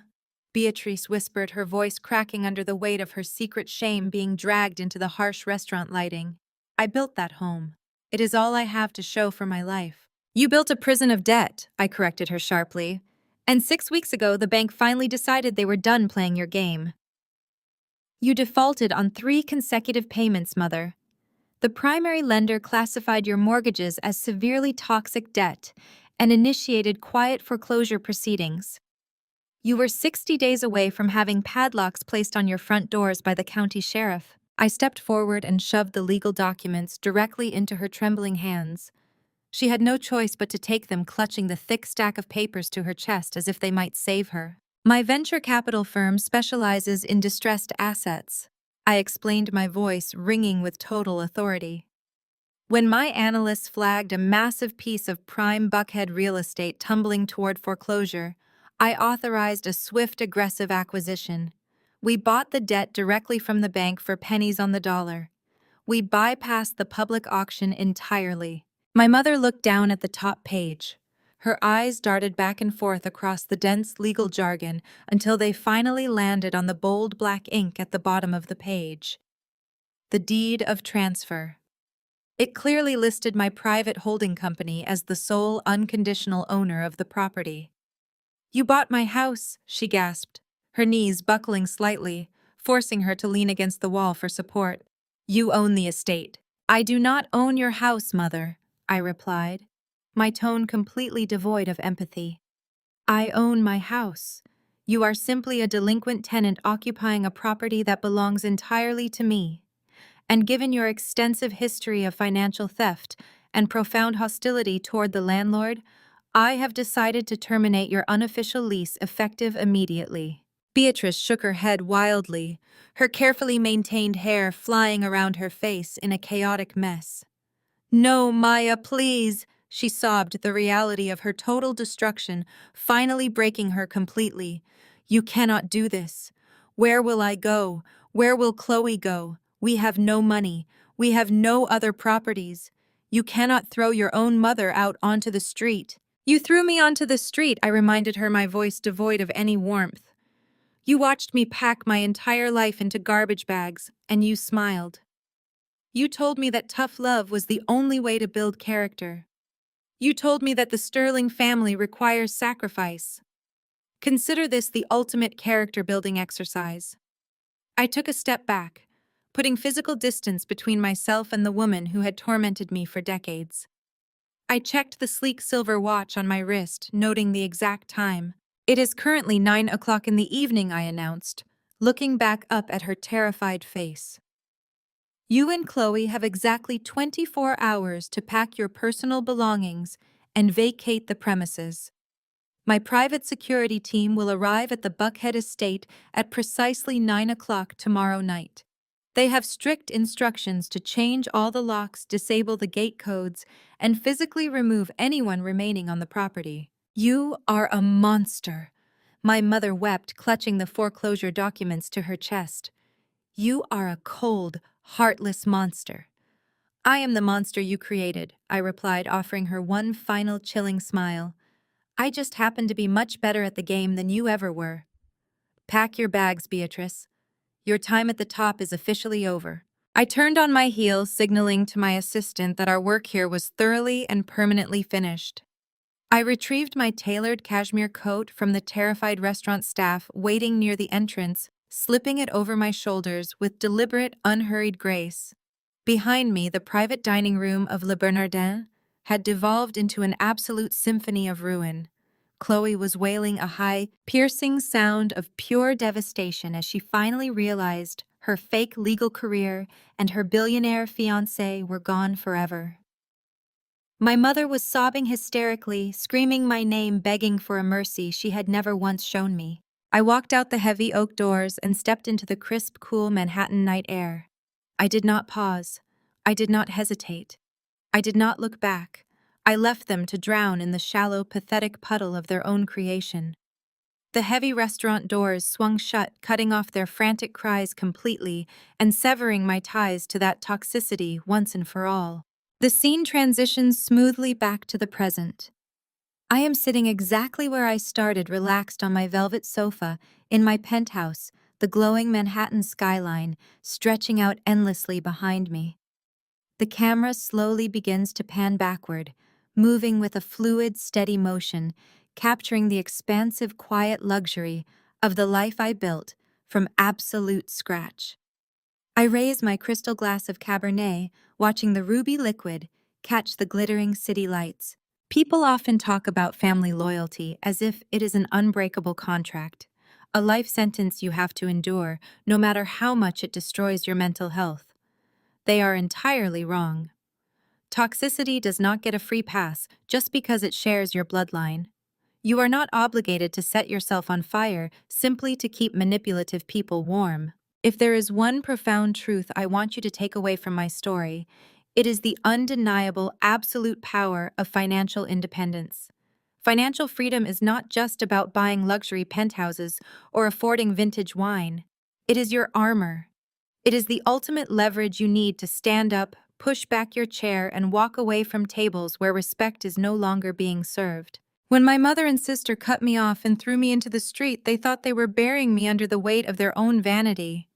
Beatrice whispered, her voice cracking under the weight of her secret shame being dragged into the harsh restaurant lighting. I built that home. It is all I have to show for my life. You built a prison of debt, I corrected her sharply. And 6 weeks ago, the bank finally decided they were done playing your game. You defaulted on 3 consecutive payments, Mother. The primary lender classified your mortgages as severely toxic debt and initiated quiet foreclosure proceedings. You were 60 days away from having padlocks placed on your front doors by the county sheriff. I stepped forward and shoved the legal documents directly into her trembling hands. She had no choice but to take them, clutching the thick stack of papers to her chest as if they might save her. My venture capital firm specializes in distressed assets. I explained, my voice ringing with total authority. When my analysts flagged a massive piece of prime Buckhead real estate tumbling toward foreclosure, I authorized a swift, aggressive acquisition. We bought the debt directly from the bank for pennies on the dollar. We bypassed the public auction entirely. My mother looked down at the top page. Her eyes darted back and forth across the dense legal jargon until they finally landed on the bold black ink at the bottom of the page. The deed of transfer. It clearly listed my private holding company as the sole unconditional owner of the property. You bought my house, she gasped, her knees buckling slightly, forcing her to lean against the wall for support. You own the estate. I do not own your house, Mother, I replied, my tone completely devoid of empathy. I own my house. You are simply a delinquent tenant occupying a property that belongs entirely to me. And given your extensive history of financial theft and profound hostility toward the landlord, I have decided to terminate your unofficial lease effective immediately. Beatrice shook her head wildly, her carefully maintained hair flying around her face in a chaotic mess. No, Maya, please, she sobbed, the reality of her total destruction finally breaking her completely. You cannot do this. Where will I go? Where will Chloe go? We have no money. We have no other properties. You cannot throw your own mother out onto the street. You threw me onto the street, I reminded her, my voice devoid of any warmth. You watched me pack my entire life into garbage bags, and you smiled. You told me that tough love was the only way to build character. You told me that the Sterling family requires sacrifice. Consider this the ultimate character-building exercise. I took a step back, putting physical distance between myself and the woman who had tormented me for decades. I checked the sleek silver watch on my wrist, noting the exact time. It is currently 9 o'clock in the evening, I announced, looking back up at her terrified face. You and Chloe have exactly 24 hours to pack your personal belongings and vacate the premises. My private security team will arrive at the Buckhead estate at precisely 9 o'clock tomorrow night. They have strict instructions to change all the locks, disable the gate codes, and physically remove anyone remaining on the property. You are a monster, my mother wept, clutching the foreclosure documents to her chest. You are a cold, heartless monster. I am the monster you created, I replied, offering her one final chilling smile. I just happen to be much better at the game than you ever were. Pack your bags, Beatrice. Your time at the top is officially over. I turned on my heel, signaling to my assistant that our work here was thoroughly and permanently finished. I retrieved my tailored cashmere coat from the terrified restaurant staff waiting near the entrance, slipping it over my shoulders with deliberate, unhurried grace. Behind me, the private dining room of Le Bernardin had devolved into an absolute symphony of ruin. Chloe was wailing a high, piercing sound of pure devastation as she finally realized her fake legal career and her billionaire fiancé were gone forever. My mother was sobbing hysterically, screaming my name, begging for a mercy she had never once shown me. I walked out the heavy oak doors and stepped into the crisp, cool Manhattan night air. I did not pause. I did not hesitate. I did not look back. I left them to drown in the shallow, pathetic puddle of their own creation. The heavy restaurant doors swung shut, cutting off their frantic cries completely and severing my ties to that toxicity once and for all. The scene transitions smoothly back to the present. I am sitting exactly where I started, relaxed on my velvet sofa in my penthouse, the glowing Manhattan skyline stretching out endlessly behind me. The camera slowly begins to pan backward, moving with a fluid, steady motion, capturing the expansive, quiet luxury of the life I built from absolute scratch. I raise my crystal glass of Cabernet, watching the ruby liquid catch the glittering city lights. People often talk about family loyalty as if it is an unbreakable contract, a life sentence you have to endure, no matter how much it destroys your mental health. They are entirely wrong. Toxicity does not get a free pass just because it shares your bloodline. You are not obligated to set yourself on fire simply to keep manipulative people warm. If there is one profound truth I want you to take away from my story, it is the undeniable, absolute power of financial independence. Financial freedom is not just about buying luxury penthouses or affording vintage wine. It is your armor. It is the ultimate leverage you need to stand up, push back your chair, and walk away from tables where respect is no longer being served. When my mother and sister cut me off and threw me into the street, they thought they were burying me under the weight of their own vanity.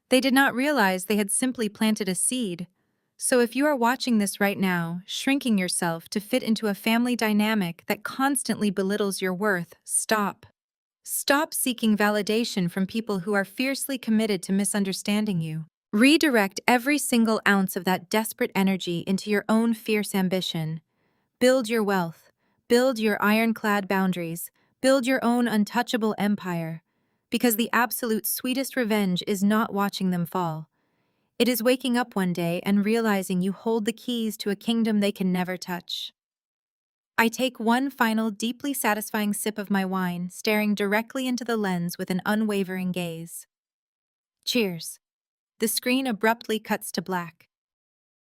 They did not realize they had simply planted a seed. So if you are watching this right now, shrinking yourself to fit into a family dynamic that constantly belittles your worth, stop. Stop seeking validation from people who are fiercely committed to misunderstanding you. Redirect every single ounce of that desperate energy into your own fierce ambition. Build your wealth. Build your ironclad boundaries. Build your own untouchable empire. Because the absolute sweetest revenge is not watching them fall. It is waking up one day and realizing you hold the keys to a kingdom they can never touch. I take one final, deeply satisfying sip of my wine, staring directly into the lens with an unwavering gaze. Cheers. The screen abruptly cuts to black.